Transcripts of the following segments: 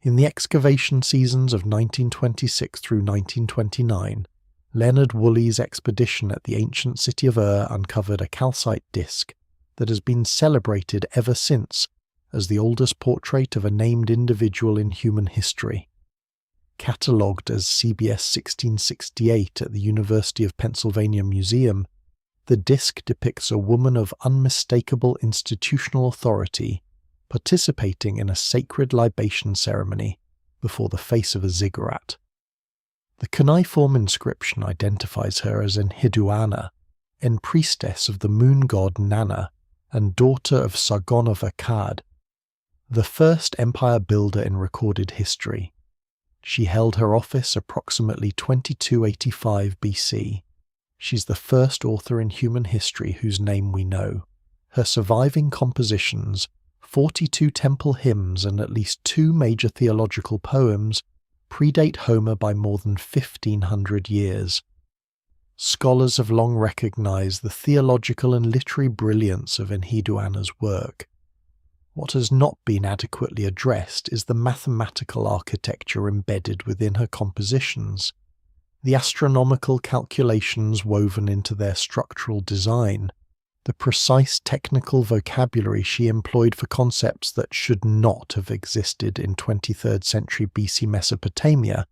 In the excavation seasons of 1926 through 1929, Leonard Woolley's expedition at the ancient city of uncovered a calcite disc that has been celebrated ever since as the oldest portrait of a named individual in human history. Catalogued as CBS 1668 at the University of Pennsylvania Museum, the disc depicts a woman of unmistakable institutional authority participating in a sacred libation ceremony before the face of a ziggurat. The cuneiform inscription identifies her as Enheduanna, priestess of the moon god Nanna and daughter of Sargon of Akkad, the first empire builder in recorded history. She held her office approximately 2285 BC. She's the first author in human history whose name we know. Her surviving compositions, 42 temple hymns and at least 2 major theological poems, predate Homer by more than 1,500 years. Scholars have long recognized the theological and literary brilliance of Enheduanna's work. What has not been adequately addressed is the mathematical architecture embedded within her compositions, the astronomical calculations woven into their structural design, the precise technical vocabulary she employed for concepts that should not have existed in 23rd century BC Mesopotamia,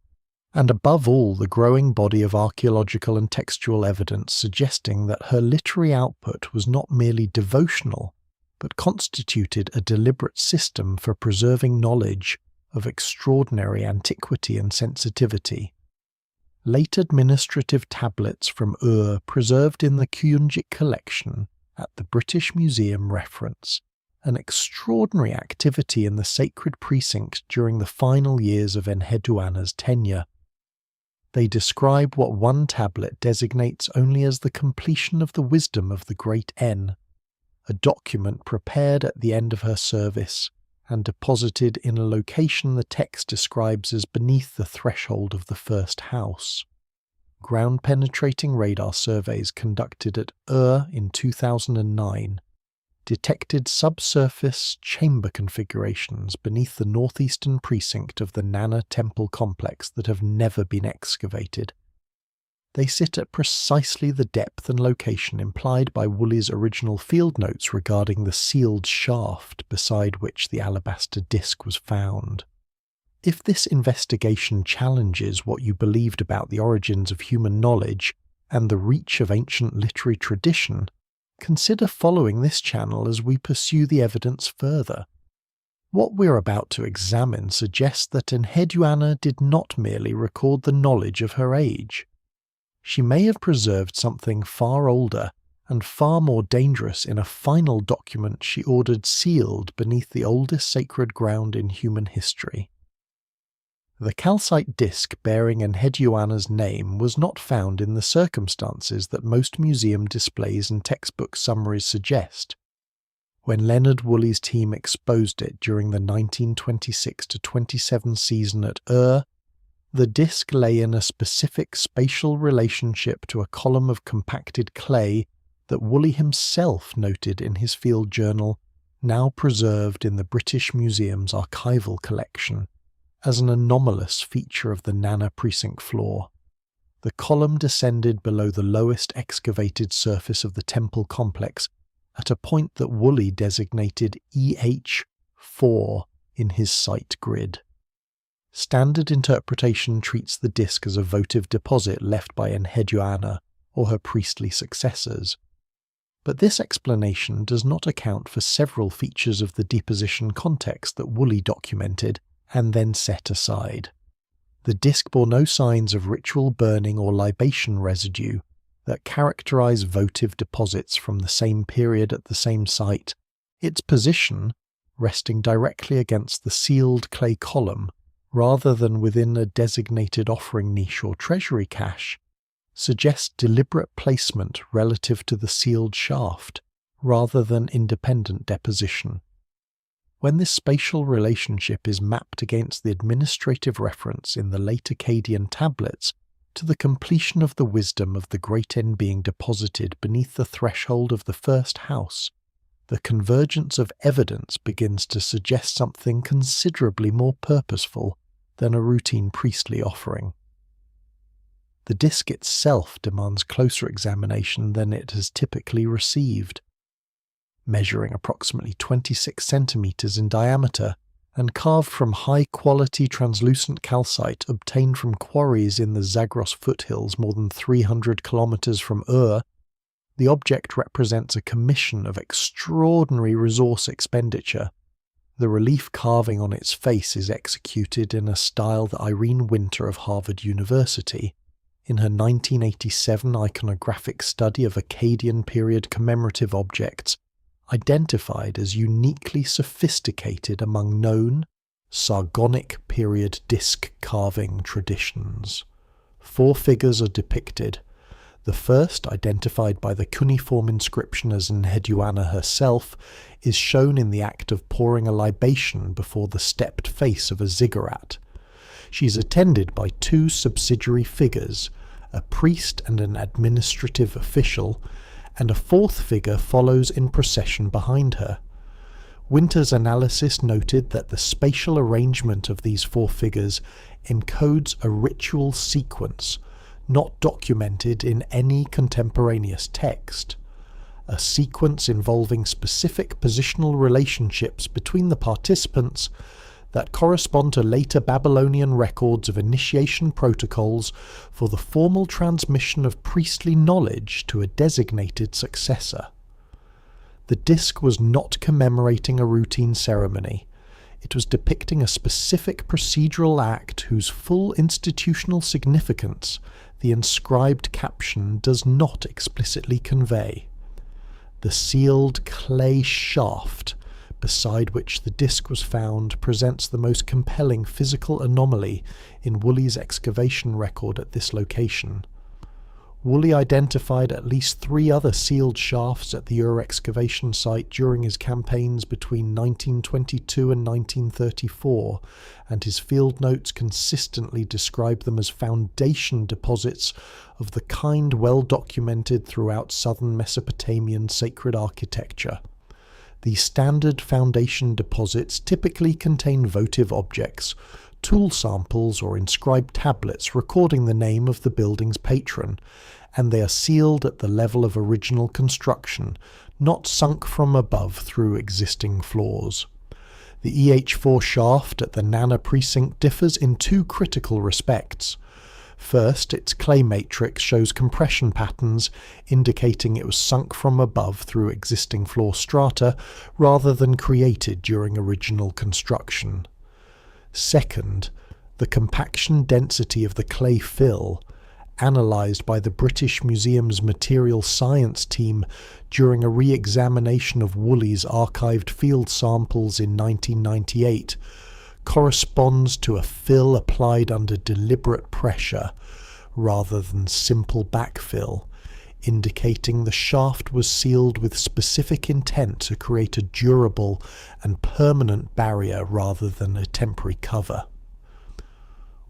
and above all the growing body of archaeological and textual evidence suggesting that her literary output was not merely devotional, but constituted a deliberate system for preserving knowledge of extraordinary antiquity and sensitivity. Late administrative tablets from preserved in the Kuyunjik collection at the British Museum reference an extraordinary activity in the sacred precinct during the final years of Enheduanna's tenure. They describe what one tablet designates only as the completion of the wisdom of the great N, a document prepared at the end of her service and deposited in a location the text describes as beneath the threshold of the first house. Ground-penetrating radar surveys conducted at in 2009 detected subsurface chamber configurations beneath the northeastern precinct of the Nanna temple complex that have never been excavated. They sit at precisely the depth and location implied by Woolley's original field notes regarding the sealed shaft beside which the alabaster disc was found. If this investigation challenges what you believed about the origins of human knowledge and the reach of ancient literary tradition, consider following this channel as we pursue the evidence further. What we're about to examine suggests that Enheduanna did not merely record the knowledge of her age. She may have preserved something far older and far more dangerous in a final document she ordered sealed beneath the oldest sacred ground in human history. The calcite disc bearing Enheduanna's name was not found in the circumstances that most museum displays and textbook summaries suggest. When Leonard Woolley's team exposed it during the 1926-27 season at the disc lay in a specific spatial relationship to a column of compacted clay that Woolley himself noted in his field journal, now preserved in the British Museum's archival collection, as an anomalous feature of the Nanna precinct floor. The column descended below the lowest excavated surface of the temple complex at a point that Woolley designated EH4 in his site grid. Standard interpretation treats the disc as a votive deposit left by Enheduanna or her priestly successors. But this explanation does not account for several features of the deposition context that Woolley documented and then set aside. The disc bore no signs of ritual burning or libation residue that characterize votive deposits from the same period at the same site. Its position, resting directly against the sealed clay column, rather than within a designated offering niche or treasury cache, suggests deliberate placement relative to the sealed shaft, rather than independent deposition. When this spatial relationship is mapped against the administrative reference in the late Akkadian tablets to the completion of the wisdom of the great N being deposited beneath the threshold of the first house, the convergence of evidence begins to suggest something considerably more purposeful than a routine priestly offering. The disc itself demands closer examination than it has typically received. Measuring approximately 26 centimeters in diameter and carved from high-quality translucent calcite obtained from quarries in the Zagros foothills more than 300 kilometers from Ur, the object represents a commission of extraordinary resource expenditure. The relief carving on its face is executed in a style that Irene Winter of Harvard University, in her 1987 iconographic study of Akkadian period commemorative objects, identified as uniquely sophisticated among known Sargonic period disc carving traditions. 4 figures are depicted. The first, identified by the cuneiform inscription as Enheduanna herself, is shown in the act of pouring a libation before the stepped face of a ziggurat. She is attended by 2 subsidiary figures, a priest and an administrative official, and a 4th figure follows in procession behind her. Winter's analysis noted that the spatial arrangement of these 4 figures encodes a ritual sequence, not documented in any contemporaneous text. A sequence involving specific positional relationships between the participants that correspond to later Babylonian records of initiation protocols for the formal transmission of priestly knowledge to a designated successor. The disc was not commemorating a routine ceremony. It was depicting a specific procedural act whose full institutional significance the inscribed caption does not explicitly convey. The sealed clay shaft beside which the disc was found presents the most compelling physical anomaly in Woolley's excavation record at this location. Woolley identified at least 3 other sealed shafts at the Ur excavation site during his campaigns between 1922 and 1934, and his field notes consistently describe them as foundation deposits of the kind well documented throughout southern Mesopotamian sacred architecture. These standard foundation deposits typically contain votive objects, tool samples or inscribed tablets recording the name of the building's patron, and they are sealed at the level of original construction, not sunk from above through existing floors. The EH4 shaft at the Nanna precinct differs in 2 critical respects. First, its clay matrix shows compression patterns indicating it was sunk from above through existing floor strata rather than created during original construction. Second, the compaction density of the clay fill, analysed by the British Museum's material science team during a re-examination of Woolley's archived field samples in 1998, corresponds to a fill applied under deliberate pressure rather than simple backfill, indicating the shaft was sealed with specific intent to create a durable and permanent barrier rather than a temporary cover.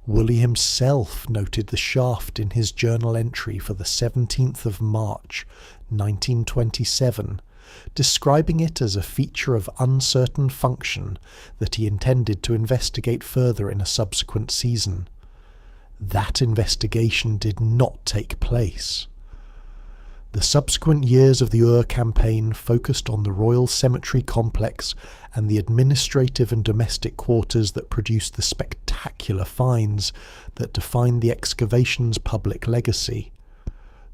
Woolley himself noted the shaft in his journal entry for the 17th of March, 1927, describing it as a feature of uncertain function that he intended to investigate further in a subsequent season. That investigation did not take place. The subsequent years of the Ur campaign focused on the Royal Cemetery complex and the administrative and domestic quarters that produced the spectacular finds that defined the excavation's public legacy.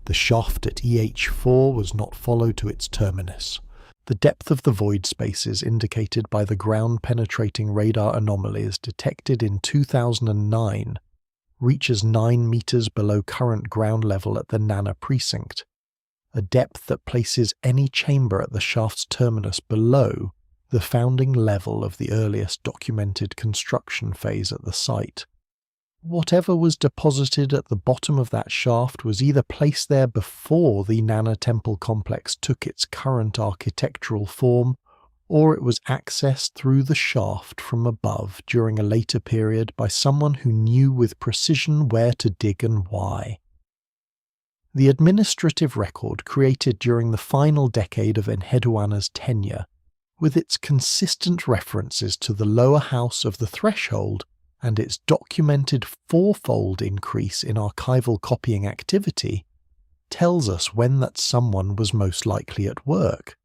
The shaft at EH4 was not followed to its terminus. The depth of the void spaces indicated by the ground-penetrating radar anomalies detected in 2009 reaches 9 meters below current ground level at the Nanna precinct, a depth that places any chamber at the shaft's terminus below the founding level of the earliest documented construction phase at the site. Whatever was deposited at the bottom of that shaft was either placed there before the Nanna temple complex took its current architectural form, or it was accessed through the shaft from above during a later period by someone who knew with precision where to dig and why. The administrative record created during the final decade of Enheduanna's tenure, with its consistent references to the lower house of the threshold and its documented fourfold increase in archival copying activity, tells us when that someone was most likely at work.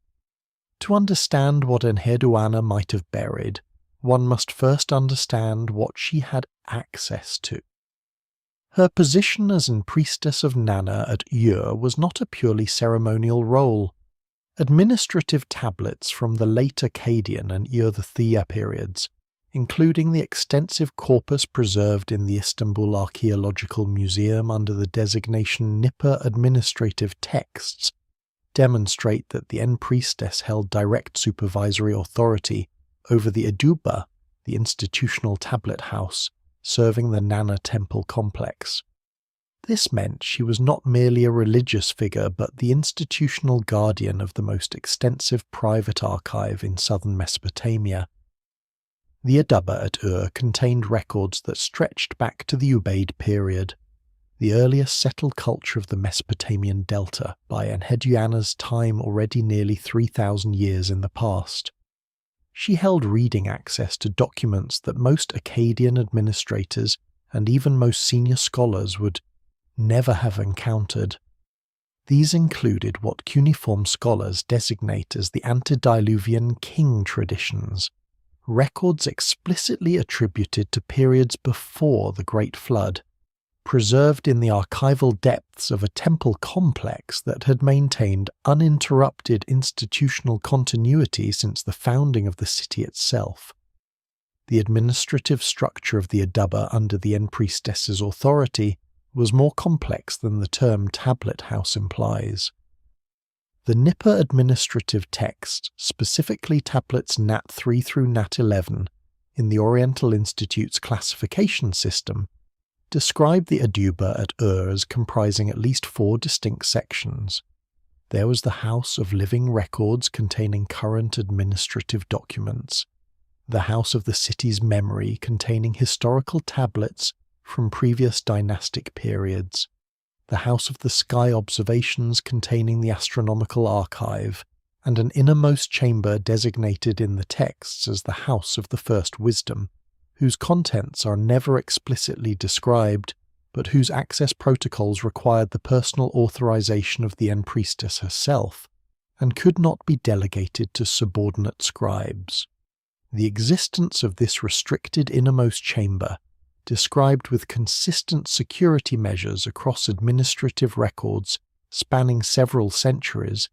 To understand what Enheduanna might have buried, one must first understand what she had access to. Her position as Priestess of Nanna at Ur was not a purely ceremonial role. Administrative tablets from the late Akkadian and Ur the Thea periods, including the extensive corpus preserved in the Istanbul Archaeological Museum under the designation Nippur Administrative Texts, demonstrate that the Priestess held direct supervisory authority over the Eduba, the institutional tablet house, serving the Nanna temple complex. This meant she was not merely a religious figure but the institutional guardian of the most extensive private archive in southern Mesopotamia. The Eduba at Ur contained records that stretched back to the Ubaid period, the earliest settled culture of the Mesopotamian delta by Enheduanna's time already nearly 3,000 years in the past. She held reading access to documents that most Akkadian administrators and even most senior scholars would never have encountered. These included what cuneiform scholars designate as the antediluvian king traditions, records explicitly attributed to periods before the Great Flood, preserved in the archival depths of a temple complex that had maintained uninterrupted institutional continuity since the founding of the city itself. The administrative structure of the Eduba under the Priestess's authority was more complex than the term tablet house implies. The Nippur administrative text, specifically tablets Nat 3 through Nat 11, in the Oriental Institute's classification system, described the Eduba at Ur as comprising at least 4 distinct sections. There was the House of Living Records containing current administrative documents, the House of the City's Memory containing historical tablets from previous dynastic periods, the House of the Sky Observations containing the astronomical archive, and an innermost chamber designated in the texts as the House of the First Wisdom, whose contents are never explicitly described, but whose access protocols required the personal authorization of the Priestess herself, and could not be delegated to subordinate scribes. The existence of this restricted innermost chamber, described with consistent security measures across administrative records spanning several centuries,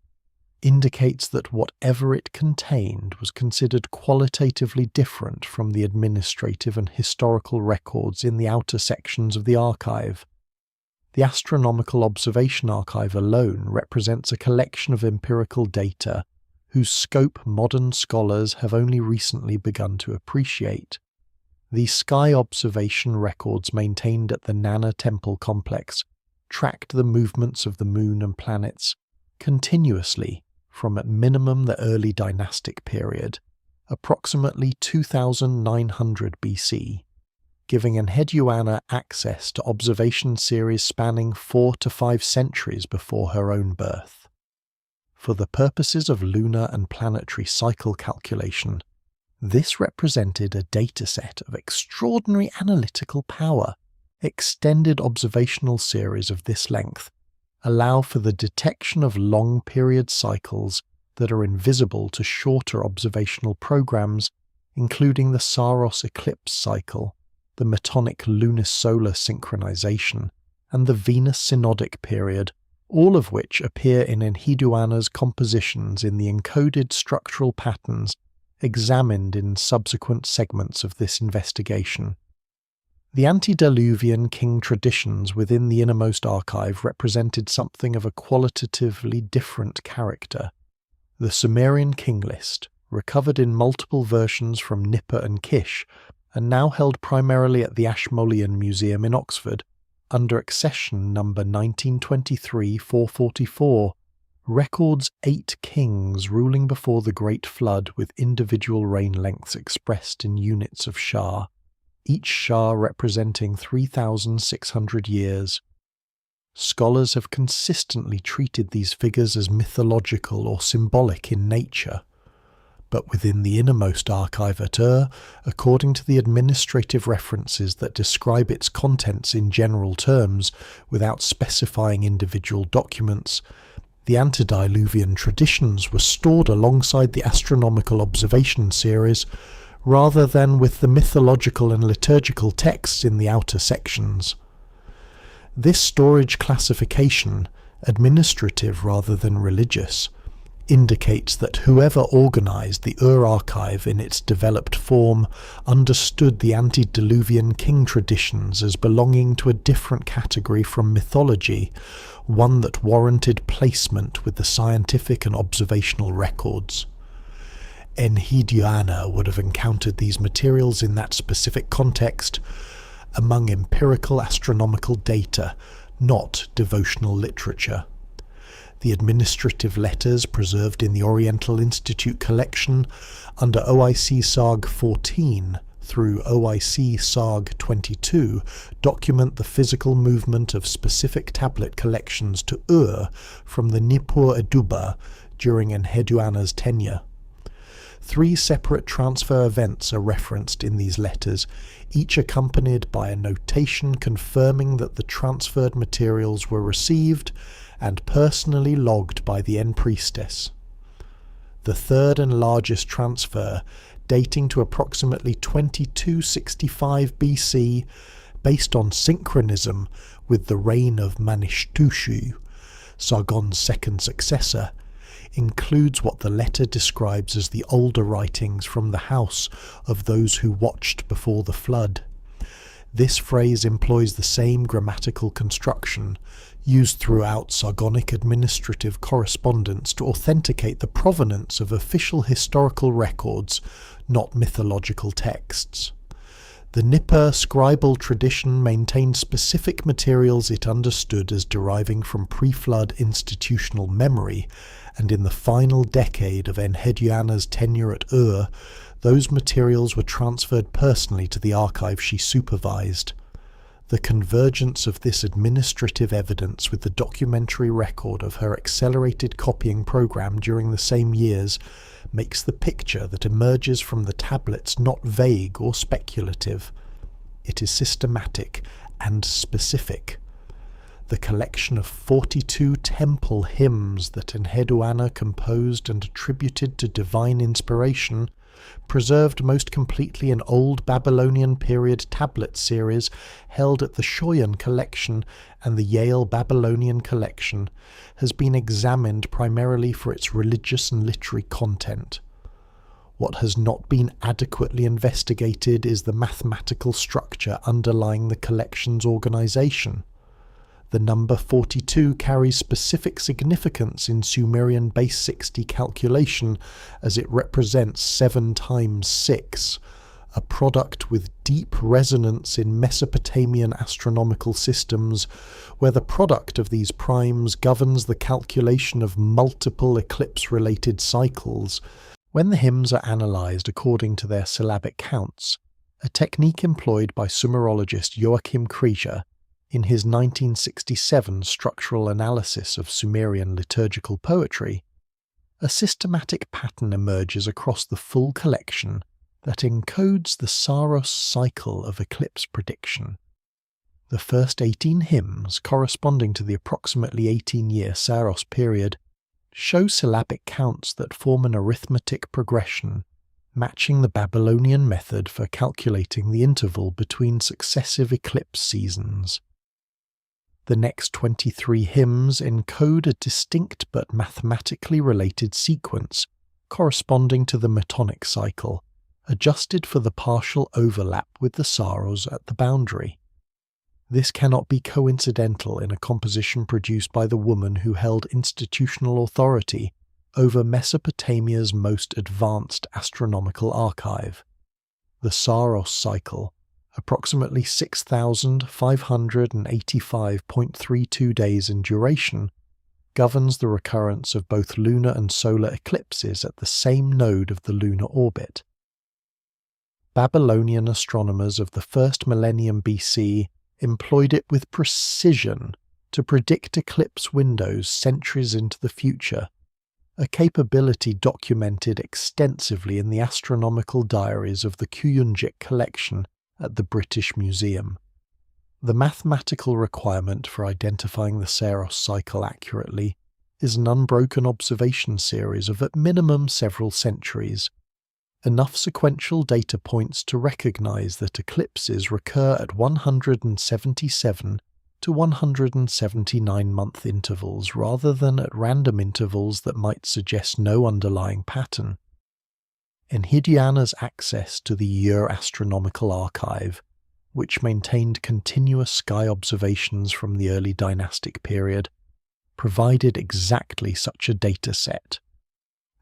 indicates that whatever it contained was considered qualitatively different from the administrative and historical records in the outer sections of the archive. The Astronomical Observation Archive alone represents a collection of empirical data whose scope modern scholars have only recently begun to appreciate. These sky observation records maintained at the Nanna temple complex tracked the movements of the moon and planets continuously from at minimum the early dynastic period, approximately 2900 BC, giving Enheduanna access to observation series spanning 4 to 5 centuries before her own birth. For the purposes of lunar and planetary cycle calculation, this represented a dataset of extraordinary analytical power. Extended observational series of this length allow for the detection of long-period cycles that are invisible to shorter observational programs, including the Saros eclipse cycle, the Metonic lunisolar synchronization, and the Venus synodic period, all of which appear in Enheduanna's compositions in the encoded structural patterns examined in subsequent segments of this investigation. The antediluvian king traditions within the innermost archive represented something of a qualitatively different character. The Sumerian king list, recovered in multiple versions from Nippur and Kish, and now held primarily at the Ashmolean Museum in Oxford, under accession number 1923-444, records 8 kings ruling before the Great Flood with individual reign lengths expressed in units of shah, each shah representing 3,600 years. Scholars have consistently treated these figures as mythological or symbolic in nature. But within the innermost archive at according to the administrative references that describe its contents in general terms without specifying individual documents, the antediluvian traditions were stored alongside the astronomical observation series rather than with the mythological and liturgical texts in the outer sections. This storage classification, administrative rather than religious, indicates that whoever organised the archive in its developed form understood the antediluvian king traditions as belonging to a different category from mythology, one that warranted placement with the scientific and observational records. Enheduanna would have encountered these materials in that specific context among empirical astronomical data, not devotional literature. The administrative letters preserved in the Oriental Institute collection under OIC Sarg 14 through OIC Sarg 22 document the physical movement of specific tablet collections to from the Nippur Eduba during Enheduanna's tenure. 3 separate transfer events are referenced in these letters, each accompanied by a notation confirming that the transferred materials were received and personally logged by the Priestess. The third and largest transfer, dating to approximately 2265 BC, based on synchronism with the reign of Manishtushu, Sargon's second successor, includes what the letter describes as the older writings from the house of those who watched before the flood. This phrase employs the same grammatical construction used throughout Sargonic administrative correspondence to authenticate the provenance of official historical records, not mythological texts. The Nippur scribal tradition maintained specific materials it understood as deriving from pre-flood institutional memory, and in the final decade of Enheduanna's tenure at those materials were transferred personally to the archive she supervised. The convergence of this administrative evidence with the documentary record of her accelerated copying program during the same years makes the picture that emerges from the tablets not vague or speculative. It is systematic and specific. The collection of 42 temple hymns that Enheduanna composed and attributed to divine inspiration, preserved most completely in Old Babylonian period tablet series held at the Shoyan collection and the Yale Babylonian collection, has been examined primarily for its religious and literary content. What has not been adequately investigated is the mathematical structure underlying the collection's organization. The number 42 carries specific significance in Sumerian base 60 calculation as it represents 7 times 6, a product with deep resonance in Mesopotamian astronomical systems, where the product of these primes governs the calculation of multiple eclipse-related cycles. When the hymns are analysed according to their syllabic counts, a technique employed by Sumerologist Joachim Krieger in his 1967 structural analysis of Sumerian liturgical poetry, a systematic pattern emerges across the full collection that encodes the Saros cycle of eclipse prediction. The first 18 hymns, corresponding to the approximately 18-year Saros period, show syllabic counts that form an arithmetic progression, matching the Babylonian method for calculating the interval between successive eclipse seasons. The next 23 hymns encode a distinct but mathematically related sequence corresponding to the Metonic cycle, adjusted for the partial overlap with the Saros at the boundary. This cannot be coincidental in a composition produced by the woman who held institutional authority over Mesopotamia's most advanced astronomical archive. The Saros cycle, approximately 6,585.32 days in duration, governs the recurrence of both lunar and solar eclipses at the same node of the lunar orbit. Babylonian astronomers of the first millennium BC employed it with precision to predict eclipse windows centuries into the future, a capability documented extensively in the astronomical diaries of the Kuyunjik collection at the British Museum. The mathematical requirement for identifying the Saros cycle accurately is an unbroken observation series of at minimum several centuries, enough sequential data points to recognize that eclipses recur at 177 to 179-month intervals rather than at random intervals that might suggest no underlying pattern. Enheduanna's access to the Ur astronomical archive, which maintained continuous sky observations from the early dynastic period, provided exactly such a data set.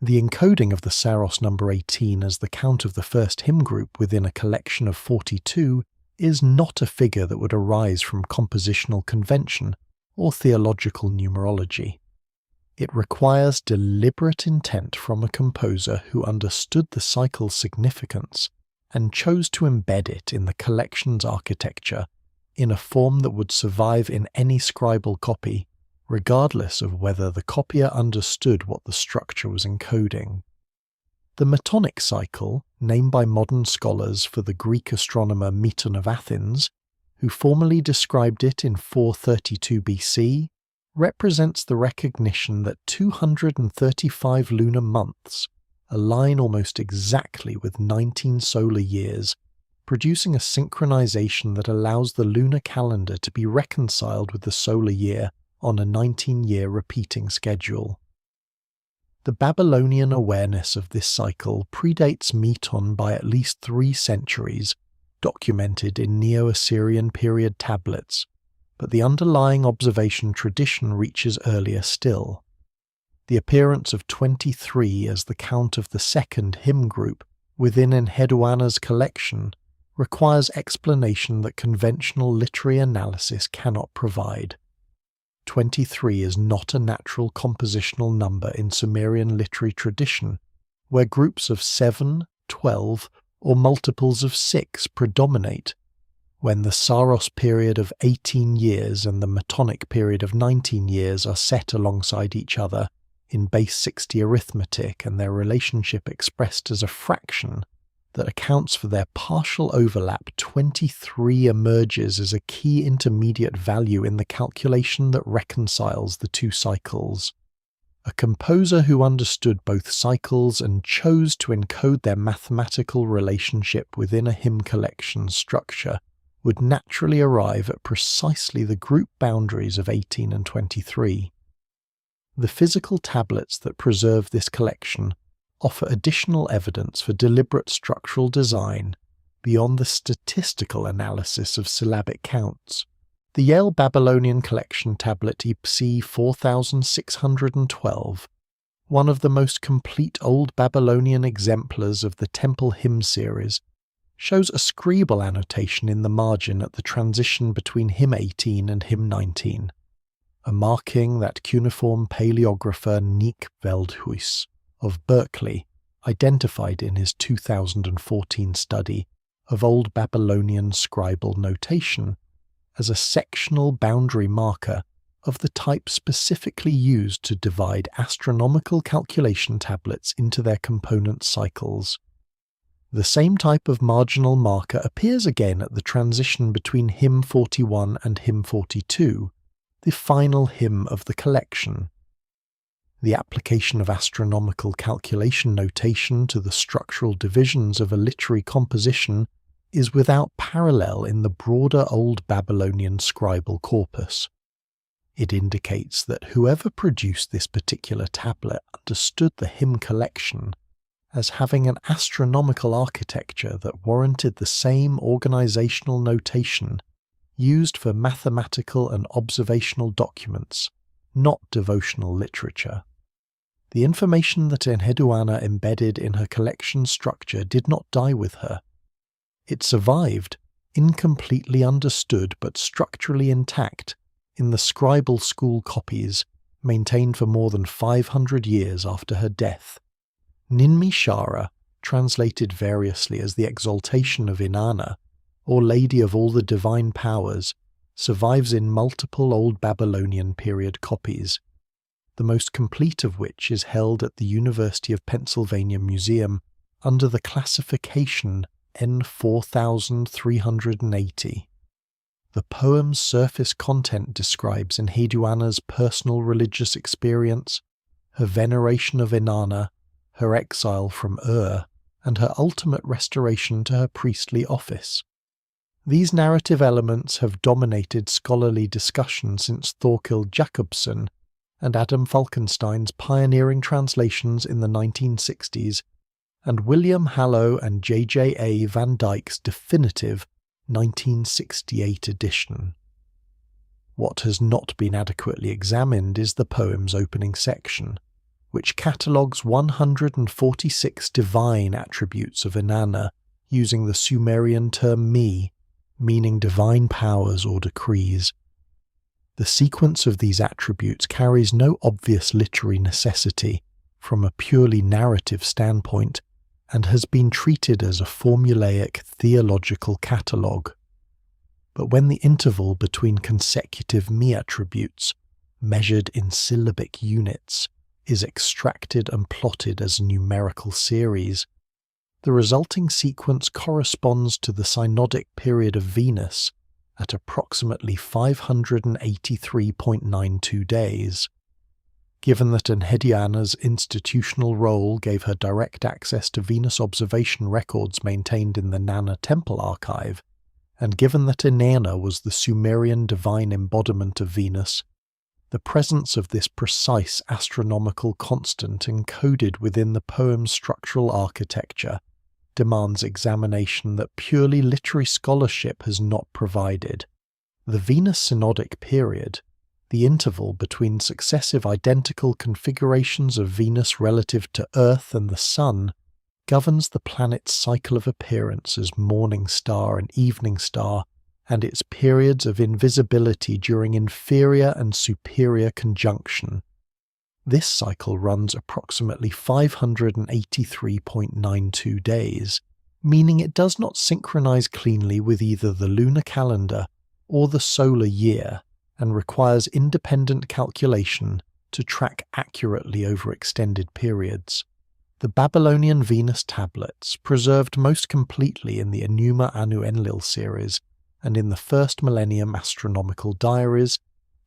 The encoding of the Saros number 18 as the count of the first hymn group within a collection of 42 is not a figure that would arise from compositional convention or theological numerology. It requires deliberate intent from a composer who understood the cycle's significance and chose to embed it in the collection's architecture in a form that would survive in any scribal copy, regardless of whether the copier understood what the structure was encoding. The Metonic cycle, named by modern scholars for the Greek astronomer Meton of Athens, who formally described it in 432 BC, represents the recognition that 235 lunar months align almost exactly with 19 solar years, producing a synchronization that allows the lunar calendar to be reconciled with the solar year on a 19-year repeating schedule. The Babylonian awareness of this cycle predates Meton by at least 3 centuries, documented in Neo-Assyrian period tablets, but the underlying observation tradition reaches earlier still. The appearance of 23 as the count of the second hymn group within Enheduanna's collection requires explanation that conventional literary analysis cannot provide. 23 is not a natural compositional number in Sumerian literary tradition, where groups of 7, 12, or multiples of 6 predominate, when the Saros period of 18 years and the Metonic period of 19 years are set alongside each other in base 60 arithmetic and their relationship expressed as a fraction that accounts for their partial overlap. 23 emerges as a key intermediate value in the calculation that reconciles the two cycles. A composer who understood both cycles and chose to encode their mathematical relationship within a hymn collection structure would naturally arrive at precisely the group boundaries of 18 and 23. The physical tablets that preserve this collection offer additional evidence for deliberate structural design beyond the statistical analysis of syllabic counts. The Yale Babylonian Collection tablet EPC 4612, one of the most complete Old Babylonian exemplars of the Temple Hymn series, shows a scribal annotation in the margin at the transition between hymn 18 and hymn 19, a marking that cuneiform paleographer Nick Veldhuis of Berkeley identified in his 2014 study of Old Babylonian scribal notation as a sectional boundary marker of the type specifically used to divide astronomical calculation tablets into their component cycles. The same type of marginal marker appears again at the transition between hymn 41 and hymn 42, the final hymn of the collection. The application of astronomical calculation notation to the structural divisions of a literary composition is without parallel in the broader Old Babylonian scribal corpus. It indicates that whoever produced this particular tablet understood the hymn collection as having an astronomical architecture that warranted the same organizational notation used for mathematical and observational documents, not devotional literature. The information that Enheduanna embedded in her collection structure did not die with her. It survived, incompletely understood but structurally intact, in the scribal school copies maintained for more than 500 years after her death. Nin-me-shara, translated variously as the exaltation of Inanna, or Lady of all the divine powers, survives in multiple Old Babylonian period copies, the most complete of which is held at the University of Pennsylvania Museum under the classification N4380. The poem's surface content describes Enheduanna's personal religious experience, her veneration of Inanna, her exile from and her ultimate restoration to her priestly office. These narrative elements have dominated scholarly discussion since Thorkild Jacobsen and Adam Falkenstein's pioneering translations in the 1960s, and William Hallow and J.J.A. Van Dyke's definitive 1968 edition. What has not been adequately examined is the poem's opening section, which catalogues 146 divine attributes of Inanna using the Sumerian term me, meaning divine powers or decrees. The sequence of these attributes carries no obvious literary necessity from a purely narrative standpoint, and has been treated as a formulaic theological catalogue. But when the interval between consecutive me attributes, measured in syllabic units, is extracted and plotted as a numerical series, the resulting sequence corresponds to the synodic period of Venus at approximately 583.92 days. Given that Enheduanna's institutional role gave her direct access to Venus observation records maintained in the Nanna Temple archive, and given that Inanna was the Sumerian divine embodiment of Venus, the presence of this precise astronomical constant encoded within the poem's structural architecture demands examination that purely literary scholarship has not provided. The Venus synodic period, the interval between successive identical configurations of Venus relative to Earth and the Sun, governs the planet's cycle of appearance as morning star and evening star, and its periods of invisibility during inferior and superior conjunction. This cycle runs approximately 583.92 days, meaning it does not synchronize cleanly with either the lunar calendar or the solar year, and requires independent calculation to track accurately over extended periods. The Babylonian Venus tablets, preserved most completely in the Enuma Anu Enlil series and in the first millennium astronomical diaries,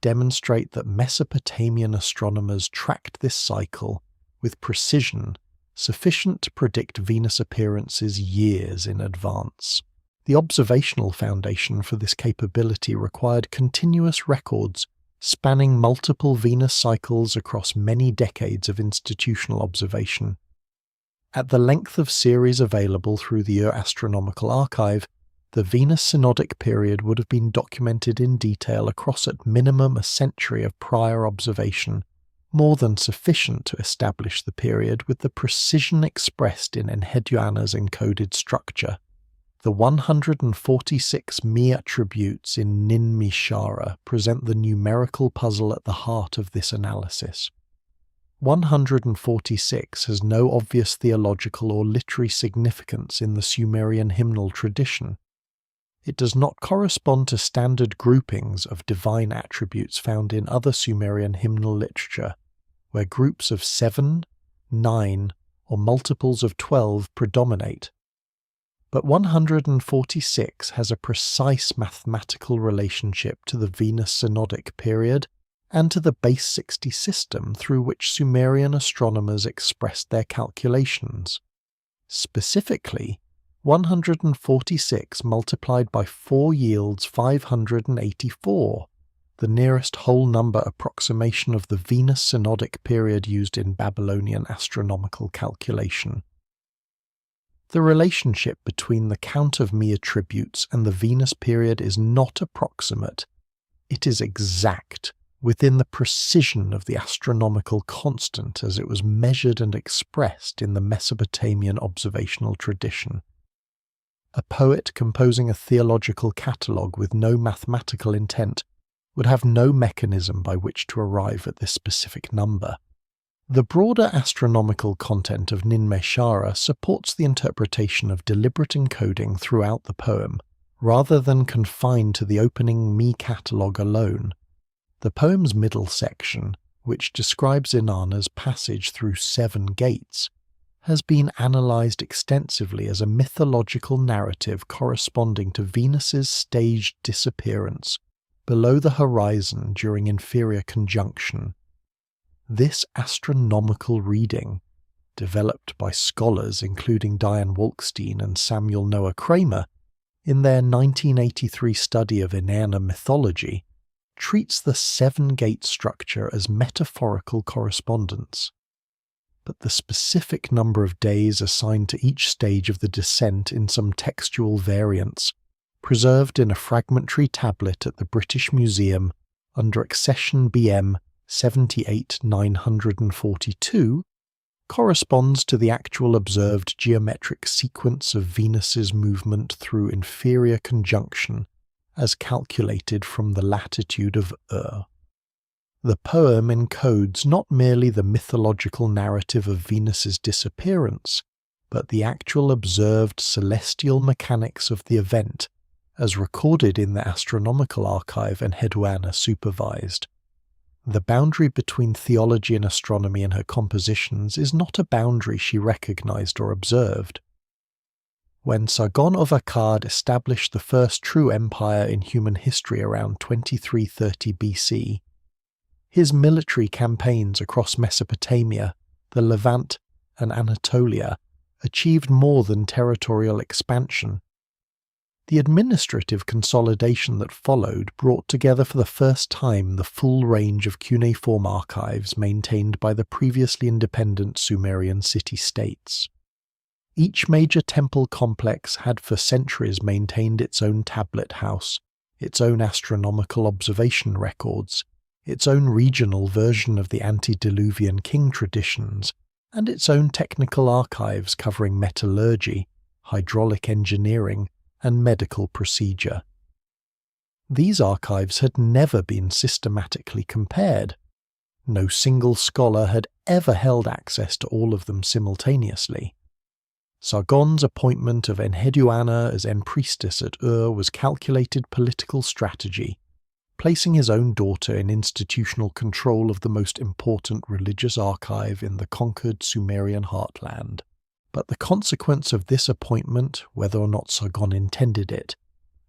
demonstrate that Mesopotamian astronomers tracked this cycle with precision sufficient to predict Venus appearances years in advance. The observational foundation for this capability required continuous records spanning multiple Venus cycles across many decades of institutional observation. At the length of series available through the Astronomical Archive, the Venus synodic period would have been documented in detail across at minimum a century of prior observation, more than sufficient to establish the period with the precision expressed in Enheduanna's encoded structure. The 146 me attributes in Nin-me-shara present the numerical puzzle at the heart of this analysis. 146 has no obvious theological or literary significance in the Sumerian hymnal tradition. It does not correspond to standard groupings of divine attributes found in other Sumerian hymnal literature, where groups of 7, 9, or multiples of 12 predominate. But 146 has a precise mathematical relationship to the Venus synodic period and to the base 60 system through which Sumerian astronomers expressed their calculations. Specifically, 146 multiplied by 4 yields 584, the nearest whole number approximation of the Venus synodic period used in Babylonian astronomical calculation. The relationship between the count of me attributes and the Venus period is not approximate. It is exact, within the precision of the astronomical constant as it was measured and expressed in the Mesopotamian observational tradition. A poet composing a theological catalogue with no mathematical intent would have no mechanism by which to arrive at this specific number. The broader astronomical content of Nin-me-shara supports the interpretation of deliberate encoding throughout the poem, Rather than confined to the opening Me catalogue alone, the poem's middle section, which describes Inanna's passage through 7 gates, has been analysed extensively as a mythological narrative corresponding to Venus's staged disappearance below the horizon during inferior conjunction. This astronomical reading, developed by scholars including Diane Walkstein and Samuel Noah Kramer in their 1983 study of Inanna mythology, treats the 7-gate structure as metaphorical correspondence. But the specific number of days assigned to each stage of the descent in some textual variants, preserved in a fragmentary tablet at the British Museum under accession BM 78942, corresponds to the actual observed geometric sequence of Venus's movement through inferior conjunction as calculated from the latitude of The poem encodes not merely the mythological narrative of Venus's disappearance, but the actual observed celestial mechanics of the event, as recorded in the astronomical archive Enheduanna supervised. The boundary between theology and astronomy in her compositions is not a boundary she recognized or observed. When Sargon of Akkad established the first true empire in human history around 2330 BC, his military campaigns across Mesopotamia, the Levant, and Anatolia achieved more than territorial expansion. The administrative consolidation that followed brought together for the first time the full range of cuneiform archives maintained by the previously independent Sumerian city-states. Each major temple complex had for centuries maintained its own tablet house, its own astronomical observation records, its own regional version of the antediluvian king traditions, and its own technical archives covering metallurgy, hydraulic engineering, and medical procedure. These archives had never been systematically compared. No single scholar had ever held access to all of them simultaneously. Sargon's appointment of Enheduanna as Priestess at was calculated political strategy, placing his own daughter in institutional control of the most important religious archive in the conquered Sumerian heartland. But the consequence of this appointment, whether or not Sargon intended it,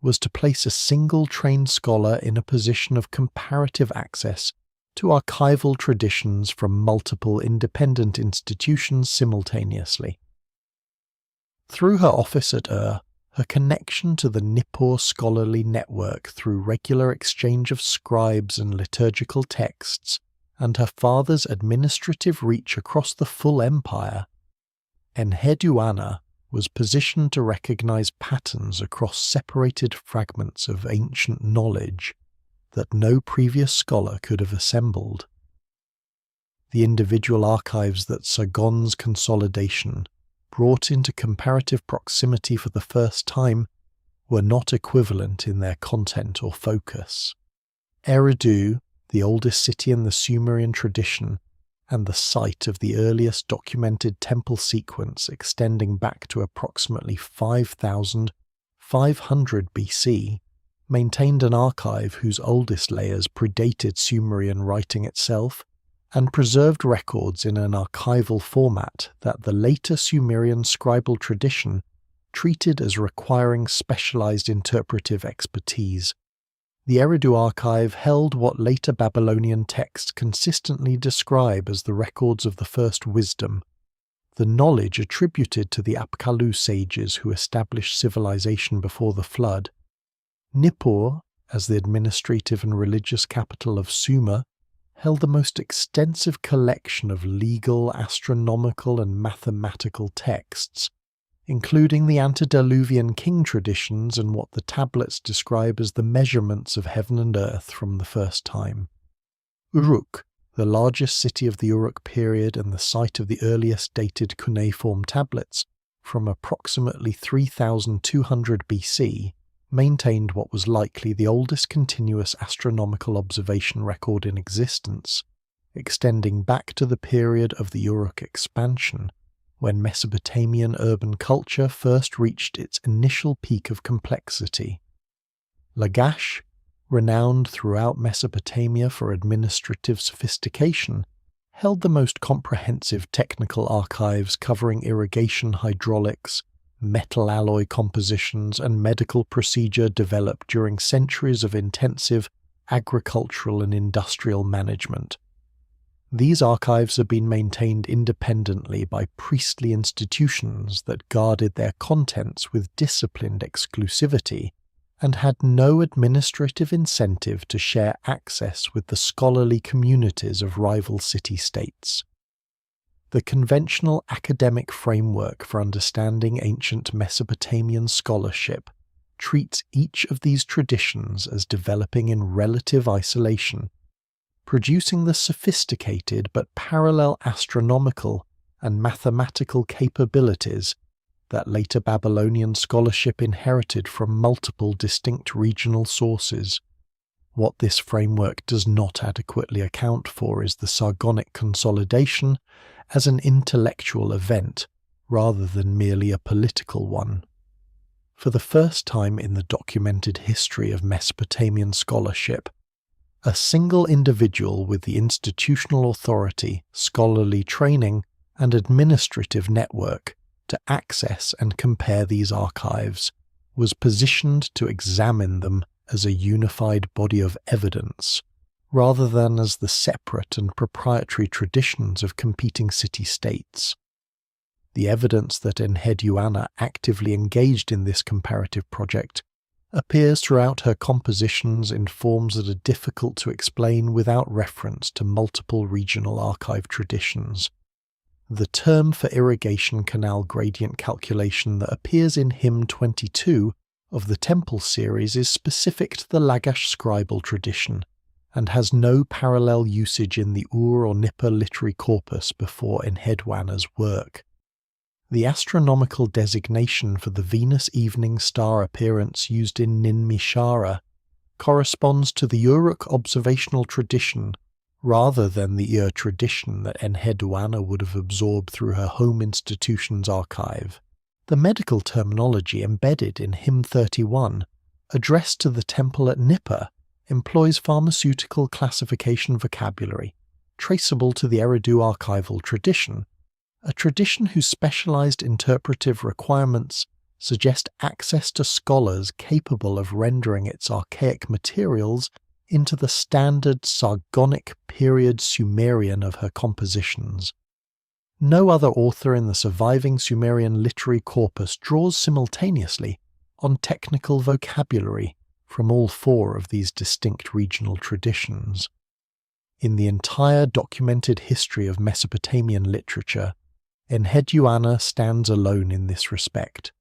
was to place a single trained scholar in a position of comparative access to archival traditions from multiple independent institutions simultaneously. Through her office at her connection to the Nippur scholarly network through regular exchange of scribes and liturgical texts, and her father's administrative reach across the full empire, Enheduanna was positioned to recognize patterns across separated fragments of ancient knowledge that no previous scholar could have assembled. The individual archives that Sargon's consolidation brought into comparative proximity for the first time were not equivalent in their content or focus. Eridu, the oldest city in the Sumerian tradition, and the site of the earliest documented temple sequence extending back to approximately 5,500 BC, maintained an archive whose oldest layers predated Sumerian writing itself, and preserved records in an archival format that the later Sumerian scribal tradition treated as requiring specialized interpretive expertise. The Eridu archive held what later Babylonian texts consistently describe as the records of the first wisdom, the knowledge attributed to the Apkallu sages who established civilization before the flood. Nippur, as the administrative and religious capital of Sumer, held the most extensive collection of legal, astronomical, and mathematical texts, including the antediluvian king traditions and what the tablets describe as the measurements of heaven and earth from the first time. Uruk, the largest city of the Uruk period and the site of the earliest dated cuneiform tablets from approximately 3200 BC, maintained what was likely the oldest continuous astronomical observation record in existence, extending back to the period of the Uruk expansion, when Mesopotamian urban culture first reached its initial peak of complexity. Lagash, renowned throughout Mesopotamia for administrative sophistication, held the most comprehensive technical archives covering irrigation hydraulics, metal alloy compositions, and medical procedure developed during centuries of intensive agricultural and industrial management. These archives have been maintained independently by priestly institutions that guarded their contents with disciplined exclusivity and had no administrative incentive to share access with the scholarly communities of rival city-states. The conventional academic framework for understanding ancient Mesopotamian scholarship treats each of these traditions as developing in relative isolation, producing the sophisticated but parallel astronomical and mathematical capabilities that later Babylonian scholarship inherited from multiple distinct regional sources. What this framework does not adequately account for is the Sargonic consolidation as an intellectual event rather than merely a political one. For the first time in the documented history of Mesopotamian scholarship, a single individual with the institutional authority, scholarly training, and administrative network to access and compare these archives was positioned to examine them as a unified body of evidence, rather than as the separate and proprietary traditions of competing city-states. The evidence that Enheduanna actively engaged in this comparative project appears throughout her compositions in forms that are difficult to explain without reference to multiple regional archive traditions. The term for irrigation canal gradient calculation that appears in hymn 22 of the Temple series is specific to the Lagash scribal tradition, and has no parallel usage in the Ur or Nippur literary corpus before Enheduanna's work. The astronomical designation for the Venus evening star appearance used in Nin-me-shara corresponds to the Uruk observational tradition rather than the Ur tradition that Enheduanna would have absorbed through her home institution's archive. The medical terminology embedded in hymn 31, addressed to the temple at Nippur, employs pharmaceutical classification vocabulary, traceable to the Eridu archival tradition, a tradition whose specialized interpretive requirements suggest access to scholars capable of rendering its archaic materials into the standard Sargonic period Sumerian of her compositions. No other author in the surviving Sumerian literary corpus draws simultaneously on technical vocabulary from all four of these distinct regional traditions. In the entire documented history of Mesopotamian literature, Enheduanna stands alone in this respect.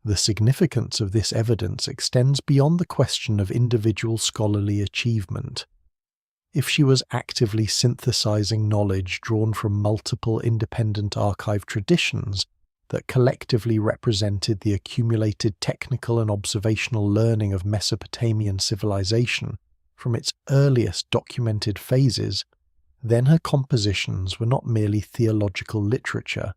The significance of this evidence extends beyond the question of individual scholarly achievement. If she was actively synthesizing knowledge drawn from multiple independent archive traditions that collectively represented the accumulated technical and observational learning of Mesopotamian civilization from its earliest documented phases, then her compositions were not merely theological literature.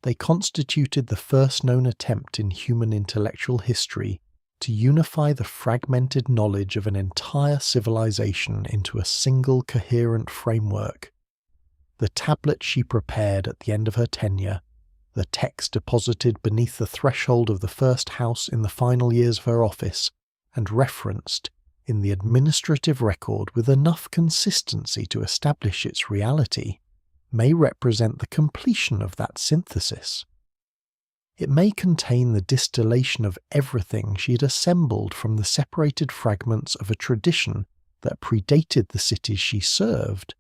They constituted the first known attempt in human intellectual history to unify the fragmented knowledge of an entire civilization into a single coherent framework. The tablet she prepared at the end of her tenure, the text deposited beneath the threshold of the first house in the final years of her office, and referenced in the administrative record with enough consistency to establish its reality, may represent the completion of that synthesis. It may contain the distillation of everything she had assembled from the separated fragments of a tradition that predated the cities she served,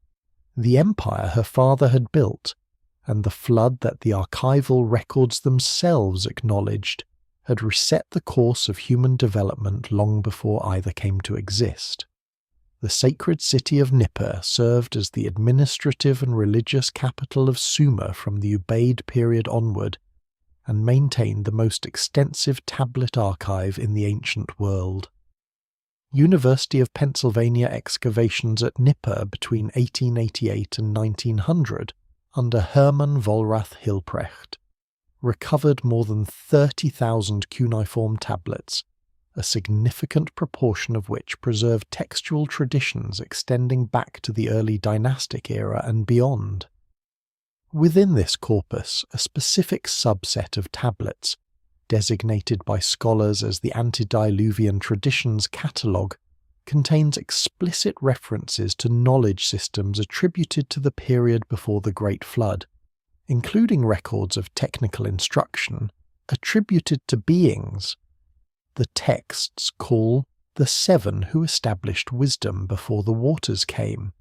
the empire her father had built, and the flood that the archival records themselves acknowledged had reset the course of human development long before either came to exist. The sacred city of Nippur served as the administrative and religious capital of Sumer from the Ubaid period onward, and maintained the most extensive tablet archive in the ancient world. University of Pennsylvania excavations at Nippur between 1888 and 1900, under Hermann Vollrath Hilprecht, recovered more than 30,000 cuneiform tablets, a significant proportion of which preserve textual traditions extending back to the early dynastic era and beyond. Within this corpus, a specific subset of tablets, designated by scholars as the antediluvian traditions catalogue, contains explicit references to knowledge systems attributed to the period before the Great Flood, including records of technical instruction attributed to beings the texts call the seven who established wisdom before the waters came.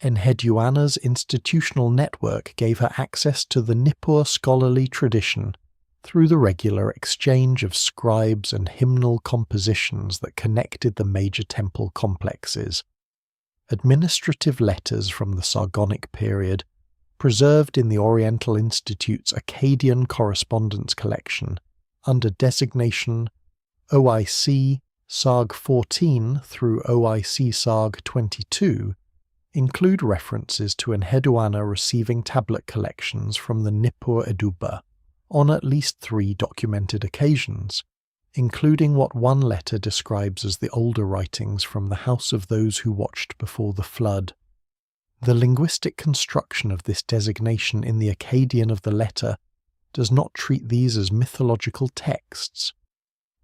Enheduanna's institutional network gave her access to the Nippur scholarly tradition through the regular exchange of scribes and hymnal compositions that connected the major temple complexes. Administrative letters from the Sargonic period, preserved in the Oriental Institute's Akkadian correspondence collection under designation OIC Sarg 14 through OIC Sarg 22, include references to Enheduanna receiving tablet collections from the Nippur Eduba on at least 3 documented occasions, including what one letter describes as the older writings from the house of those who watched before the flood. The linguistic construction of this designation in the Akkadian of the letter does not treat these as mythological texts.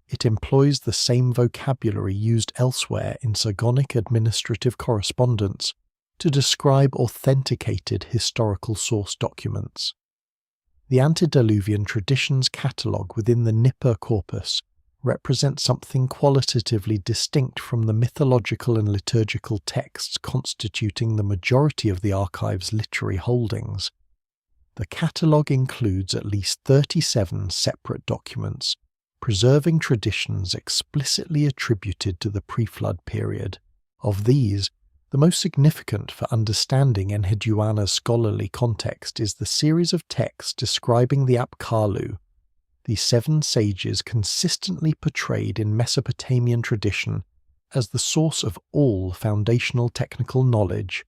It employs the same vocabulary used elsewhere in Sargonic administrative correspondence to describe authenticated historical source documents. The antediluvian traditions catalogue within the Nippur corpus represents something qualitatively distinct from the mythological and liturgical texts constituting the majority of the archive's literary holdings. The catalogue includes at least 37 separate documents, preserving traditions explicitly attributed to the pre-flood period. Of these, the most significant for understanding Enheduanna's scholarly context is the series of texts describing the Apkallu, the 7 sages consistently portrayed in Mesopotamian tradition as the source of all foundational technical knowledge.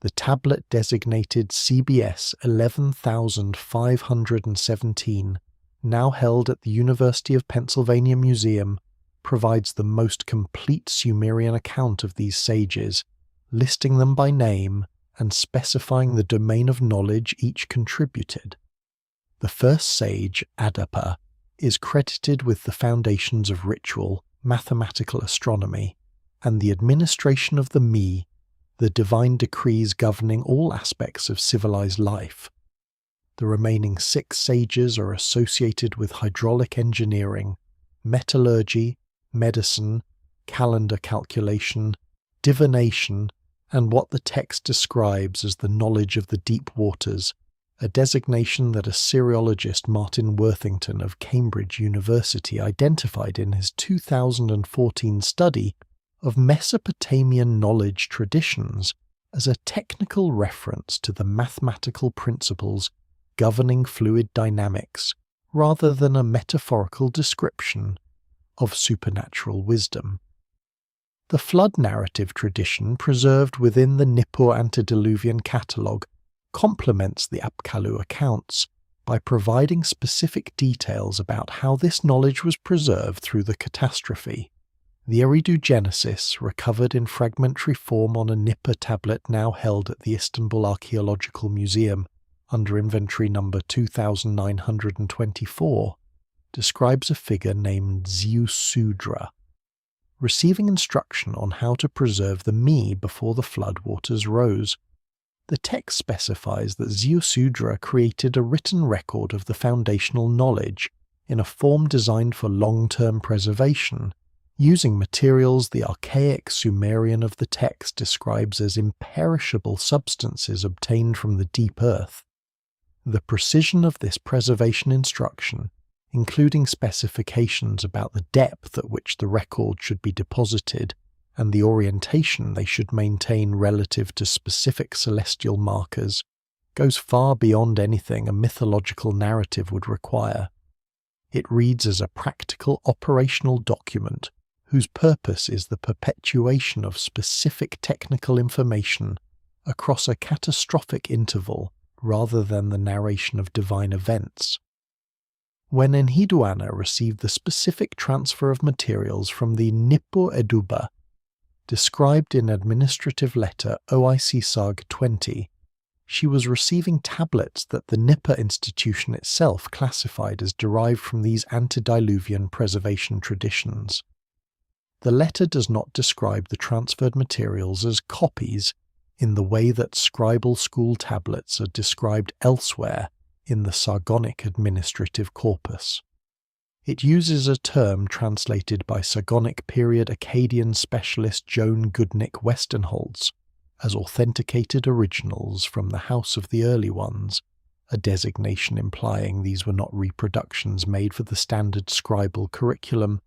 The tablet designated CBS 11517, now held at the University of Pennsylvania Museum, provides the most complete Sumerian account of these sages, listing them by name and specifying the domain of knowledge each contributed. The first sage, Adapa, is credited with the foundations of ritual, mathematical astronomy, and the administration of the me, the divine decrees governing all aspects of civilized life. The remaining 6 sages are associated with hydraulic engineering, metallurgy, medicine, calendar calculation, divination, and what the text describes as the knowledge of the deep waters, a designation that Assyriologist Martin Worthington of Cambridge University identified in his 2014 study of Mesopotamian knowledge traditions as a technical reference to the mathematical principles governing fluid dynamics, rather than a metaphorical description of supernatural wisdom. The flood narrative tradition preserved within the Nippur antediluvian catalogue complements the Apkallu accounts by providing specific details about how this knowledge was preserved through the catastrophe. The Enheduanna, recovered in fragmentary form on a Nippur tablet now held at the Istanbul Archaeological Museum under inventory number 2924, describes a figure named Ziusudra, receiving instruction on how to preserve the me before the flood waters rose. The text specifies that Ziusudra created a written record of the foundational knowledge in a form designed for long-term preservation, using materials the archaic Sumerian of the text describes as imperishable substances obtained from the deep earth. The precision of this preservation instruction, including specifications about the depth at which the record should be deposited and the orientation they should maintain relative to specific celestial markers, goes far beyond anything a mythological narrative would require. It reads as a practical operational document whose purpose is the perpetuation of specific technical information across a catastrophic interval rather than the narration of divine events. When Enheduanna received the specific transfer of materials from the Nippur Eduba, described in Administrative Letter OIC Sarg 20, she was receiving tablets that the Nippur institution itself classified as derived from these antediluvian preservation traditions. The letter does not describe the transferred materials as copies in the way that scribal school tablets are described elsewhere in the Sargonic administrative corpus. It uses a term translated by Sargonic period Akkadian specialist Joan Goodnick Westenholz as authenticated originals from the house of the early ones, a designation implying these were not reproductions made for the standard scribal curriculum,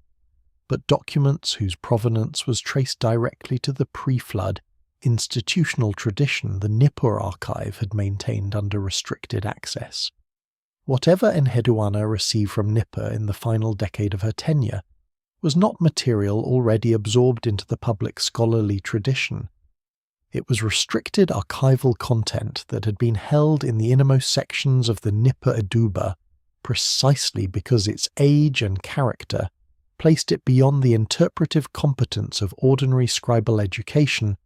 but documents whose provenance was traced directly to the pre-flood institutional tradition the Nippur archive had maintained under restricted access. Whatever Enheduanna received from Nippur in the final decade of her tenure was not material already absorbed into the public scholarly tradition. It was restricted archival content that had been held in the innermost sections of the Nippur Eduba precisely because its age and character placed it beyond the interpretive competence of ordinary scribal education,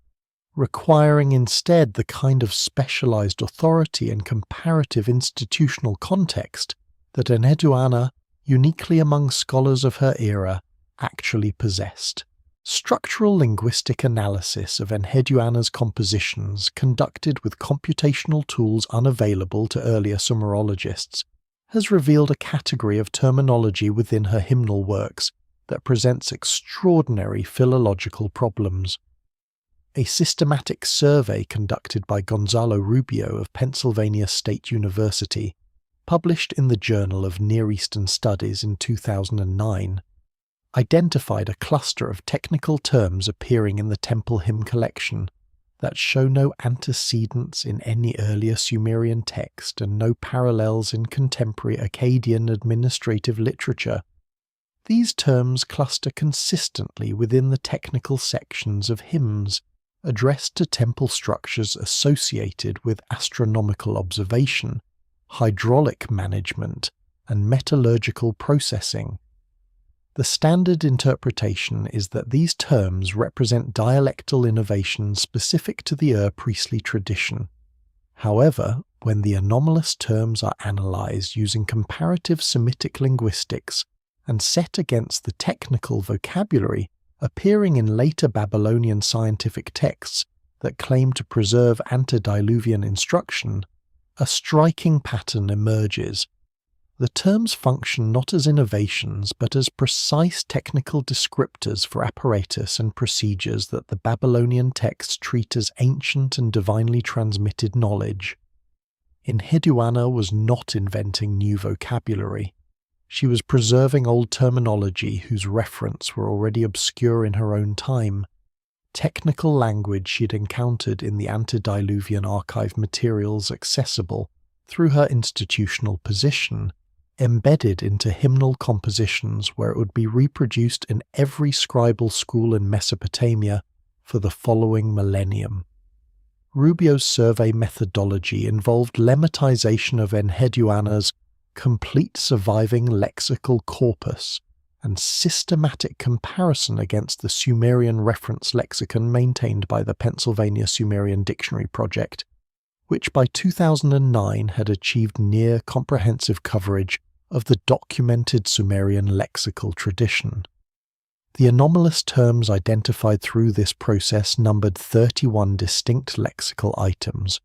requiring instead the kind of specialized authority and comparative institutional context that Enheduanna, uniquely among scholars of her era, actually possessed. Structural linguistic analysis of Enheduanna's compositions, conducted with computational tools unavailable to earlier Sumerologists, has revealed a category of terminology within her hymnal works that presents extraordinary philological problems. A systematic survey conducted by Gonzalo Rubio of Pennsylvania State University, published in the Journal of Near Eastern Studies in 2009, identified a cluster of technical terms appearing in the Temple Hymn collection that show no antecedents in any earlier Sumerian text and no parallels in contemporary Akkadian administrative literature. These terms cluster consistently within the technical sections of hymns addressed to temple structures associated with astronomical observation, hydraulic management, and metallurgical processing. The standard interpretation is that these terms represent dialectal innovations specific to the priestly tradition. However, when the anomalous terms are analyzed using comparative Semitic linguistics and set against the technical vocabulary appearing in later Babylonian scientific texts that claim to preserve antediluvian instruction, a striking pattern emerges. The terms function not as innovations but as precise technical descriptors for apparatus and procedures that the Babylonian texts treat as ancient and divinely transmitted knowledge. Enheduanna was not inventing new vocabulary. She was preserving old terminology whose referents were already obscure in her own time. Technical language she'd encountered in the antediluvian archive materials accessible through her institutional position, embedded into hymnal compositions where it would be reproduced in every scribal school in Mesopotamia for the following millennium. Rubio's survey methodology involved lemmatization of Enheduanna's complete surviving lexical corpus and systematic comparison against the Sumerian reference lexicon maintained by the Pennsylvania Sumerian Dictionary Project, which by 2009 had achieved near comprehensive coverage of the documented Sumerian lexical tradition. The anomalous terms identified through this process numbered 31 distinct lexical items,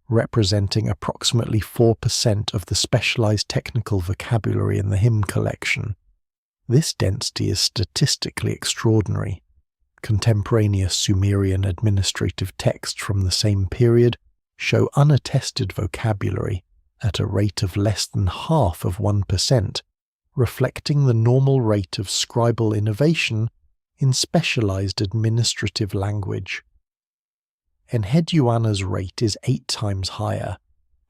representing approximately 4% of the specialized technical vocabulary in the hymn collection. This density is statistically extraordinary. Contemporaneous Sumerian administrative texts from the same period show unattested vocabulary at a rate of less than half of 1%, reflecting the normal rate of scribal innovation in specialized administrative language. Enheduanna's rate is 8 times higher,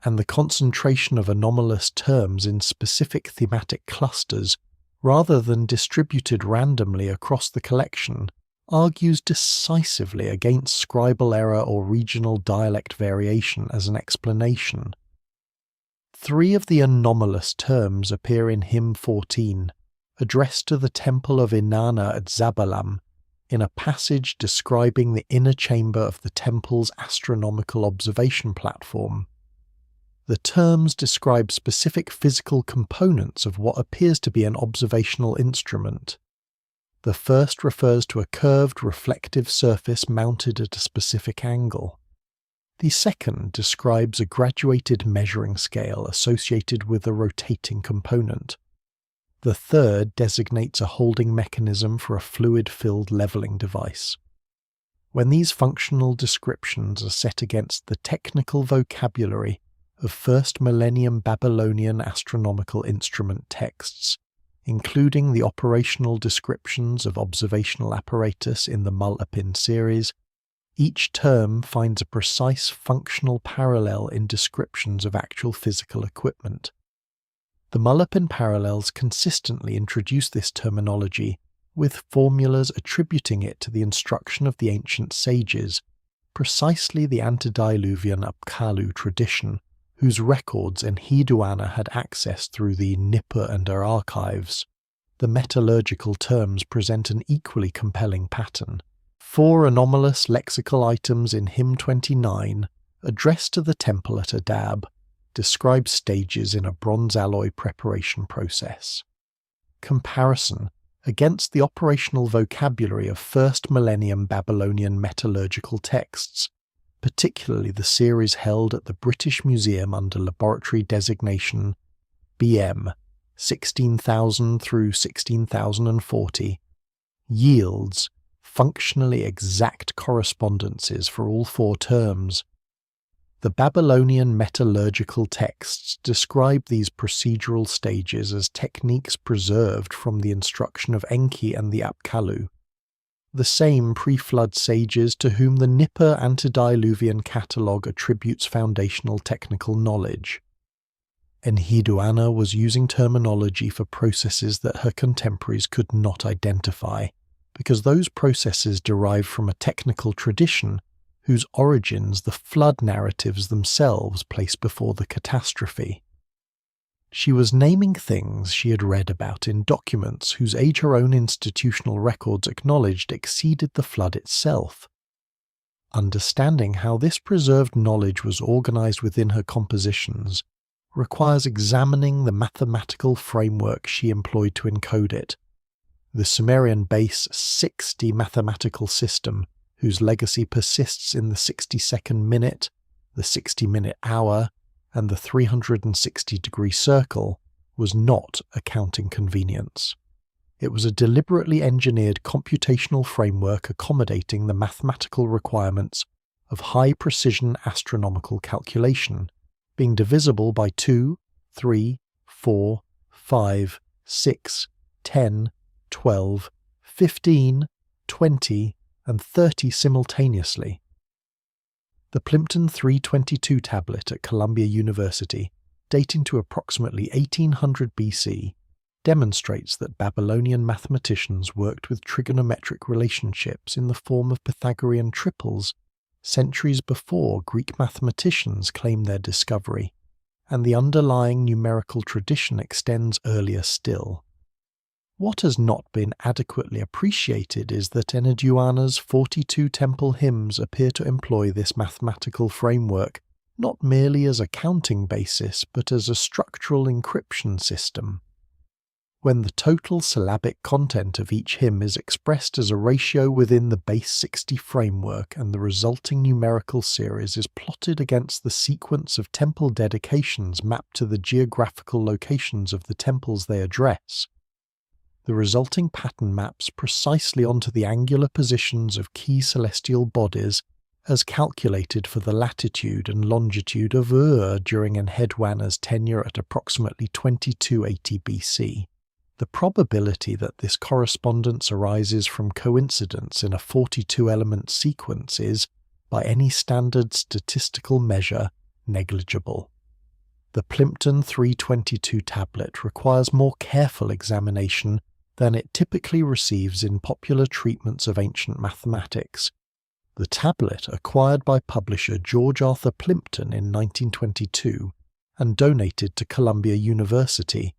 and the concentration of anomalous terms in specific thematic clusters, rather than distributed randomly across the collection, argues decisively against scribal error or regional dialect variation as an explanation. 3 of the anomalous terms appear in hymn 14, addressed to the temple of Inanna at Zabalam, in a passage describing the inner chamber of the temple's astronomical observation platform. The terms describe specific physical components of what appears to be an observational instrument. The first refers to a curved reflective surface mounted at a specific angle. The second describes a graduated measuring scale associated with a rotating component. The third designates a holding mechanism for a fluid-filled leveling device. When these functional descriptions are set against the technical vocabulary of first millennium Babylonian astronomical instrument texts, including the operational descriptions of observational apparatus in the Mulapin series, each term finds a precise functional parallel in descriptions of actual physical equipment. The Mulapin parallels consistently introduce this terminology, with formulas attributing it to the instruction of the ancient sages, precisely the antediluvian Apkallu tradition, whose records Enheduanna had access through the Nippur and her archives. The metallurgical terms present an equally compelling pattern. 4 anomalous lexical items in hymn 29, addressed to the temple at Adab, describe stages in a bronze alloy preparation process. Comparison against the operational vocabulary of first millennium Babylonian metallurgical texts, particularly the series held at the British Museum under laboratory designation BM 16,000 through 16,040, yields functionally exact correspondences for all 4 terms. The Babylonian metallurgical texts describe these procedural stages as techniques preserved from the instruction of Enki and the Apkallu, the same pre-flood sages to whom the Nippur antediluvian catalogue attributes foundational technical knowledge. Enheduanna was using terminology for processes that her contemporaries could not identify, because those processes derived from a technical tradition whose origins the flood narratives themselves place before the catastrophe. She was naming things she had read about in documents whose age her own institutional records acknowledged exceeded the flood itself. Understanding how this preserved knowledge was organized within her compositions requires examining the mathematical framework she employed to encode it. The Sumerian base 60 mathematical system, whose legacy persists in the 60-second minute, the 60-minute hour, and the 360-degree circle, was not a counting convenience. It was a deliberately engineered computational framework accommodating the mathematical requirements of high-precision astronomical calculation, being divisible by 2, 3, 4, 5, 6, 10, 12, 15, 20, and 30 simultaneously. The Plimpton 322 tablet at Columbia University, dating to approximately 1800 BC, demonstrates that Babylonian mathematicians worked with trigonometric relationships in the form of Pythagorean triples centuries before Greek mathematicians claimed their discovery, and the underlying numerical tradition extends earlier still. What has not been adequately appreciated is that Enheduanna's 42 temple hymns appear to employ this mathematical framework not merely as a counting basis but as a structural encryption system. When the total syllabic content of each hymn is expressed as a ratio within the base 60 framework and the resulting numerical series is plotted against the sequence of temple dedications mapped to the geographical locations of the temples they address, the resulting pattern maps precisely onto the angular positions of key celestial bodies as calculated for the latitude and longitude of Ur during Enheduanna's tenure at approximately 2280 BC. The probability that this correspondence arises from coincidence in a 42-element sequence is, by any standard statistical measure, negligible. The Plimpton 322 tablet requires more careful examination than it typically receives in popular treatments of ancient mathematics. The tablet, acquired by publisher George Arthur Plimpton in 1922, and donated to Columbia University,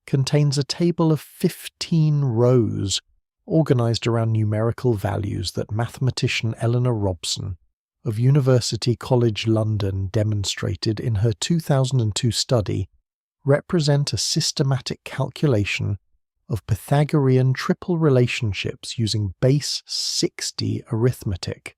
contains a table of 15 rows organized around numerical values that mathematician Eleanor Robson of University College London demonstrated in her 2002 study represent a systematic calculation of Pythagorean triple relationships using base 60 arithmetic.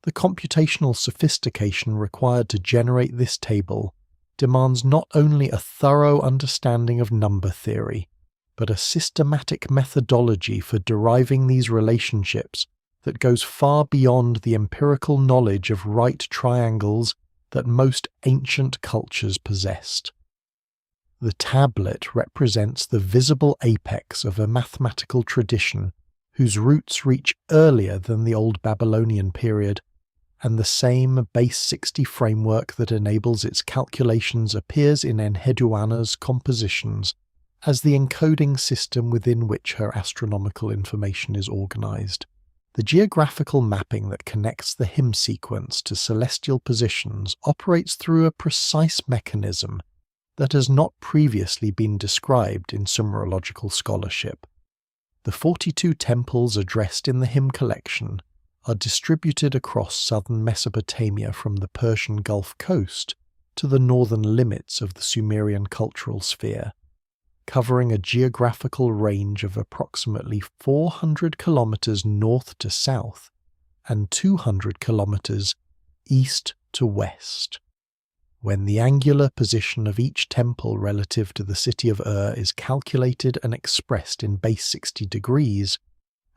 The computational sophistication required to generate this table demands not only a thorough understanding of number theory, but a systematic methodology for deriving these relationships that goes far beyond the empirical knowledge of right triangles that most ancient cultures possessed. The tablet represents the visible apex of a mathematical tradition whose roots reach earlier than the Old Babylonian period, and the same base 60 framework that enables its calculations appears in Enheduanna's compositions as the encoding system within which her astronomical information is organized. The geographical mapping that connects the hymn sequence to celestial positions operates through a precise mechanism that has not previously been described in Sumerological scholarship. The 42 temples addressed in the hymn collection are distributed across southern Mesopotamia from the Persian Gulf coast to the northern limits of the Sumerian cultural sphere, covering a geographical range of approximately 400 kilometers north to south and 200 kilometers east to west. When the angular position of each temple relative to the city of Ur is calculated and expressed in base 60 degrees,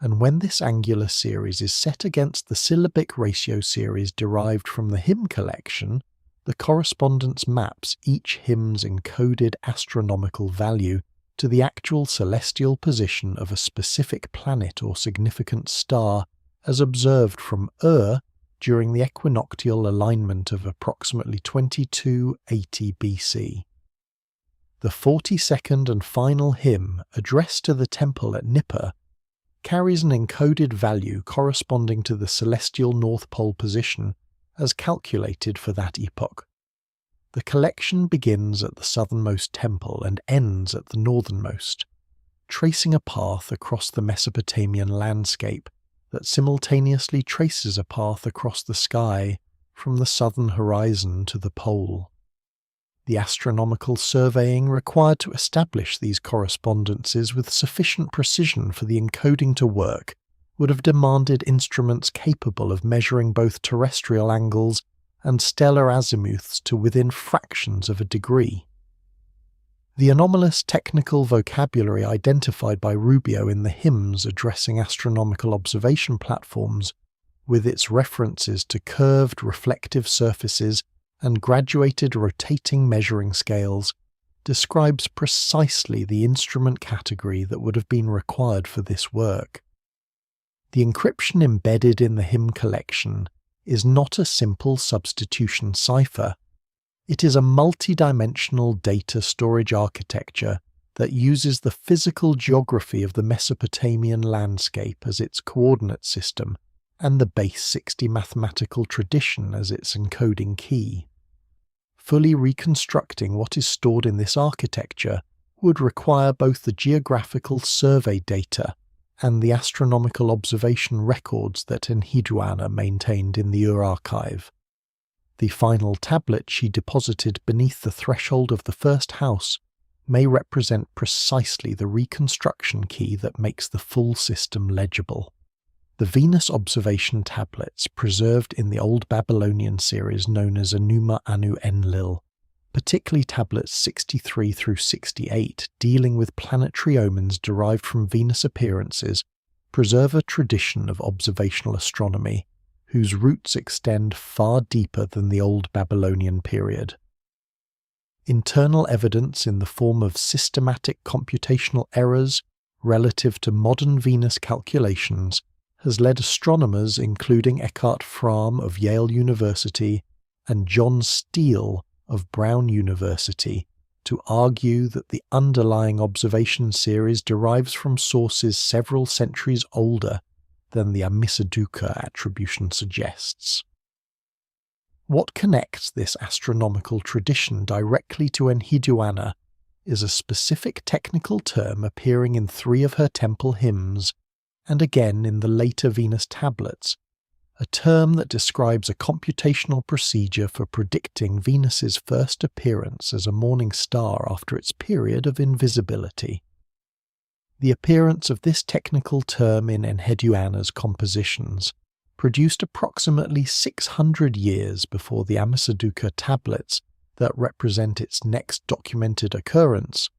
and when this angular series is set against the syllabic ratio series derived from the hymn collection, the correspondence maps each hymn's encoded astronomical value to the actual celestial position of a specific planet or significant star as observed from Ur during the equinoctial alignment of approximately 2280 BC. The 42nd and final hymn, addressed to the temple at Nippur, carries an encoded value corresponding to the celestial North Pole position as calculated for that epoch. The collection begins at the southernmost temple and ends at the northernmost, tracing a path across the Mesopotamian landscape that simultaneously traces a path across the sky from the southern horizon to the pole. The astronomical surveying required to establish these correspondences with sufficient precision for the encoding to work would have demanded instruments capable of measuring both terrestrial angles and stellar azimuths to within fractions of a degree. The anomalous technical vocabulary identified by Rubio in the hymns addressing astronomical observation platforms, with its references to curved reflective surfaces and graduated rotating measuring scales, describes precisely the instrument category that would have been required for this work. The encryption embedded in the hymn collection is not a simple substitution cipher. It is a multi-dimensional data storage architecture that uses the physical geography of the Mesopotamian landscape as its coordinate system and the base 60 mathematical tradition as its encoding key. Fully reconstructing what is stored in this architecture would require both the geographical survey data and the astronomical observation records that Enheduanna maintained in the Ur archive. The final tablet she deposited beneath the threshold of the first house may represent precisely the reconstruction key that makes the full system legible. The Venus observation tablets preserved in the Old Babylonian series known as Enuma Anu Enlil, particularly tablets 63 through 68 dealing with planetary omens derived from Venus appearances, preserve a tradition of observational astronomy whose roots extend far deeper than the Old Babylonian period. Internal evidence in the form of systematic computational errors relative to modern Venus calculations has led astronomers including Eckhart Fromm of Yale University and John Steele of Brown University to argue that the underlying observation series derives from sources several centuries older than the Amisaduqa attribution suggests. What connects this astronomical tradition directly to Enheduanna is a specific technical term appearing in 3 of her temple hymns, and again in the later Venus tablets, a term that describes a computational procedure for predicting Venus's first appearance as a morning star after its period of invisibility. The appearance of this technical term in Enheduanna's compositions, produced approximately 600 years before the Ammisaduqa tablets that represent its next documented occurrence,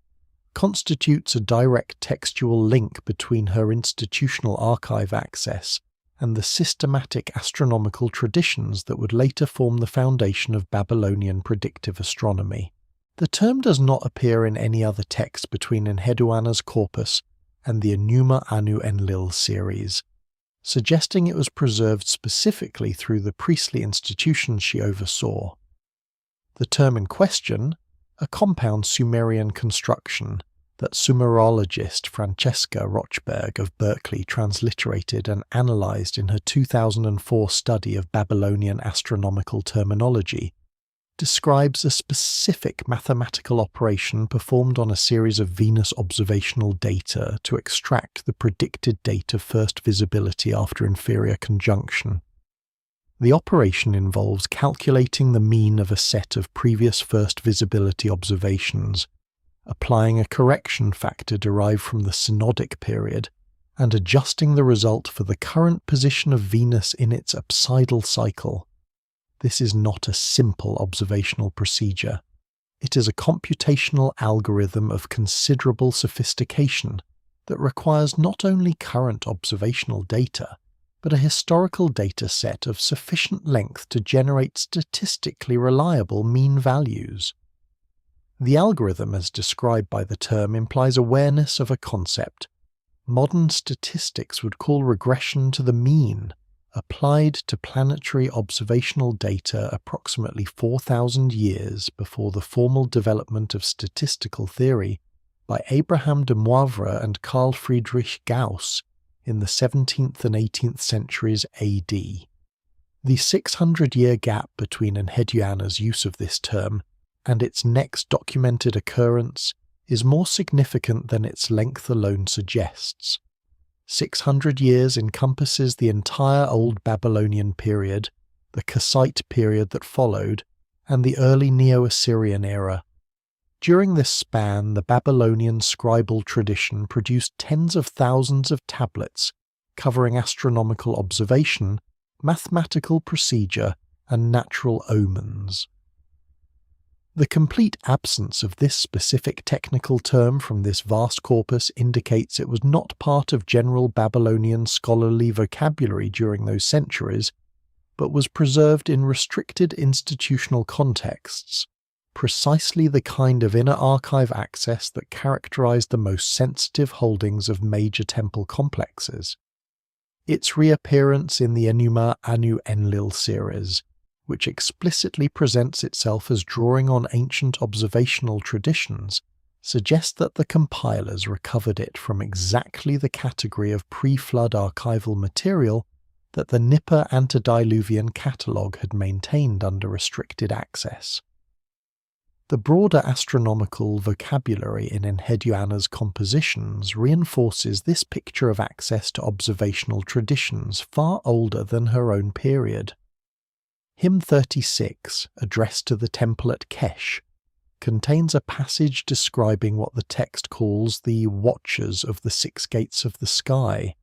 constitutes a direct textual link between her institutional archive access and the systematic astronomical traditions that would later form the foundation of Babylonian predictive astronomy. The term does not appear in any other text between Enheduanna's corpus and the Enuma-anu-Enlil series, suggesting it was preserved specifically through the priestly institutions she oversaw. The term in question, a compound Sumerian construction that Sumerologist Francesca Rochberg of Berkeley transliterated and analysed in her 2004 study of Babylonian astronomical terminology, describes a specific mathematical operation performed on a series of Venus observational data to extract the predicted date of first visibility after inferior conjunction. The operation involves calculating the mean of a set of previous first visibility observations, applying a correction factor derived from the synodic period, and adjusting the result for the current position of Venus in its apsidal cycle. This is not a simple observational procedure. It is a computational algorithm of considerable sophistication that requires not only current observational data, but a historical data set of sufficient length to generate statistically reliable mean values. The algorithm as described by the term implies awareness of a concept modern statistics would call regression to the mean, applied to planetary observational data approximately 4,000 years before the formal development of statistical theory by Abraham de Moivre and Carl Friedrich Gauss in the 17th and 18th centuries AD. The 600-year gap between Enheduanna's use of this term and its next documented occurrence is more significant than its length alone suggests. 600 years encompasses the entire Old Babylonian period, the Kassite period that followed, and the early Neo-Assyrian era. During this span, the Babylonian scribal tradition produced tens of thousands of tablets covering astronomical observation, mathematical procedure, and natural omens. The complete absence of this specific technical term from this vast corpus indicates it was not part of general Babylonian scholarly vocabulary during those centuries, but was preserved in restricted institutional contexts, precisely the kind of inner archive access that characterized the most sensitive holdings of major temple complexes. Its reappearance in the Enuma-anu-Enlil series, which explicitly presents itself as drawing on ancient observational traditions, suggests that the compilers recovered it from exactly the category of pre-flood archival material that the Nippur antediluvian catalogue had maintained under restricted access. The broader astronomical vocabulary in Enheduanna's compositions reinforces this picture of access to observational traditions far older than her own period. Hymn 36, addressed to the temple at Kesh, contains a passage describing what the text calls the Watchers of the Six Gates of the Sky,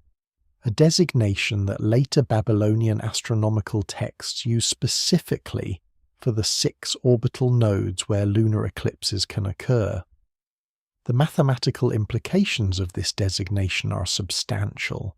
a designation that later Babylonian astronomical texts use specifically for the 6 orbital nodes where lunar eclipses can occur. The mathematical implications of this designation are substantial.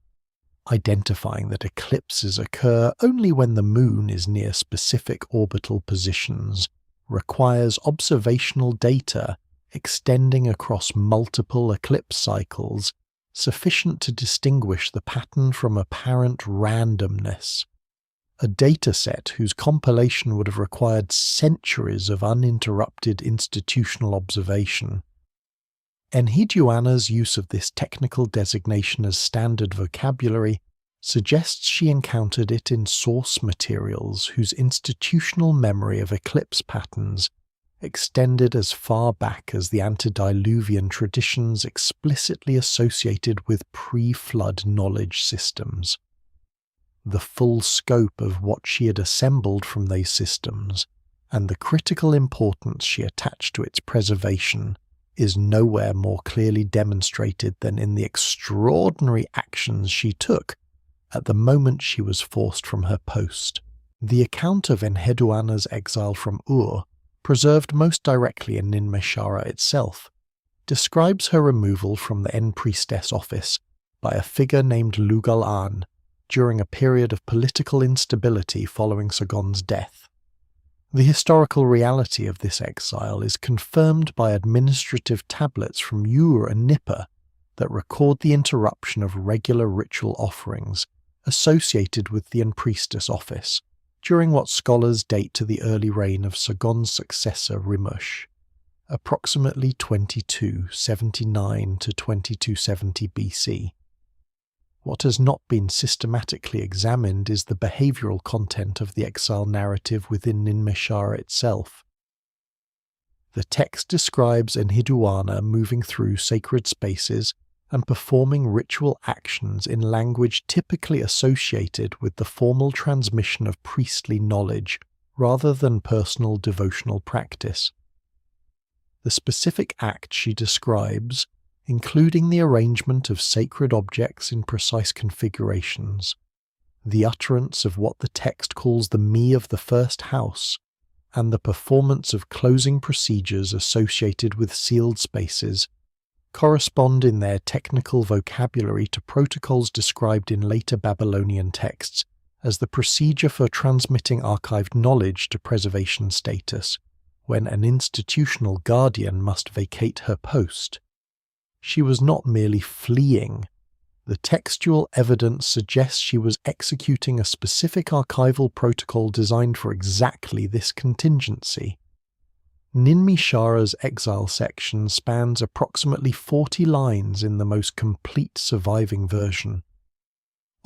Identifying that eclipses occur only when the moon is near specific orbital positions requires observational data extending across multiple eclipse cycles sufficient to distinguish the pattern from apparent randomness. A dataset whose compilation would have required centuries of uninterrupted institutional observation. Enheduanna's use of this technical designation as standard vocabulary suggests she encountered it in source materials whose institutional memory of eclipse patterns extended as far back as the antediluvian traditions explicitly associated with pre-flood knowledge systems. The full scope of what she had assembled from these systems, and the critical importance she attached to its preservation, is nowhere more clearly demonstrated than in the extraordinary actions she took at the moment she was forced from her post. The account of Enheduanna's exile from Ur, preserved most directly in Nin-me-shara itself, describes her removal from the Priestess office by a figure named Lugal-an during a period of political instability following Sargon's death. The historical reality of this exile is confirmed by administrative tablets from Ur and Nippur that record the interruption of regular ritual offerings associated with the Priestess office during what scholars date to the early reign of Sargon's successor Rimush, approximately 2279 to 2270 BC. What has not been systematically examined is the behavioral content of the exile narrative within Nin-me-shara itself. The text describes Enheduanna moving through sacred spaces and performing ritual actions in language typically associated with the formal transmission of priestly knowledge rather than personal devotional practice. The specific act she describes, including the arrangement of sacred objects in precise configurations, the utterance of what the text calls the me of the first house, and the performance of closing procedures associated with sealed spaces, correspond in their technical vocabulary to protocols described in later Babylonian texts as the procedure for transmitting archived knowledge to preservation status, when an institutional guardian must vacate her post. She was not merely fleeing. The textual evidence suggests she was executing a specific archival protocol designed for exactly this contingency. Nin-me-shara's exile section spans approximately 40 lines in the most complete surviving version.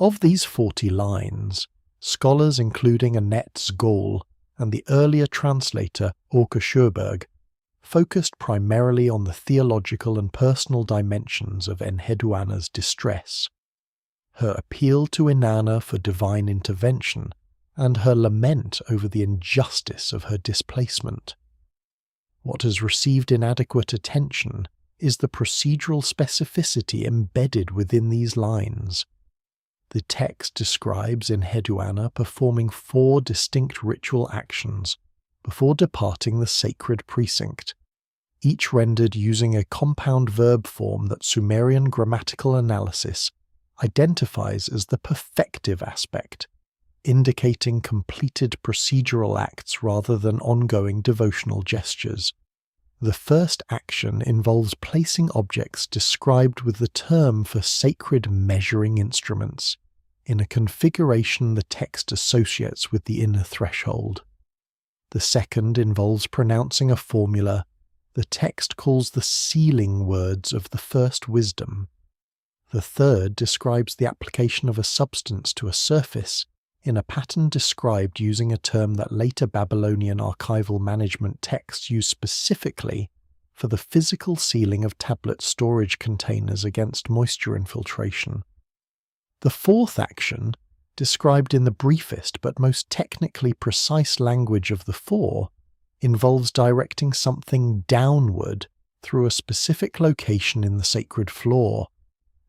Of these 40 lines, scholars including Annette Sgol and the earlier translator Orke Sjöberg focused primarily on the theological and personal dimensions of Enheduanna's distress, her appeal to Inanna for divine intervention, and her lament over the injustice of her displacement. What has received inadequate attention is the procedural specificity embedded within these lines. The text describes Enheduanna performing 4 distinct ritual actions before departing the sacred precinct, each rendered using a compound verb form that Sumerian grammatical analysis identifies as the perfective aspect, indicating completed procedural acts rather than ongoing devotional gestures. The first action involves placing objects described with the term for sacred measuring instruments in a configuration the text associates with the inner threshold. The second involves pronouncing a formula the text calls the sealing words of the first wisdom. The third describes the application of a substance to a surface in a pattern described using a term that later Babylonian archival management texts use specifically for the physical sealing of tablet storage containers against moisture infiltration. The fourth action, described in the briefest but most technically precise language of the 4, involves directing something downward through a specific location in the sacred floor.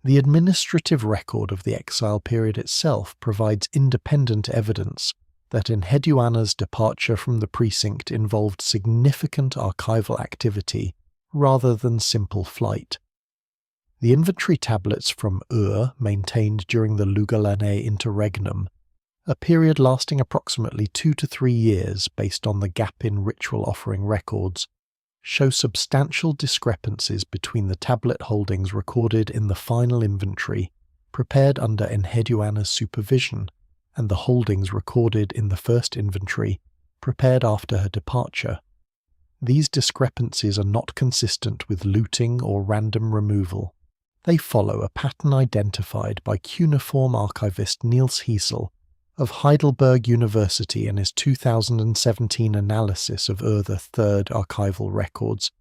The administrative record of the exile period itself provides independent evidence that Enheduanna's departure from the precinct involved significant archival activity rather than simple flight. The inventory tablets from Ur, maintained during the Lugal-an interregnum, a period lasting approximately 2 to 3 years based on the gap in ritual offering records, show substantial discrepancies between the tablet holdings recorded in the final inventory prepared under Enheduanna's supervision and the holdings recorded in the first inventory prepared after her departure. These discrepancies are not consistent with looting or random removal. They follow a pattern identified by cuneiform archivist Niels Hiesel of Heidelberg University in his 2017 analysis of the third archival records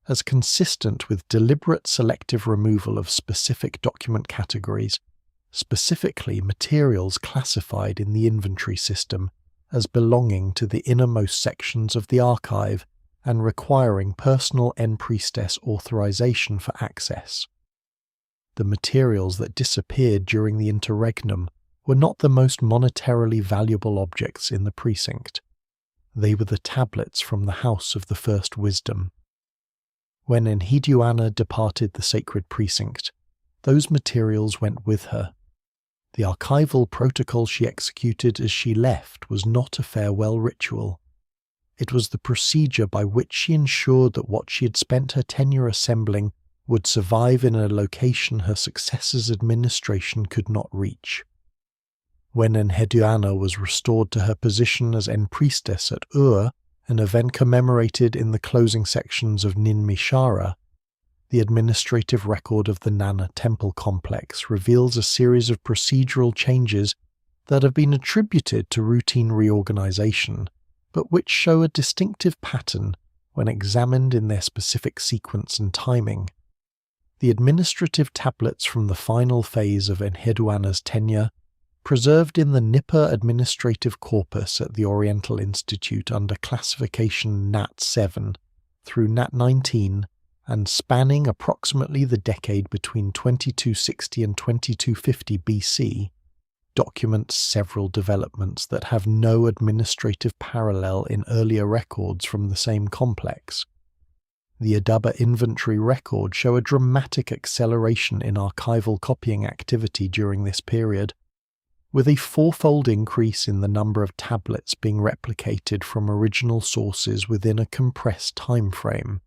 as consistent with deliberate selective removal of specific document categories, specifically materials classified in the inventory system as belonging to the innermost sections of the archive and requiring personal Priestess authorization for access. The materials that disappeared during the interregnum were not the most monetarily valuable objects in the precinct. They were the tablets from the House of the First Wisdom. When Enheduanna departed the sacred precinct, those materials went with her. The archival protocol she executed as she left was not a farewell ritual. It was the procedure by which she ensured that what she had spent her tenure assembling would survive in a location her successor's administration could not reach. When Enheduanna was restored to her position as Priestess at an event commemorated in the closing sections of Nin-me-shara, the administrative record of the Nanna temple complex reveals a series of procedural changes that have been attributed to routine reorganization, but which show a distinctive pattern when examined in their specific sequence and timing. The administrative tablets from the final phase of Enheduanna's tenure, preserved in the Nippur administrative corpus at the Oriental Institute under classification Nat 7 through Nat 19, and spanning approximately the decade between 2260 and 2250 BC, document several developments that have no administrative parallel in earlier records from the same complex. The Adaba inventory records show a dramatic acceleration in archival copying activity during this period, with a fourfold increase in the number of tablets being replicated from original sources within a compressed time frame.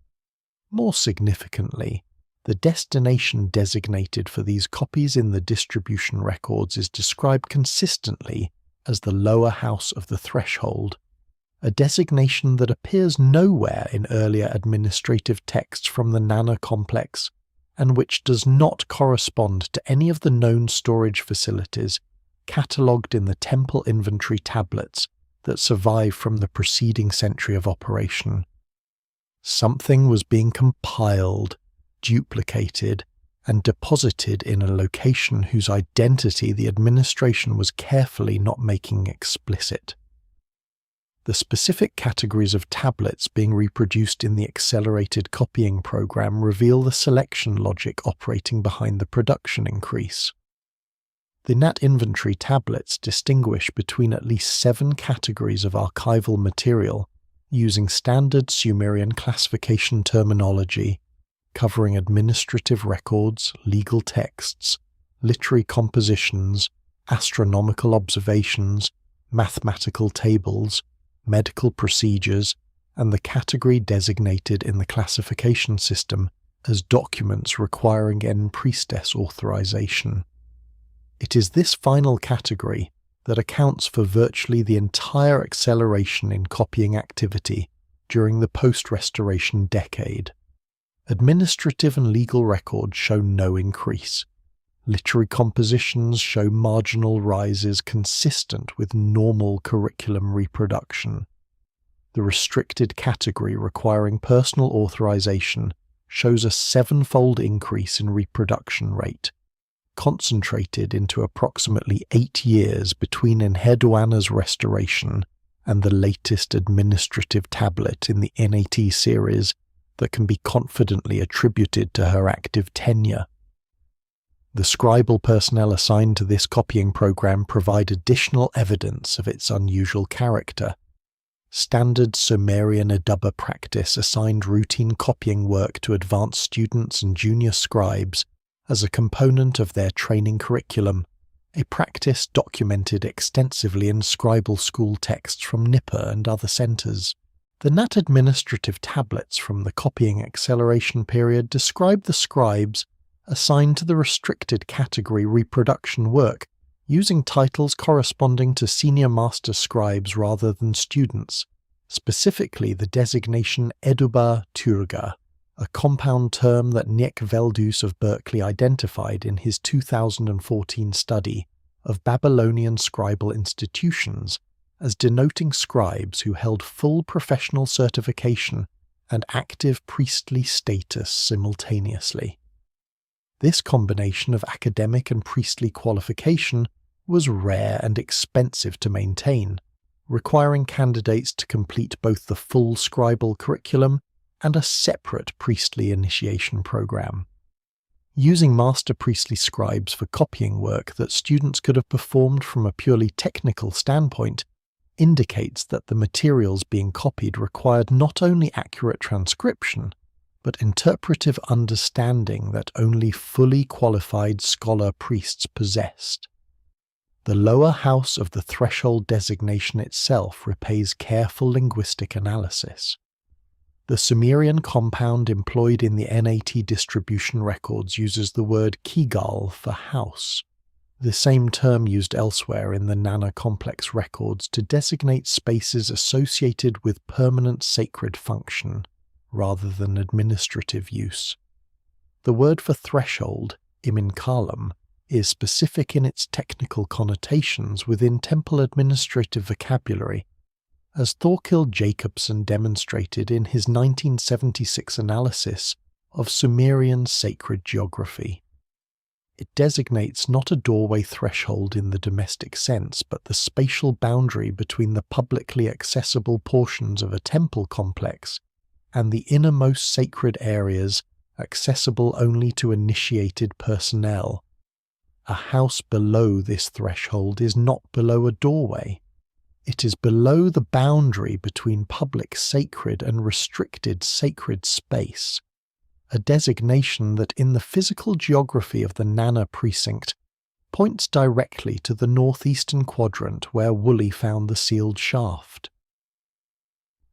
More significantly, the destination designated for these copies in the distribution records is described consistently as the lower house of the threshold, a designation that appears nowhere in earlier administrative texts from the Nanna complex, and which does not correspond to any of the known storage facilities catalogued in the temple inventory tablets that survive from the preceding century of operation. Something was being compiled, duplicated, and deposited in a location whose identity the administration was carefully not making explicit. The specific categories of tablets being reproduced in the accelerated copying program reveal the selection logic operating behind the production increase. The Nat inventory tablets distinguish between at least 7 categories of archival material using standard Sumerian classification terminology, covering administrative records, legal texts, literary compositions, astronomical observations, mathematical tables, medical procedures, and the category designated in the classification system as documents requiring Priestess authorization. It is this final category that accounts for virtually the entire acceleration in copying activity during the post-restoration decade. Administrative and legal records show no increase. Literary compositions show marginal rises consistent with normal curriculum reproduction. The restricted category requiring personal authorization shows a 7-fold increase in reproduction rate, concentrated into approximately 8 years between Enheduanna's restoration and the latest administrative tablet in the NAT series that can be confidently attributed to her active tenure. The scribal personnel assigned to this copying program provide additional evidence of its unusual character. Standard Sumerian Adaba practice assigned routine copying work to advanced students and junior scribes as a component of their training curriculum, a practice documented extensively in scribal school texts from Nippur and other centers. The Nat administrative tablets from the copying acceleration period describe the scribes assigned to the restricted category reproduction work using titles corresponding to senior master scribes rather than students, specifically the designation Eduba Turga, a compound term that Nick Veldhuis of Berkeley identified in his 2014 study of Babylonian scribal institutions as denoting scribes who held full professional certification and active priestly status simultaneously. This combination of academic and priestly qualification was rare and expensive to maintain, requiring candidates to complete both the full scribal curriculum and a separate priestly initiation program. Using master priestly scribes for copying work that students could have performed from a purely technical standpoint indicates that the materials being copied required not only accurate transcription, but interpretive understanding that only fully qualified scholar priests possessed. The lower house of the threshold designation itself repays careful linguistic analysis. The Sumerian compound employed in the NAT distribution records uses the word kigal for house, the same term used elsewhere in the Nanna complex records to designate spaces associated with permanent sacred function, rather than administrative use. The word for threshold, iminkalem, is specific in its technical connotations within temple administrative vocabulary, as Thorkild Jacobson demonstrated in his 1976 analysis of Sumerian sacred geography. It designates not a doorway threshold in the domestic sense, but the spatial boundary between the publicly accessible portions of a temple complex and the innermost sacred areas accessible only to initiated personnel. A house below this threshold is not below a doorway. It is below the boundary between public sacred and restricted sacred space, a designation that in the physical geography of the Nanna precinct points directly to the northeastern quadrant where Woolley found the sealed shaft.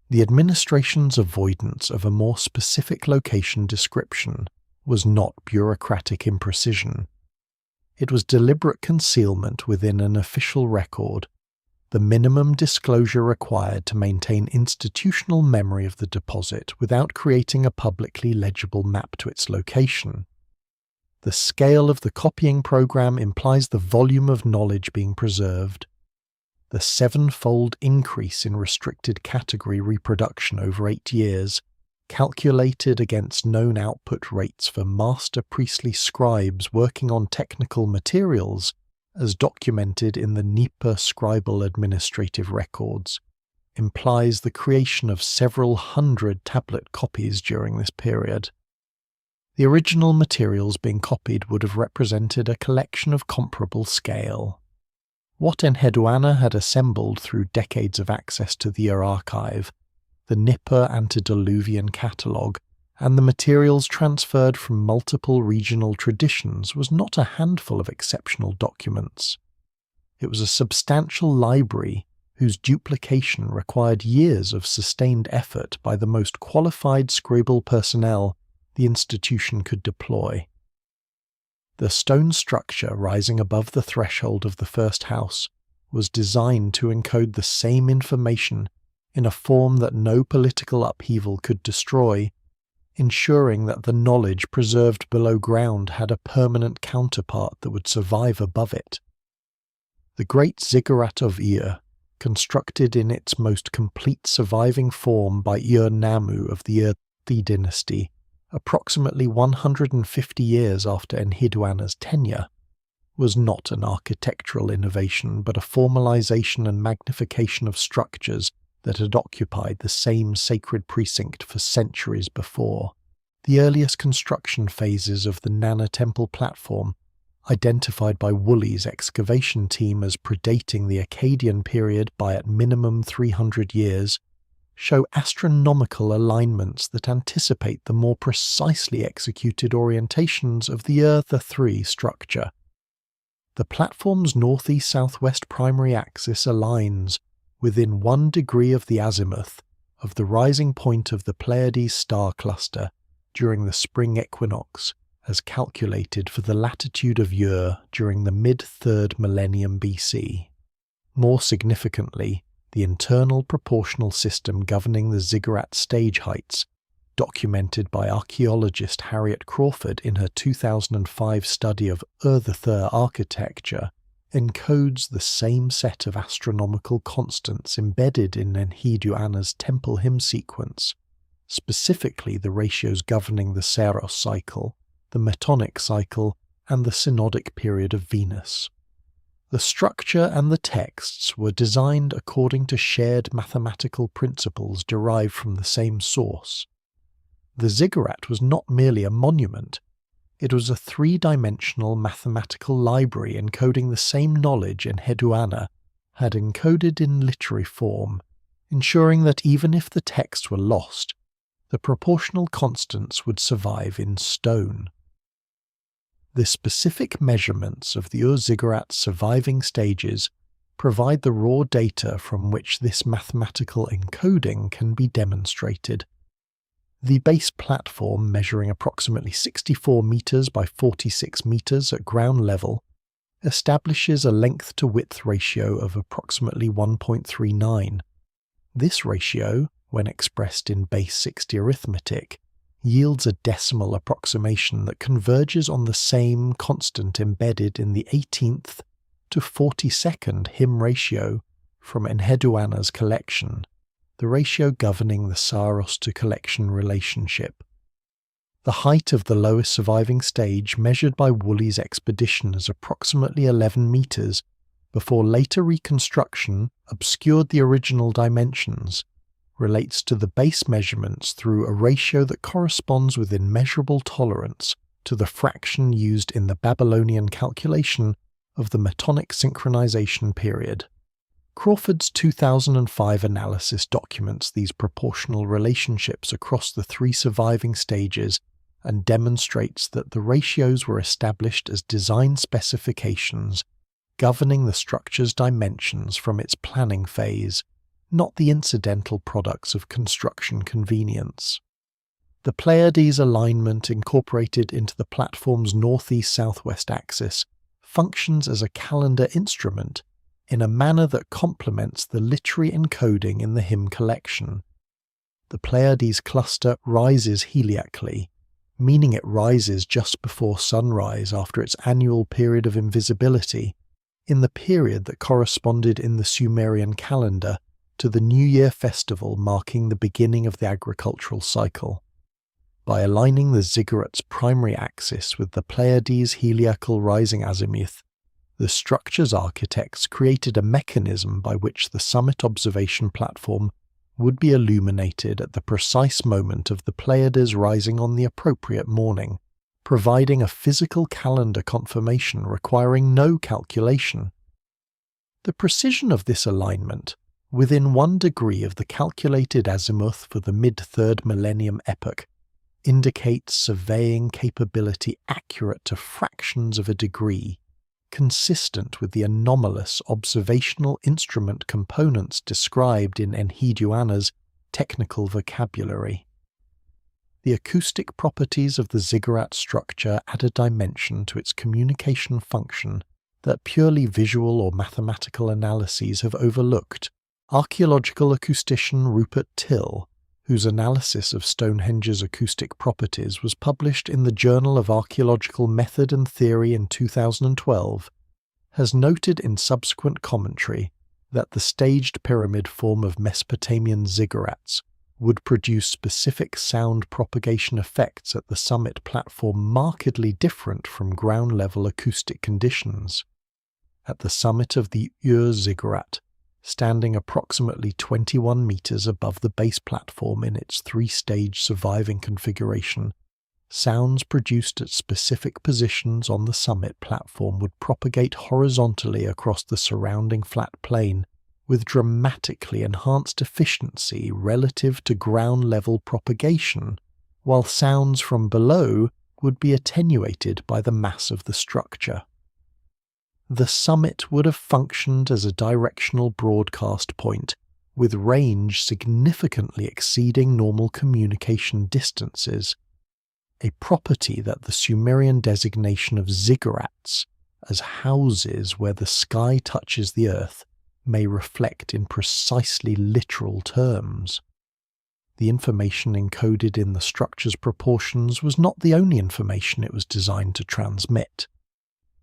The administration's avoidance of a more specific location description was not bureaucratic imprecision. It was deliberate concealment within an official record, the minimum disclosure required to maintain institutional memory of the deposit without creating a publicly legible map to its location. The scale of the copying program implies the volume of knowledge being preserved. The sevenfold increase in restricted category reproduction over 8 years, calculated against known output rates for master priestly scribes working on technical materials, as documented in the Nippur scribal administrative records, implies the creation of several hundred tablet copies during this period. The original materials being copied would have represented a collection of comparable scale. What Enheduanna had assembled through decades of access to the Ur archive, the Nippur antediluvian catalogue, and the materials transferred from multiple regional traditions was not a handful of exceptional documents. It was a substantial library whose duplication required years of sustained effort by the most qualified scribal personnel the institution could deploy. The stone structure rising above the threshold of the first house was designed to encode the same information in a form that no political upheaval could destroy, ensuring that the knowledge preserved below ground had a permanent counterpart that would survive above it. The great ziggurat of Ur, constructed in its most complete surviving form by Ur-Nammu of the Ur-Thi dynasty, approximately 150 years after Enheduanna's tenure, was not an architectural innovation but a formalization and magnification of structures that had occupied the same sacred precinct for centuries before. The earliest construction phases of the Nanna temple platform, identified by Woolley's excavation team as predating the Akkadian period by at minimum 300 years, show astronomical alignments that anticipate the more precisely executed orientations of the Ur-Thi structure. The platform's northeast-southwest primary axis aligns within 1 degree of the azimuth of the rising point of the Pleiades star cluster during the spring equinox, as calculated for the latitude of Ur during the mid-3rd millennium BC. More significantly, the internal proportional system governing the ziggurat stage heights documented by archaeologist Harriet Crawford in her 2005 study of Ur-the-Thur architecture, encodes the same set of astronomical constants embedded in Enheduanna's temple hymn sequence, specifically the ratios governing the Saros cycle, the Metonic cycle, and the synodic period of Venus. The structure and the texts were designed according to shared mathematical principles derived from the same source. The ziggurat was not merely a monument, it was a three-dimensional mathematical library encoding the same knowledge Enheduanna had encoded in literary form, ensuring that even if the texts were lost, the proportional constants would survive in stone. The specific measurements of the Ur-ziggurat's surviving stages provide the raw data from which this mathematical encoding can be demonstrated. The base platform, measuring approximately 64 meters by 46 meters at ground level, establishes a length-to-width ratio of approximately 1.39. This ratio, when expressed in base 60 arithmetic, yields a decimal approximation that converges on the same constant embedded in the 18th to 42nd hymn ratio from Enheduanna's collection, the ratio governing the Saros to collection relationship. The height of the lowest surviving stage measured by Woolley's expedition is approximately 11 meters, before later reconstruction obscured the original dimensions, relates to the base measurements through a ratio that corresponds within measurable tolerance to the fraction used in the Babylonian calculation of the Metonic synchronization period. Crawford's 2005 analysis documents these proportional relationships across the three surviving stages and demonstrates that the ratios were established as design specifications governing the structure's dimensions from its planning phase, not the incidental products of construction convenience. The Pleiades alignment incorporated into the platform's northeast-southwest axis functions as a calendar instrument in a manner that complements the literary encoding in the hymn collection. The Pleiades cluster rises heliacally, meaning it rises just before sunrise after its annual period of invisibility, in the period that corresponded in the Sumerian calendar to the New Year festival marking the beginning of the agricultural cycle. By aligning the ziggurat's primary axis with the Pleiades' heliacal rising azimuth, the structure's architects created a mechanism by which the summit observation platform would be illuminated at the precise moment of the Pleiades rising on the appropriate morning, providing a physical calendar confirmation requiring no calculation. The precision of this alignment, within 1 degree of the calculated azimuth for the mid-3rd millennium epoch, indicates surveying capability accurate to fractions of a degree, consistent with the anomalous observational instrument components described in Enheduanna's technical vocabulary. The acoustic properties of the ziggurat structure add a dimension to its communication function that purely visual or mathematical analyses have overlooked. Archaeological acoustician Rupert Till, whose analysis of Stonehenge's acoustic properties was published in the Journal of Archaeological Method and Theory in 2012, has noted in subsequent commentary that the staged pyramid form of Mesopotamian ziggurats would produce specific sound propagation effects at the summit platform markedly different from ground-level acoustic conditions. At the summit of the Ur-ziggurat, standing approximately 21 meters above the base platform in its three-stage surviving configuration, sounds produced at specific positions on the summit platform would propagate horizontally across the surrounding flat plain with dramatically enhanced efficiency relative to ground-level propagation, while sounds from below would be attenuated by the mass of the structure. The summit would have functioned as a directional broadcast point, with range significantly exceeding normal communication distances, a property that the Sumerian designation of ziggurats as houses where the sky touches the earth may reflect in precisely literal terms. The information encoded in the structure's proportions was not the only information it was designed to transmit.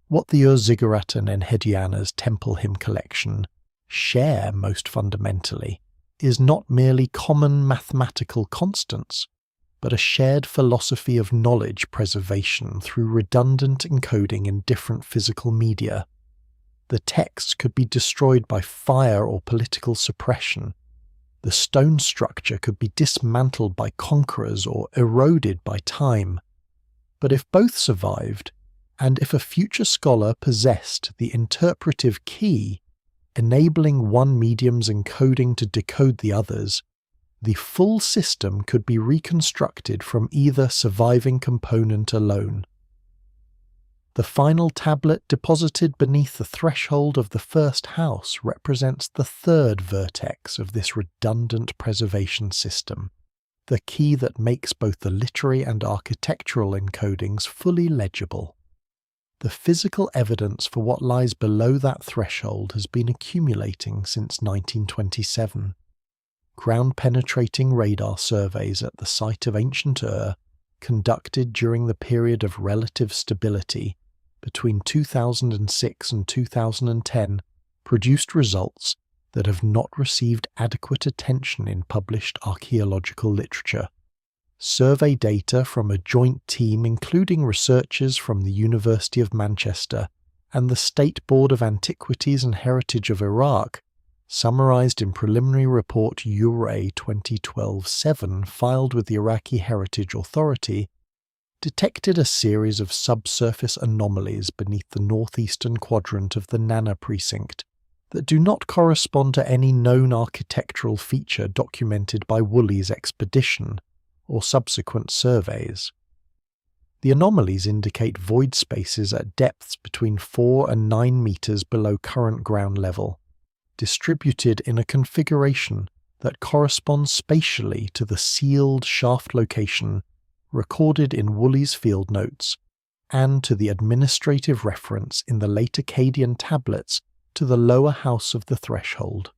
What the Ziggurat and Enheduanna's temple hymn collection share most fundamentally is not merely common mathematical constants, but a shared philosophy of knowledge preservation through redundant encoding in different physical media. The texts could be destroyed by fire or political suppression. The stone structure could be dismantled by conquerors or eroded by time. But if both survived, and if a future scholar possessed the interpretive key, enabling one medium's encoding to decode the others, the full system could be reconstructed from either surviving component alone. The final tablet deposited beneath the threshold of the first house represents the third vertex of this redundant preservation system, the key that makes both the literary and architectural encodings fully legible. The physical evidence for what lies below that threshold has been accumulating since 1927. Ground-penetrating radar surveys at the site of ancient Ur, conducted during the period of relative stability between 2006 and 2010, produced results that have not received adequate attention in published archaeological literature. Survey data from a joint team including researchers from the University of Manchester and the State Board of Antiquities and Heritage of Iraq, summarized in Preliminary Report URA 2012-7 filed with the Iraqi Heritage Authority, detected a series of subsurface anomalies beneath the northeastern quadrant of the Nanna precinct that do not correspond to any known architectural feature documented by Woolley's expedition or subsequent surveys. The anomalies indicate void spaces at depths between 4 and 9 meters below current ground level, distributed in a configuration that corresponds spatially to the sealed shaft location recorded in Woolley's field notes and to the administrative reference in the late Akkadian tablets to the lower house of the threshold.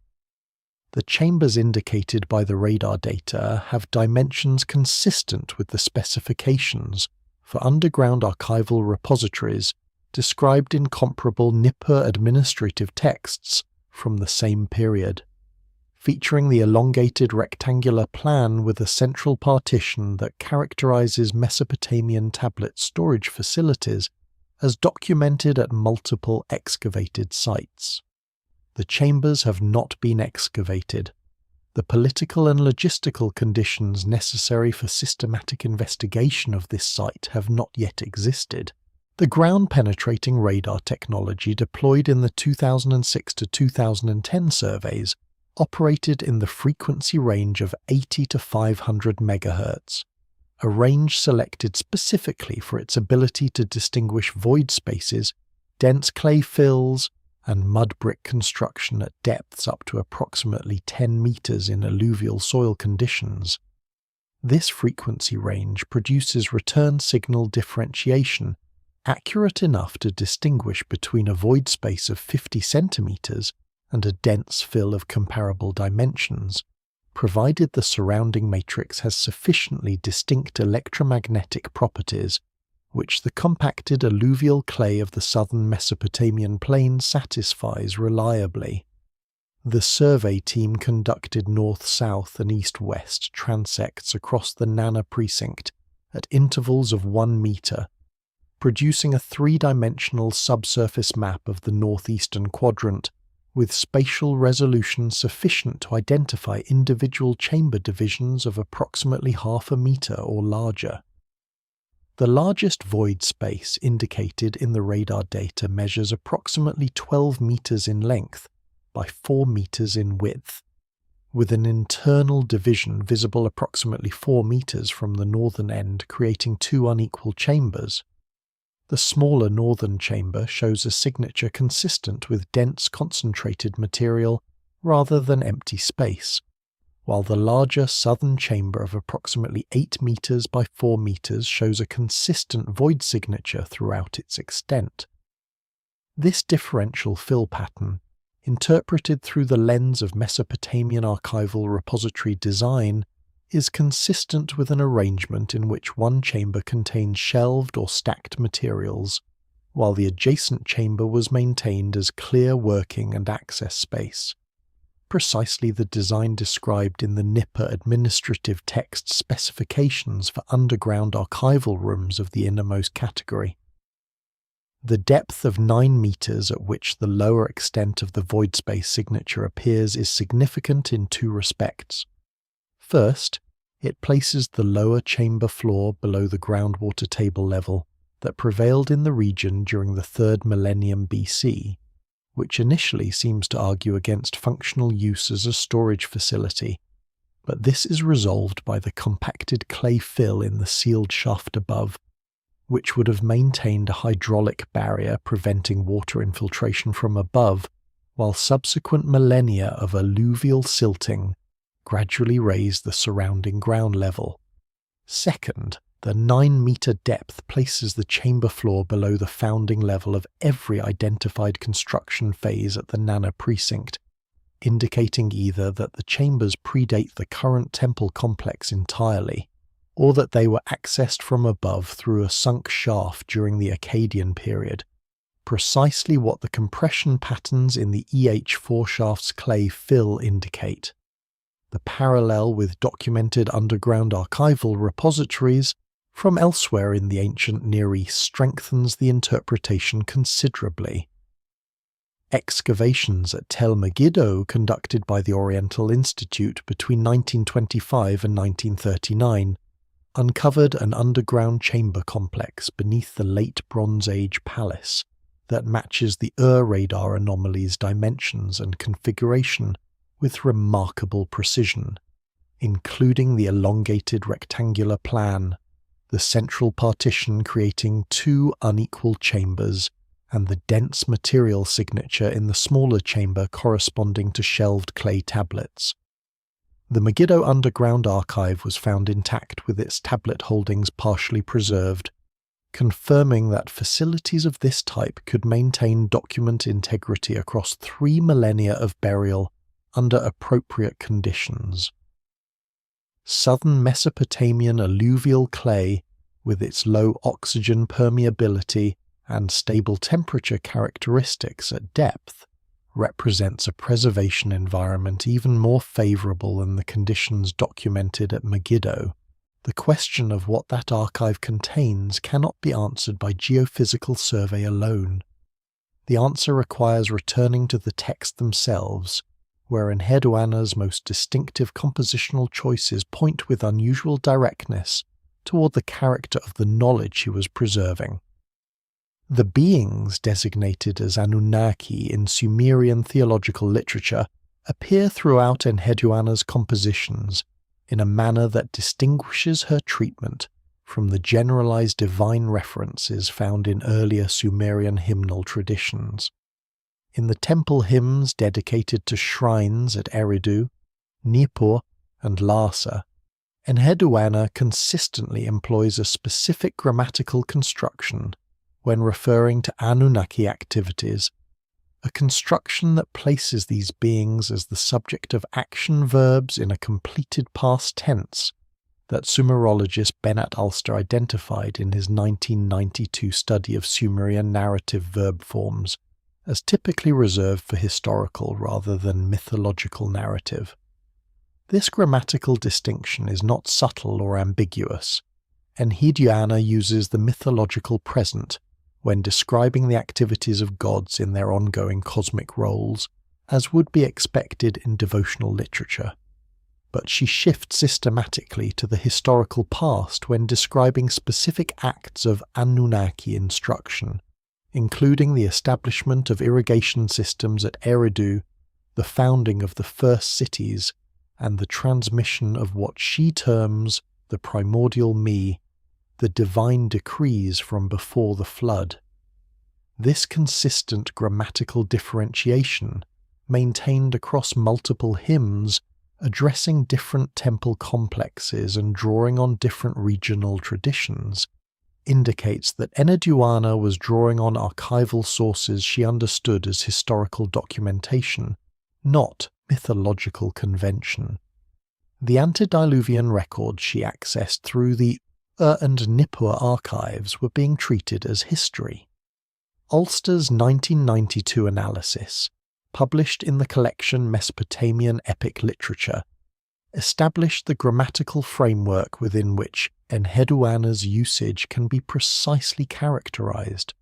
The chambers indicated by the radar data have dimensions consistent with the specifications for underground archival repositories described in comparable Nippur administrative texts from the same period, featuring the elongated rectangular plan with a central partition that characterizes Mesopotamian tablet storage facilities as documented at multiple excavated sites. The chambers have not been excavated. The political and logistical conditions necessary for systematic investigation of this site have not yet existed. The ground-penetrating radar technology deployed in the 2006 to 2010 surveys operated in the frequency range of 80 to 500 MHz, a range selected specifically for its ability to distinguish void spaces, dense clay fills, and mud brick construction at depths up to approximately 10 meters in alluvial soil conditions. This frequency range produces return signal differentiation accurate enough to distinguish between a void space of 50 centimeters and a dense fill of comparable dimensions, provided the surrounding matrix has sufficiently distinct electromagnetic properties, which the compacted alluvial clay of the southern Mesopotamian plains satisfies reliably. The survey team conducted north-south and east-west transects across the Nanna precinct at intervals of 1 meter, producing a 3-dimensional subsurface map of the northeastern quadrant with spatial resolution sufficient to identify individual chamber divisions of approximately 0.5 meter or larger. The largest void space indicated in the radar data measures approximately 12 meters in length by 4 meters in width, with an internal division visible approximately 4 meters from the northern end, creating 2 unequal chambers. The smaller northern chamber shows a signature consistent with dense concentrated material rather than empty space, while the larger southern chamber of approximately 8 meters by 4 meters shows a consistent void signature throughout its extent. This differential fill pattern, interpreted through the lens of Mesopotamian archival repository design, is consistent with an arrangement in which one chamber contained shelved or stacked materials, while the adjacent chamber was maintained as clear working and access space. Precisely the design described in the Nippur administrative text specifications for underground archival rooms of the innermost category. The depth of 9 meters at which the lower extent of the void space signature appears is significant in 2 respects. First, it places the lower chamber floor below the groundwater table level that prevailed in the region during the 3rd millennium BC, which initially seems to argue against functional use as a storage facility, but this is resolved by the compacted clay fill in the sealed shaft above, which would have maintained a hydraulic barrier preventing water infiltration from above, while subsequent millennia of alluvial silting gradually raised the surrounding ground level. Second, the 9-meter depth places the chamber floor below the founding level of every identified construction phase at the Nanna precinct, indicating either that the chambers predate the current temple complex entirely, or that they were accessed from above through a sunk shaft during the Akkadian period, precisely what the compression patterns in the EH4 shaft's clay fill indicate. The parallel with documented underground archival repositories from elsewhere in the ancient Near East strengthens the interpretation considerably. Excavations at Tel Megiddo conducted by the Oriental Institute between 1925 and 1939 uncovered an underground chamber complex beneath the late Bronze Age palace that matches the radar anomaly's dimensions and configuration with remarkable precision, including the elongated rectangular plan, the central partition creating 2 unequal chambers, and the dense material signature in the smaller chamber corresponding to shelved clay tablets. The Megiddo Underground Archive was found intact with its tablet holdings partially preserved, confirming that facilities of this type could maintain document integrity across 3 millennia of burial under appropriate conditions. Southern Mesopotamian alluvial clay, with its low oxygen permeability and stable temperature characteristics at depth, represents a preservation environment even more favorable than the conditions documented at Megiddo. The question of what that archive contains cannot be answered by geophysical survey alone. The answer requires returning to the texts themselves, where Enheduanna's most distinctive compositional choices point with unusual directness toward the character of the knowledge she was preserving. The beings designated as Anunnaki in Sumerian theological literature appear throughout Enheduanna's compositions in a manner that distinguishes her treatment from the generalized divine references found in earlier Sumerian hymnal traditions. In the temple hymns dedicated to shrines at Eridu, Nippur, and Larsa, Enheduanna consistently employs a specific grammatical construction when referring to Anunnaki activities, a construction that places these beings as the subject of action verbs in a completed past tense that Sumerologist Bennett Ulster identified in his 1992 study of Sumerian narrative verb forms as typically reserved for historical rather than mythological narrative. This grammatical distinction is not subtle or ambiguous. Enheduanna uses the mythological present when describing the activities of gods in their ongoing cosmic roles, as would be expected in devotional literature. But she shifts systematically to the historical past when describing specific acts of Anunnaki instruction, including the establishment of irrigation systems at Eridu, the founding of the first cities, and the transmission of what she terms the primordial me, the divine decrees from before the flood. This consistent grammatical differentiation, maintained across multiple hymns, addressing different temple complexes and drawing on different regional traditions, indicates that Enheduanna was drawing on archival sources she understood as historical documentation, not mythological convention. The antediluvian records she accessed through the and Nippur archives were being treated as history. Ulster's 1992 analysis, published in the collection Mesopotamian Epic Literature, established the grammatical framework within which Enheduanna's usage can be precisely characterized.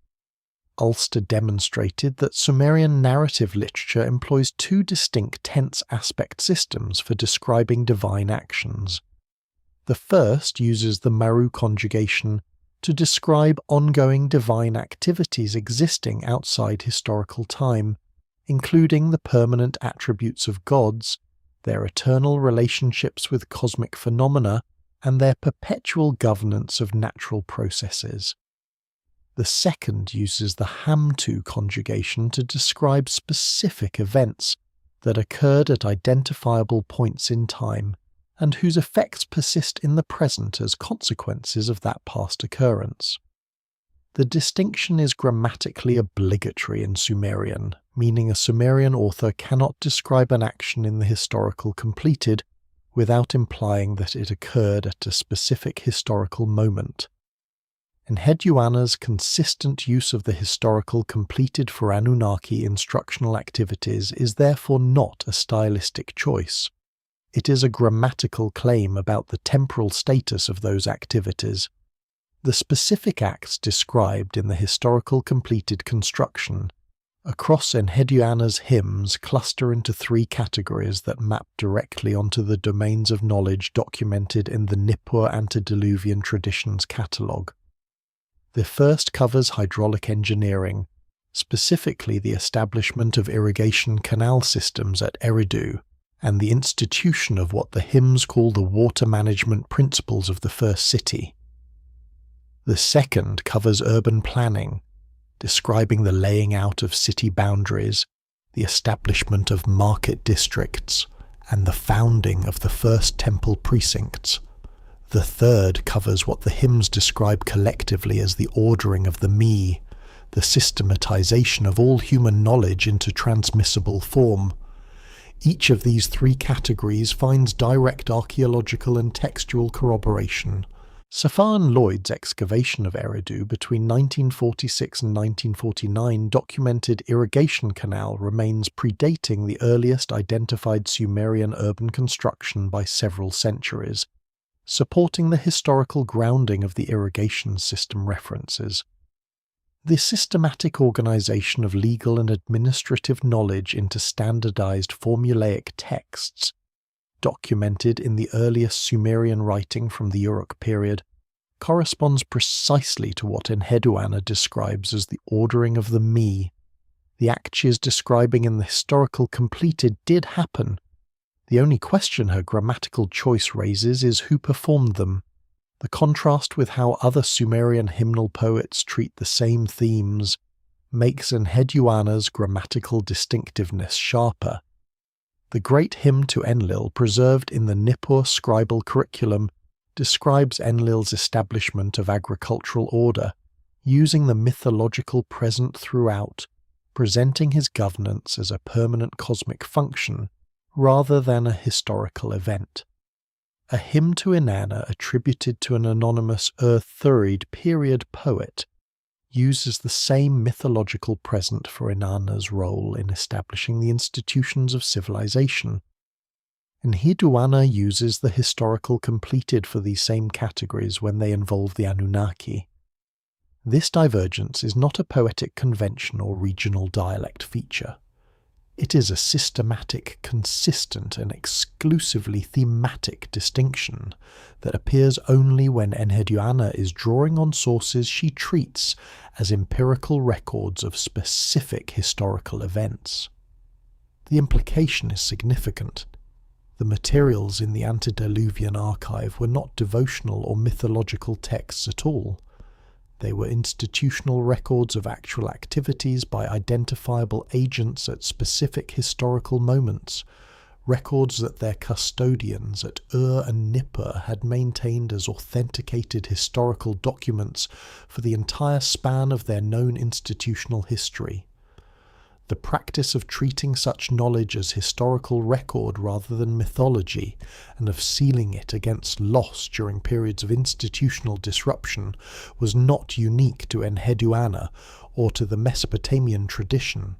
Ulster demonstrated that Sumerian narrative literature employs two distinct tense aspect systems for describing divine actions. The first uses the Maru conjugation to describe ongoing divine activities existing outside historical time, including the permanent attributes of gods, their eternal relationships with cosmic phenomena, and their perpetual governance of natural processes. The second uses the Hamtu conjugation to describe specific events that occurred at identifiable points in time and whose effects persist in the present as consequences of that past occurrence. The distinction is grammatically obligatory in Sumerian, meaning a Sumerian author cannot describe an action in the historical completed without implying that it occurred at a specific historical moment. Enheduanna's consistent use of the historical completed for Anunnaki instructional activities is therefore not a stylistic choice. It is a grammatical claim about the temporal status of those activities. The specific acts described in the historical completed construction across Enheduanna's hymns cluster into three categories that map directly onto the domains of knowledge documented in the Nippur antediluvian traditions catalogue. The first covers hydraulic engineering, specifically the establishment of irrigation canal systems at Eridu, and the institution of what the hymns call the water management principles of the first city. The second covers urban planning, describing the laying out of city boundaries, the establishment of market districts, and the founding of the first temple precincts. The third covers what the hymns describe collectively as the ordering of the me, the systematization of all human knowledge into transmissible form. Each of these three categories finds direct archaeological and textual corroboration. Safan Lloyd's excavation of Eridu between 1946 and 1949 documented irrigation canal remains predating the earliest identified Sumerian urban construction by several centuries, supporting the historical grounding of the irrigation system references. The systematic organization of legal and administrative knowledge into standardized formulaic texts, documented in the earliest Sumerian writing from the Uruk period, corresponds precisely to what Enheduanna describes as the ordering of the me. The act she is describing in the historical completed did happen. The only question her grammatical choice raises is who performed them. The contrast with how other Sumerian hymnal poets treat the same themes makes Enheduanna's grammatical distinctiveness sharper. The great hymn to Enlil preserved in the Nippur scribal curriculum describes Enlil's establishment of agricultural order, using the mythological present throughout, presenting his governance as a permanent cosmic function rather than a historical event. A hymn to Inanna attributed to an anonymous Ur-Thurid period poet uses the same mythological present for Inanna's role in establishing the institutions of civilization. Enheduanna uses the historical completed for these same categories when they involve the Anunnaki. This divergence is not a poetic convention or regional dialect feature. It is a systematic, consistent, and exclusively thematic distinction that appears only when Enheduanna is drawing on sources she treats as empirical records of specific historical events. The implication is significant. The materials in the antediluvian archive were not devotional or mythological texts at all. They were institutional records of actual activities by identifiable agents at specific historical moments, records that their custodians at Ur and Nippur had maintained as authenticated historical documents for the entire span of their known institutional history. The practice of treating such knowledge as historical record rather than mythology, and of sealing it against loss during periods of institutional disruption, was not unique to Enheduanna or to the Mesopotamian tradition.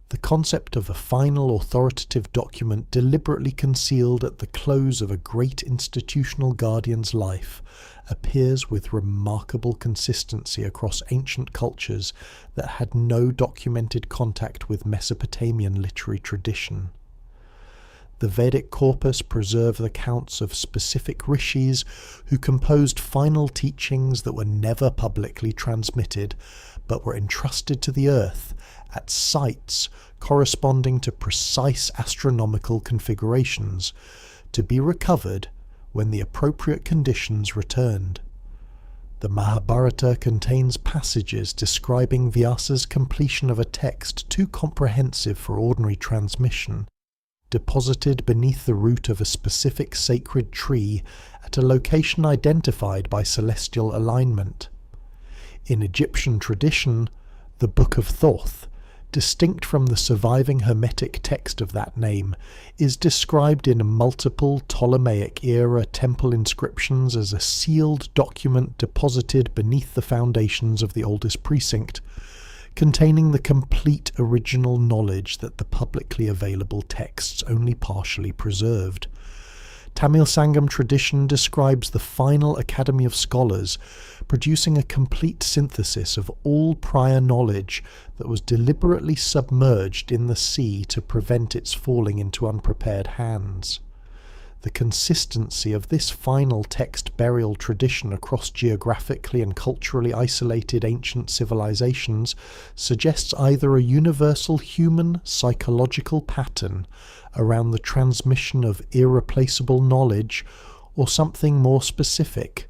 The concept of a final authoritative document deliberately concealed at the close of a great institutional guardian's life appears with remarkable consistency across ancient cultures that had no documented contact with Mesopotamian literary tradition. The Vedic corpus preserves accounts of specific rishis who composed final teachings that were never publicly transmitted, but were entrusted to the earth at sites corresponding to precise astronomical configurations, to be recovered when the appropriate conditions returned. The Mahabharata contains passages describing Vyasa's completion of a text too comprehensive for ordinary transmission, deposited beneath the root of a specific sacred tree at a location identified by celestial alignment. In Egyptian tradition, the Book of Thoth, distinct from the surviving Hermetic text of that name, is described in multiple Ptolemaic-era temple inscriptions as a sealed document deposited beneath the foundations of the oldest precinct, containing the complete original knowledge that the publicly available texts only partially preserved. Tamil Sangam tradition describes the final Academy of Scholars, producing a complete synthesis of all prior knowledge that was deliberately submerged in the sea to prevent its falling into unprepared hands. The consistency of this final text burial tradition across geographically and culturally isolated ancient civilizations suggests either a universal human psychological pattern around the transmission of irreplaceable knowledge, or something more specific,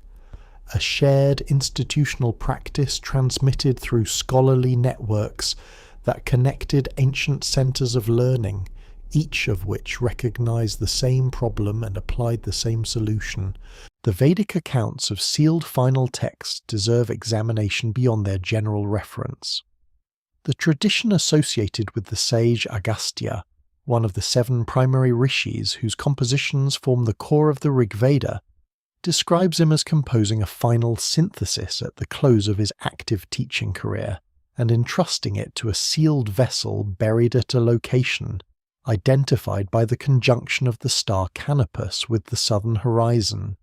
a shared institutional practice transmitted through scholarly networks that connected ancient centers of learning, each of which recognized the same problem and applied the same solution. The Vedic accounts of sealed final texts deserve examination beyond their general reference. The tradition associated with the sage Agastya, one of the 7 primary rishis whose compositions form the core of the Rig Veda, describes him as composing a final synthesis at the close of his active teaching career, and entrusting it to a sealed vessel buried at a location identified by the conjunction of the star Canopus with the southern horizon.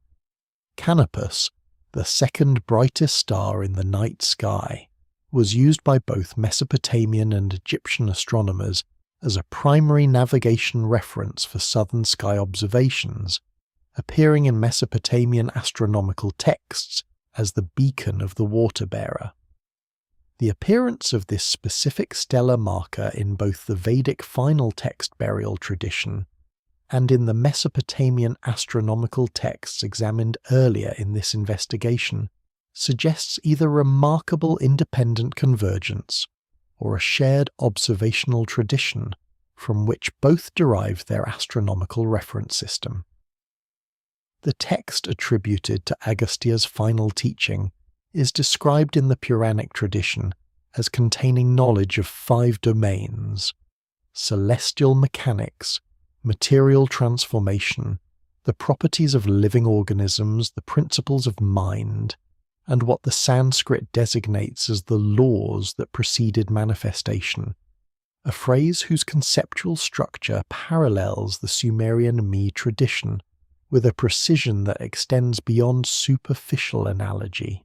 Canopus, the second brightest star in the night sky, was used by both Mesopotamian and Egyptian astronomers as a primary navigation reference for southern sky observations, appearing in Mesopotamian astronomical texts as the beacon of the water-bearer. The appearance of this specific stellar marker in both the Vedic final text burial tradition and in the Mesopotamian astronomical texts examined earlier in this investigation suggests either remarkable independent convergence or a shared observational tradition from which both derived their astronomical reference system. The text attributed to Agastya's final teaching is described in the Puranic tradition as containing knowledge of 5 domains: celestial mechanics, material transformation, the properties of living organisms, the principles of mind, and what the Sanskrit designates as the laws that preceded manifestation, a phrase whose conceptual structure parallels the Sumerian Me tradition, with a precision that extends beyond superficial analogy.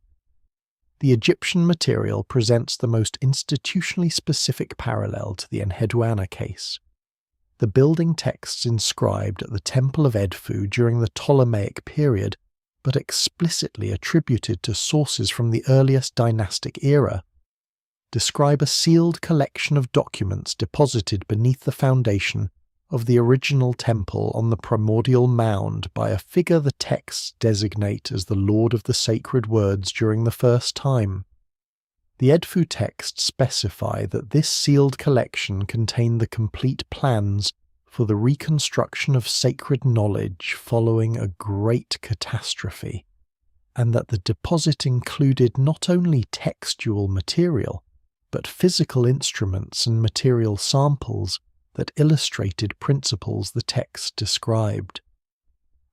The Egyptian material presents the most institutionally specific parallel to the Enheduanna case. The building texts inscribed at the Temple of Edfu during the Ptolemaic period, but explicitly attributed to sources from the earliest dynastic era, describe a sealed collection of documents deposited beneath the foundation of the original temple on the primordial mound by a figure the texts designate as the Lord of the Sacred Words during the first time. The Edfu texts specify that this sealed collection contained the complete plans for the reconstruction of sacred knowledge following a great catastrophe, and that the deposit included not only textual material, but physical instruments and material samples that illustrated principles the text described.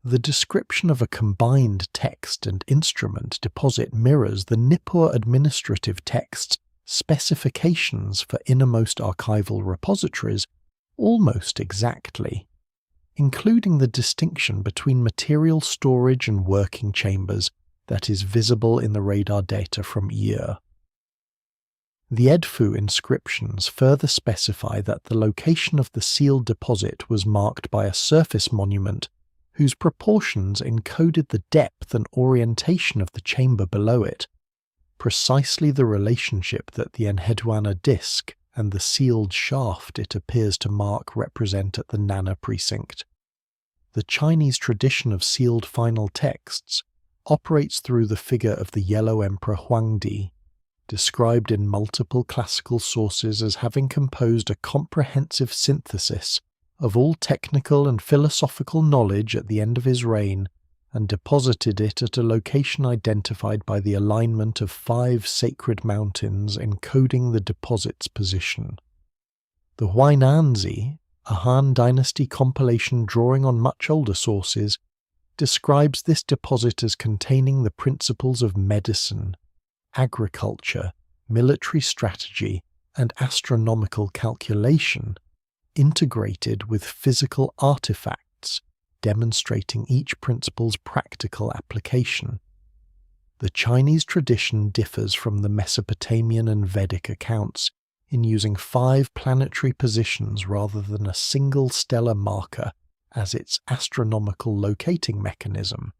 The description of a combined text and instrument deposit mirrors the Nippur administrative text's specifications for innermost archival repositories almost exactly, including the distinction between material storage and working chambers that is visible in the radar data from Ur. The Edfu inscriptions further specify that the location of the sealed deposit was marked by a surface monument whose proportions encoded the depth and orientation of the chamber below it, precisely the relationship that the Enheduanna disk and the sealed shaft it appears to mark represent at the Nanna precinct. The Chinese tradition of sealed final texts operates through the figure of the Yellow Emperor Huangdi, described in multiple classical sources as having composed a comprehensive synthesis of all technical and philosophical knowledge at the end of his reign and deposited it at a location identified by the alignment of 5 sacred mountains encoding the deposit's position. The Huainanzi, a Han Dynasty compilation drawing on much older sources, describes this deposit as containing the principles of medicine, agriculture, military strategy, and astronomical calculation, integrated with physical artifacts, demonstrating each principle's practical application. The Chinese tradition differs from the Mesopotamian and Vedic accounts in using 5 planetary positions rather than a single stellar marker as its astronomical locating mechanism,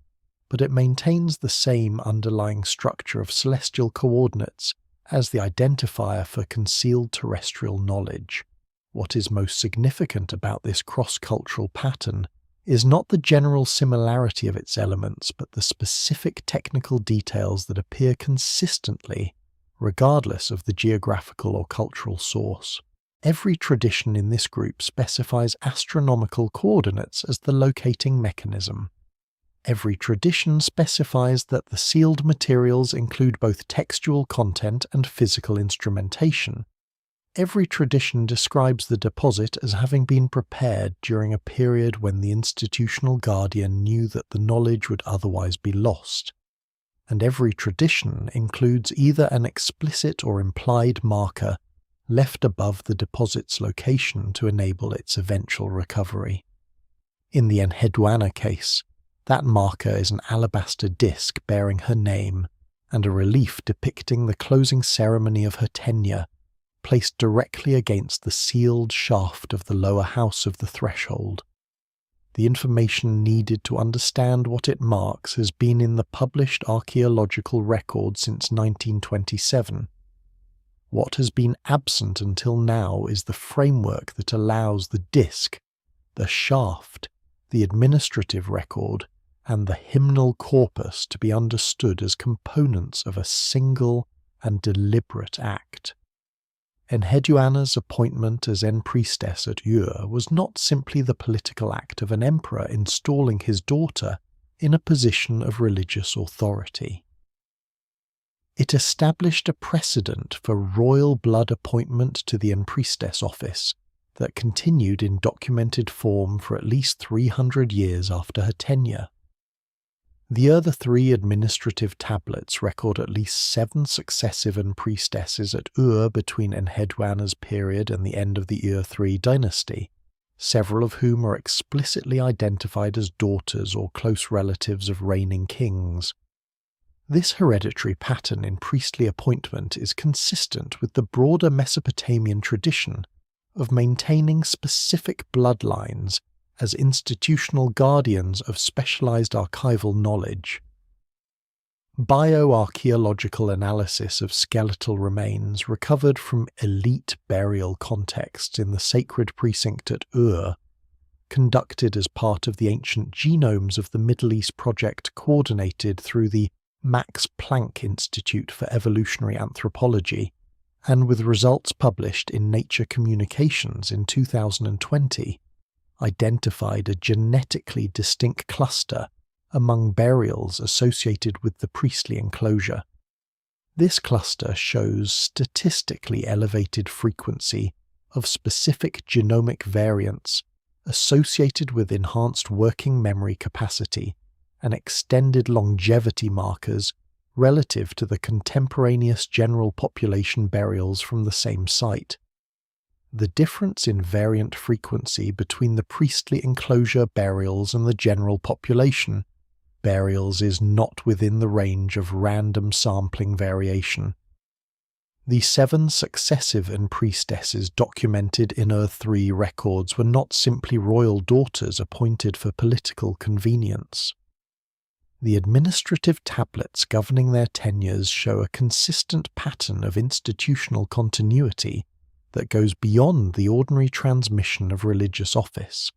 but it maintains the same underlying structure of celestial coordinates as the identifier for concealed terrestrial knowledge. What is most significant about this cross-cultural pattern is not the general similarity of its elements, but the specific technical details that appear consistently, regardless of the geographical or cultural source. Every tradition in this group specifies astronomical coordinates as the locating mechanism. Every tradition specifies that the sealed materials include both textual content and physical instrumentation. Every tradition describes the deposit as having been prepared during a period when the institutional guardian knew that the knowledge would otherwise be lost. And every tradition includes either an explicit or implied marker left above the deposit's location to enable its eventual recovery. In the Enheduanna case, that marker is an alabaster disc bearing her name and a relief depicting the closing ceremony of her tenure, placed directly against the sealed shaft of the lower house of the threshold. The information needed to understand what it marks has been in the published archaeological record since 1927. What has been absent until now is the framework that allows the disc, the shaft, the administrative record, and the hymnal corpus to be understood as components of a single and deliberate act. Enheduanna's appointment as Priestess at Ur was not simply the political act of an emperor installing his daughter in a position of religious authority. It established a precedent for royal blood appointment to the Priestess office that continued in documented form for at least 300 years after her tenure. The other 3 administrative tablets record at least 7 successive priestesses at Ur between Enheduanna's period and the end of the Ur III dynasty, several of whom are explicitly identified as daughters or close relatives of reigning kings. This hereditary pattern in priestly appointment is consistent with the broader Mesopotamian tradition of maintaining specific bloodlines as institutional guardians of specialized archival knowledge. Bioarchaeological analysis of skeletal remains recovered from elite burial contexts in the sacred precinct at Ur, conducted as part of the ancient genomes of the Middle East project coordinated through the Max Planck Institute for Evolutionary Anthropology, and with results published in Nature Communications in 2020, identified a genetically distinct cluster among burials associated with the priestly enclosure. This cluster shows statistically elevated frequency of specific genomic variants associated with enhanced working memory capacity and extended longevity markers relative to the contemporaneous general population burials from the same site. The difference in variant frequency between the priestly enclosure burials and the general population burials is not within the range of random sampling variation. The 7 successive priestesses documented in Earth 3 records were not simply royal daughters appointed for political convenience. The administrative tablets governing their tenures show a consistent pattern of institutional continuity that goes beyond the ordinary transmission of religious office.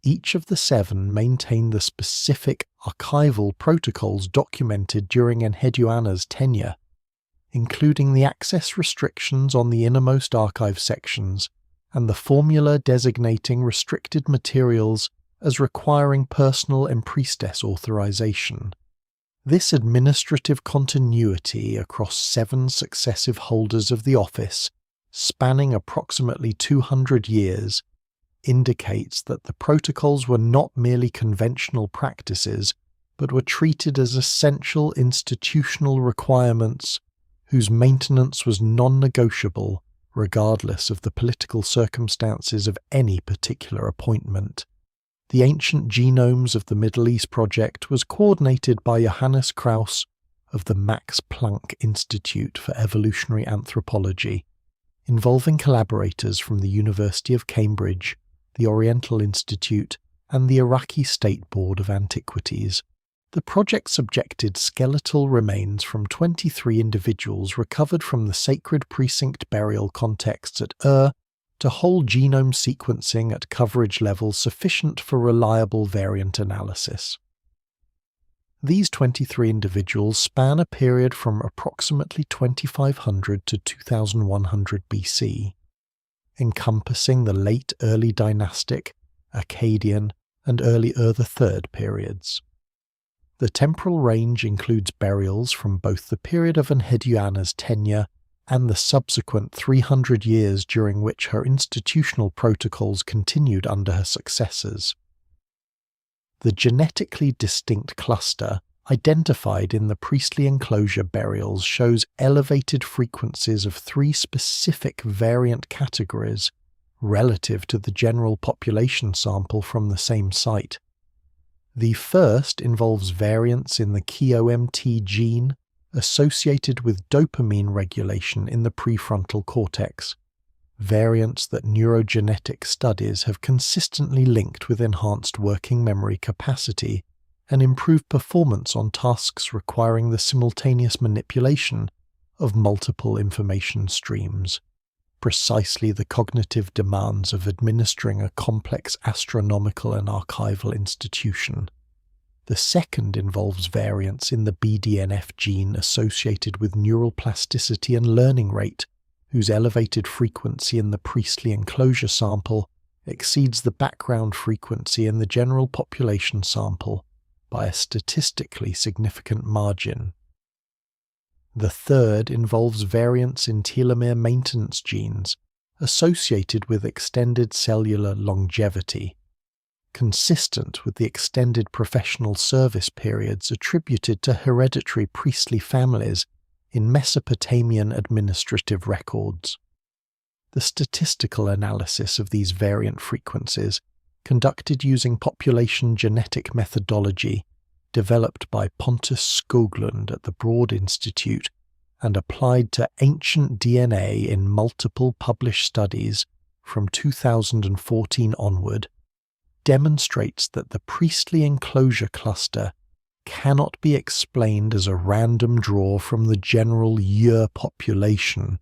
Each of the 7 maintained the specific archival protocols documented during Enheduanna's tenure, including the access restrictions on the innermost archive sections and the formula designating restricted materials as requiring personal priestess authorization. This administrative continuity across 7 successive holders of the office, spanning approximately 200 years, indicates that the protocols were not merely conventional practices, but were treated as essential institutional requirements whose maintenance was non-negotiable regardless of the political circumstances of any particular appointment. The Ancient Genomes of the Middle East project was coordinated by Johannes Krauss of the Max Planck Institute for Evolutionary Anthropology, involving collaborators from the University of Cambridge, the Oriental Institute, and the Iraqi State Board of Antiquities. The project subjected skeletal remains from 23 individuals recovered from the sacred precinct burial contexts at to whole genome sequencing at coverage levels sufficient for reliable variant analysis. These 23 individuals span a period from approximately 2500 to 2100 BC, encompassing the late early dynastic, Akkadian, and early Ur III periods. The temporal range includes burials from both the period of Enheduanna's tenure and the subsequent 300 years during which her institutional protocols continued under her successors. The genetically distinct cluster identified in the priestly enclosure burials shows elevated frequencies of 3 specific variant categories relative to the general population sample from the same site. The first involves variants in the KOMT gene associated with dopamine regulation in the prefrontal cortex, variants that neurogenetic studies have consistently linked with enhanced working memory capacity and improved performance on tasks requiring the simultaneous manipulation of multiple information streams, precisely the cognitive demands of administering a complex astronomical and archival institution. The second involves variants in the BDNF gene associated with neural plasticity and learning rate, whose elevated frequency in the priestly enclosure sample exceeds the background frequency in the general population sample by a statistically significant margin. The third involves variants in telomere maintenance genes associated with extended cellular longevity, consistent with the extended professional service periods attributed to hereditary priestly families in Mesopotamian administrative records. The statistical analysis of these variant frequencies, conducted using population genetic methodology developed by Pontus Skoglund at the Broad Institute and applied to ancient DNA in multiple published studies from 2014 onward, demonstrates that the priestly enclosure cluster cannot be explained as a random draw from the general year population.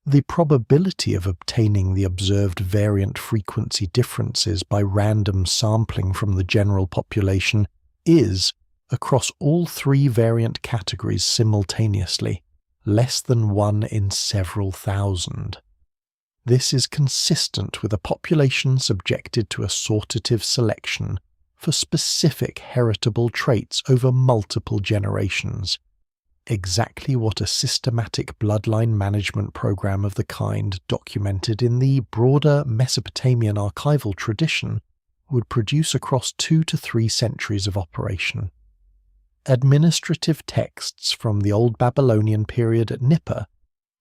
The probability of obtaining the observed variant frequency differences by random sampling from the general population is, across all 3 variant categories simultaneously, less than 1 in several thousand. This is consistent with a population subjected to assortative selection for specific heritable traits over multiple generations, exactly what a systematic bloodline management program of the kind documented in the broader Mesopotamian archival tradition would produce across 2 to 3 centuries of operation. Administrative texts from the Old Babylonian period at Nippur,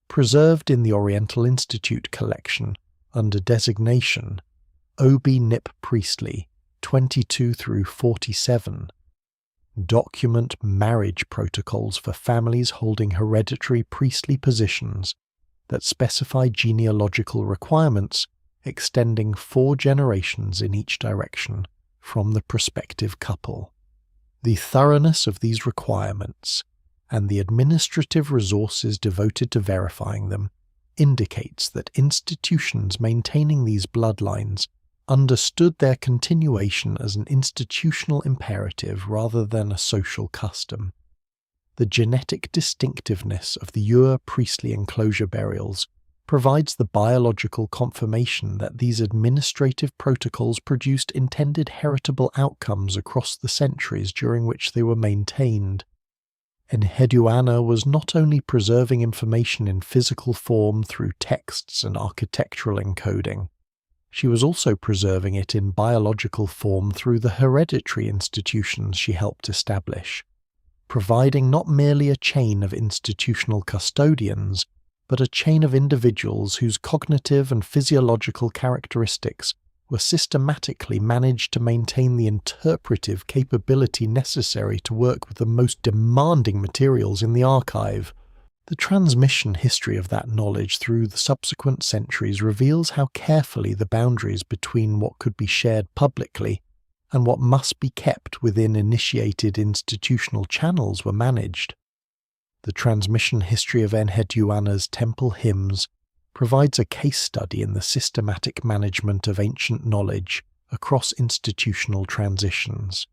preserved in the Oriental Institute collection under designation Obi-Nip Priestly 22 through 47, document marriage protocols for families holding hereditary priestly positions that specify genealogical requirements extending 4 generations in each direction from the prospective couple. The thoroughness of these requirements and the administrative resources devoted to verifying them indicates that institutions maintaining these bloodlines understood their continuation as an institutional imperative rather than a social custom. The genetic distinctiveness of the Ur priestly enclosure burials provides the biological confirmation that these administrative protocols produced intended heritable outcomes across the centuries during which they were maintained. Enheduanna was not only preserving information in physical form through texts and architectural encoding, she was also preserving it in biological form through the hereditary institutions she helped establish, providing not merely a chain of institutional custodians, but a chain of individuals whose cognitive and physiological characteristics were systematically managed to maintain the interpretive capability necessary to work with the most demanding materials in the archive. The transmission history of that knowledge through the subsequent centuries reveals how carefully the boundaries between what could be shared publicly and what must be kept within initiated institutional channels were managed. The transmission history of Enheduanna's temple hymns provides a case study in the systematic management of ancient knowledge across institutional transitions.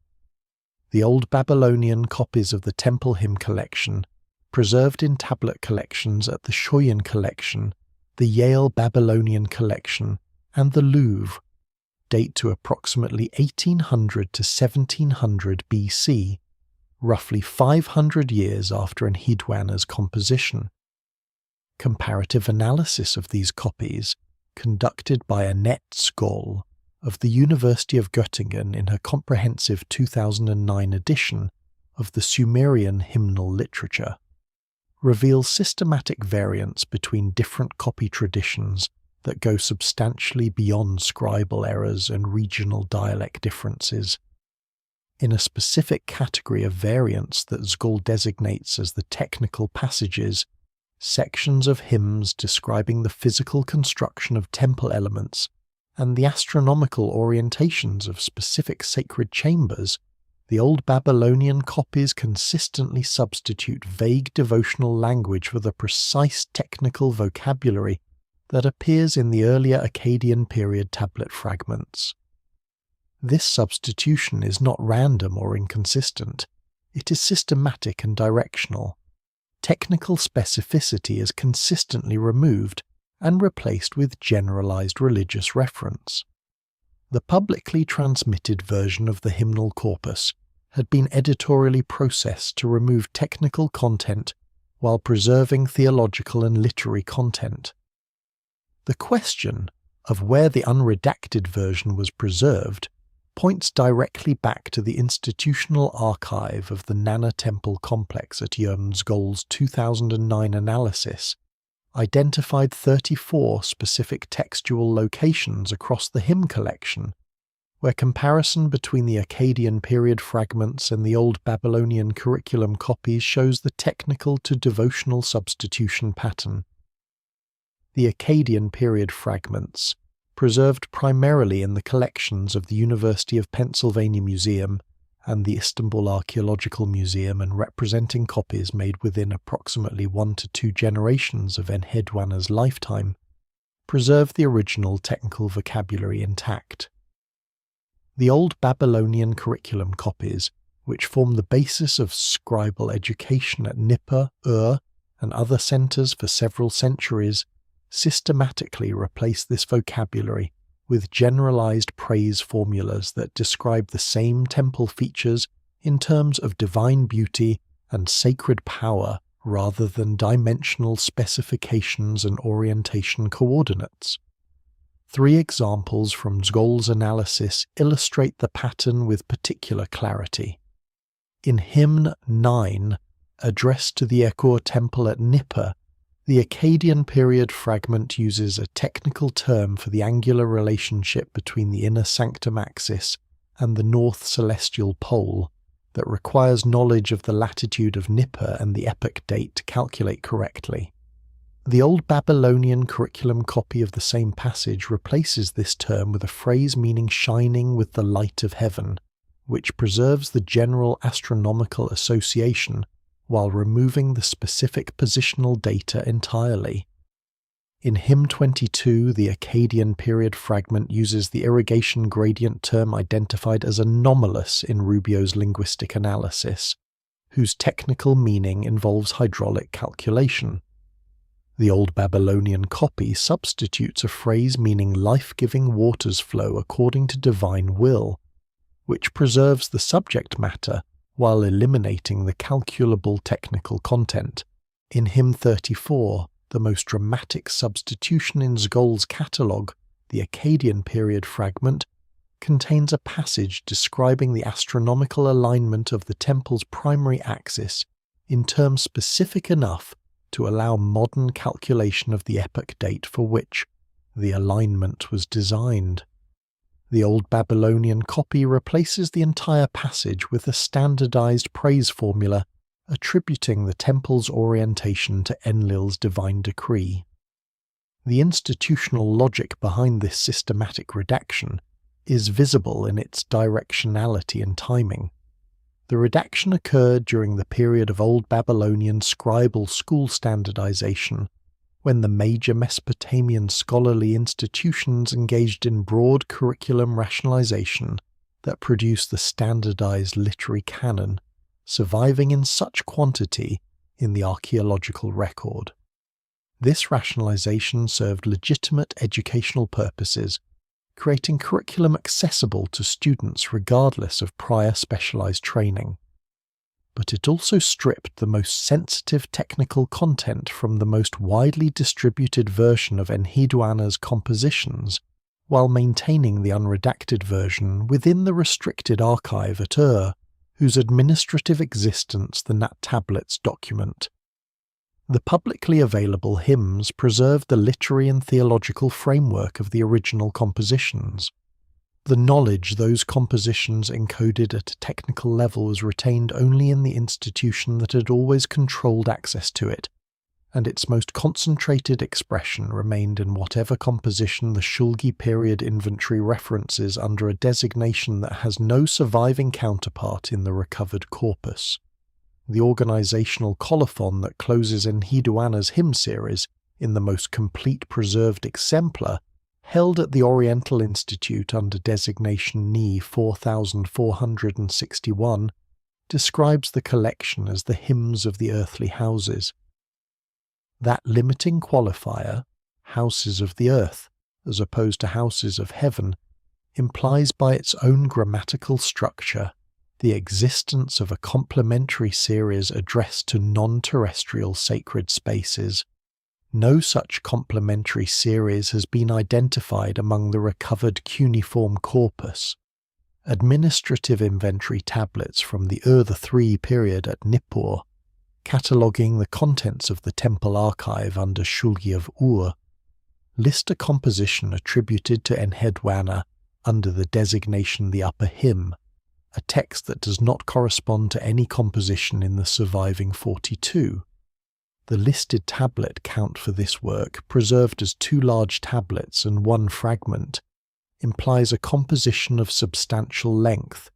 The Old Babylonian copies of the temple hymn collection, preserved in tablet collections at the Shoyan collection, the Yale Babylonian collection, and the Louvre, date to approximately 1800 to 1700 BC, roughly 500 years after Enheduanna's composition. Comparative analysis of these copies, conducted by Annette Skoll of the University of Göttingen in her comprehensive 2009 edition of the Sumerian hymnal literature, reveals systematic variance between different copy traditions that go substantially beyond scribal errors and regional dialect differences. In a specific category of variance that Skoll designates as the technical passages, sections of hymns describing the physical construction of temple elements and the astronomical orientations of specific sacred chambers, the Old Babylonian copies consistently substitute vague devotional language for the precise technical vocabulary that appears in the earlier Akkadian period tablet fragments. This substitution is not random or inconsistent, it is systematic and directional. Technical specificity is consistently removed and replaced with generalized religious reference. The publicly transmitted version of the hymnal corpus had been editorially processed to remove technical content while preserving theological and literary content. The question of where the unredacted version was preserved points directly back to the institutional archive of the Nanna temple complex at Jørgen Skoll's 2009 analysis, identified 34 specific textual locations across the hymn collection, where comparison between the Akkadian period fragments and the Old Babylonian curriculum copies shows the technical to devotional substitution pattern. The Akkadian period fragments, preserved primarily in the collections of the University of Pennsylvania Museum and the Istanbul Archaeological Museum and representing copies made within approximately 1 to 2 generations of Enheduanna's lifetime, preserve the original technical vocabulary intact. The Old Babylonian curriculum copies, which form the basis of scribal education at Nippur, Ur, and other centers for several centuries, systematically replace this vocabulary with generalized praise formulas that describe the same temple features in terms of divine beauty and sacred power rather than dimensional specifications and orientation coordinates. 3 examples from Zgol's analysis illustrate the pattern with particular clarity. In hymn 9, addressed to the Ekur temple at Nippur, the Akkadian period fragment uses a technical term for the angular relationship between the inner sanctum axis and the north celestial pole that requires knowledge of the latitude of Nippur and the epoch date to calculate correctly. The Old Babylonian curriculum copy of the same passage replaces this term with a phrase meaning shining with the light of heaven, which preserves the general astronomical association while removing the specific positional data entirely. In hymn 22, the Akkadian period fragment uses the irrigation gradient term identified as anomalous in Rubio's linguistic analysis, whose technical meaning involves hydraulic calculation. The Old Babylonian copy substitutes a phrase meaning life-giving waters flow according to divine will, which preserves the subject matter while eliminating the calculable technical content. In hymn 34, the most dramatic substitution in Zgol's catalogue, the Akkadian period fragment, contains a passage describing the astronomical alignment of the temple's primary axis in terms specific enough to allow modern calculation of the epoch date for which the alignment was designed. The Old Babylonian copy replaces the entire passage with a standardized praise formula attributing the temple's orientation to Enlil's divine decree. The institutional logic behind this systematic redaction is visible in its directionality and timing. The redaction occurred during the period of Old Babylonian scribal school standardization, when the major Mesopotamian scholarly institutions engaged in broad curriculum rationalization that produced the standardized literary canon, surviving in such quantity in the archaeological record. This rationalization served legitimate educational purposes, creating curriculum accessible to students regardless of prior specialized training. But it also stripped the most sensitive technical content from the most widely distributed version of Enheduanna's compositions, while maintaining the unredacted version within the restricted archive at whose administrative existence the Nat tablets document. The publicly available hymns preserved the literary and theological framework of the original compositions. The knowledge those compositions encoded at a technical level was retained only in the institution that had always controlled access to it, and its most concentrated expression remained in whatever composition the Shulgi period inventory references under a designation that has no surviving counterpart in the recovered corpus. The organizational colophon that closes Enheduanna's hymn series in the most complete preserved exemplar, held at the Oriental Institute under designation Ni 4461, describes the collection as the hymns of the earthly houses. That limiting qualifier, houses of the earth, as opposed to houses of heaven, implies by its own grammatical structure the existence of a complementary series addressed to non-terrestrial sacred spaces. No such complementary series has been identified among the recovered cuneiform corpus. Administrative inventory tablets from the III period at Nippur, cataloguing the contents of the temple archive under Shulgi of list a composition attributed to Enheduanna under the designation the upper hymn, a text that does not correspond to any composition in the surviving 42. The listed tablet count for this work, preserved as 2 large tablets and 1 fragment, implies a composition of substantial length,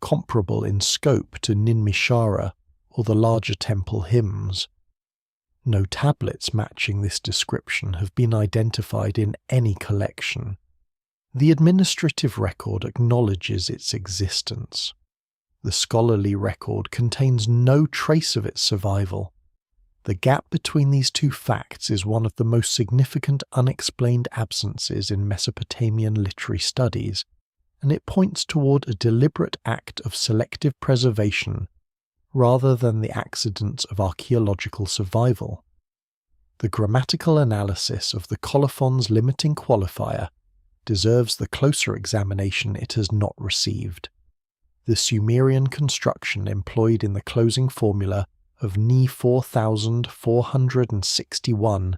comparable in scope to Nin-me-shara or the larger temple hymns. No tablets matching this description have been identified in any collection. The administrative record acknowledges its existence. The scholarly record contains no trace of its survival. The gap between these 2 facts is one of the most significant unexplained absences in Mesopotamian literary studies, and it points toward a deliberate act of selective preservation rather than the accidents of archaeological survival. The grammatical analysis of the colophon's limiting qualifier deserves the closer examination it has not received. The Sumerian construction employed in the closing formula of Ni 4461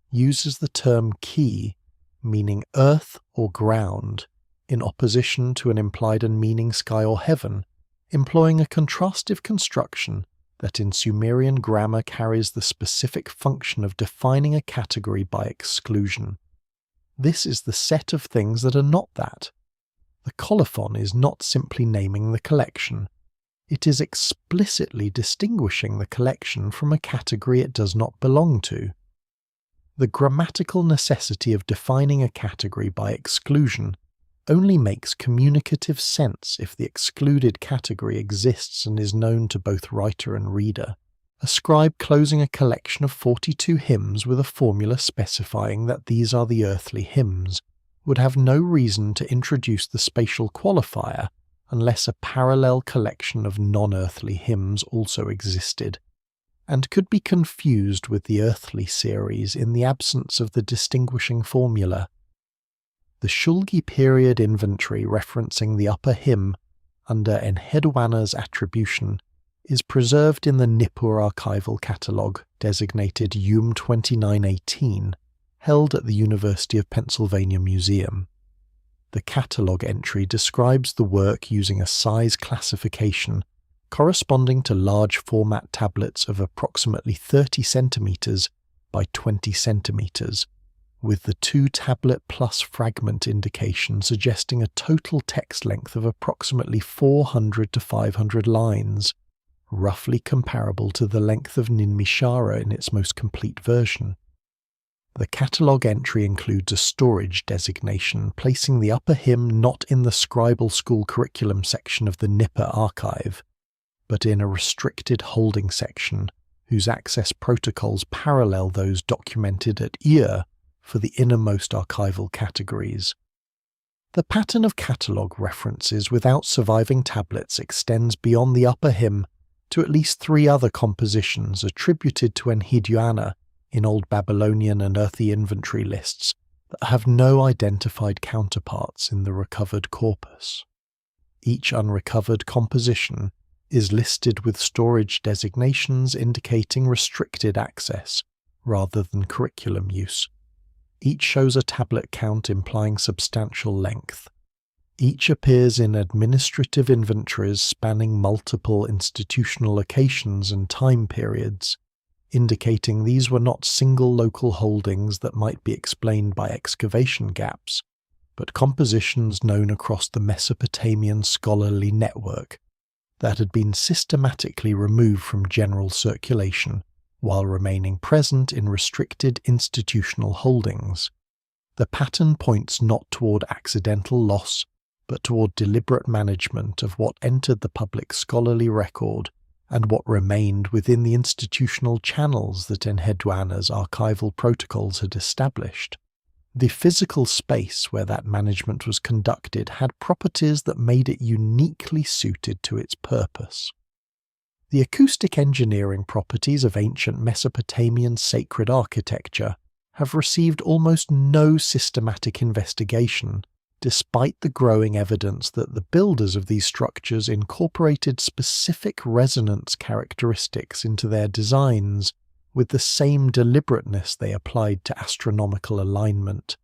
uses the term ki, meaning earth or ground, in opposition to an implied and meaning sky or heaven, employing a contrastive construction that in Sumerian grammar carries the specific function of defining a category by exclusion. This is the set of things that are not that. The colophon is not simply naming the collection. It is explicitly distinguishing the collection from a category it does not belong to. The grammatical necessity of defining a category by exclusion only makes communicative sense if the excluded category exists and is known to both writer and reader. A scribe closing a collection of 42 hymns with a formula specifying that these are the earthly hymns would have no reason to introduce the spatial qualifier unless a parallel collection of non-earthly hymns also existed, and could be confused with the earthly series in the absence of the distinguishing formula. The Shulgi period inventory referencing the upper hymn under Enheduanna's attribution is preserved in the Nippur archival catalogue designated UM 2918, held at the University of Pennsylvania Museum. The catalogue entry describes the work using a size classification corresponding to large format tablets of approximately 30 centimeters by 20 centimeters, with the 2 tablet plus fragment indication suggesting a total text length of approximately 400 to 500 lines, roughly comparable to the length of Nin-me-shara in its most complete version. The catalogue entry includes a storage designation, placing the upper hymn not in the scribal school curriculum section of the Nippur archive, but in a restricted holding section, whose access protocols parallel those documented at Ur for the innermost archival categories. The pattern of catalogue references without surviving tablets extends beyond the upper hymn to at least 3 other compositions attributed to Enheduanna in Old Babylonian and earthy inventory lists that have no identified counterparts in the recovered corpus. Each unrecovered composition is listed with storage designations indicating restricted access rather than curriculum use. Each shows a tablet count implying substantial length. Each appears in administrative inventories spanning multiple institutional locations and time periods, indicating these were not single local holdings that might be explained by excavation gaps, but compositions known across the Mesopotamian scholarly network that had been systematically removed from general circulation while remaining present in restricted institutional holdings. The pattern points not toward accidental loss, but toward deliberate management of what entered the public scholarly record and what remained within the institutional channels that Enheduanna's archival protocols had established. The physical space where that management was conducted had properties that made it uniquely suited to its purpose. The acoustic engineering properties of ancient Mesopotamian sacred architecture have received almost no systematic investigation, despite the growing evidence that the builders of these structures incorporated specific resonance characteristics into their designs with the same deliberateness they applied to astronomical alignment.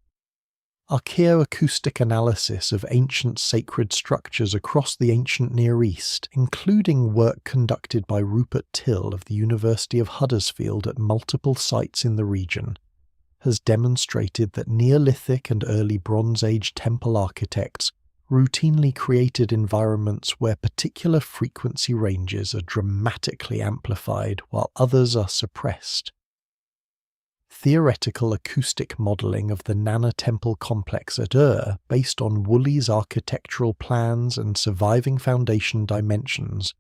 Archaeoacoustic analysis of ancient sacred structures across the ancient Near East, including work conducted by Rupert Till of the University of Huddersfield at multiple sites in the region, has demonstrated that Neolithic and early Bronze Age temple architects routinely created environments where particular frequency ranges are dramatically amplified while others are suppressed. Theoretical acoustic modelling of the Nanna temple complex at Ur, based on Woolley's architectural plans and surviving foundation dimensions,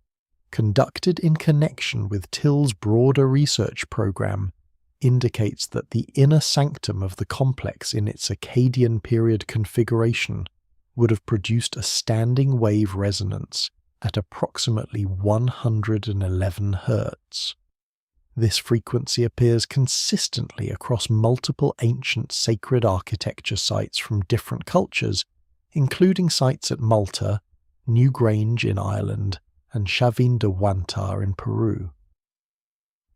conducted in connection with Till's broader research program, indicates that the inner sanctum of the complex in its Akkadian period configuration would have produced a standing wave resonance at approximately 111 Hz. This frequency appears consistently across multiple ancient sacred architecture sites from different cultures, including sites at Malta, Newgrange in Ireland, and Enheduanna in Peru.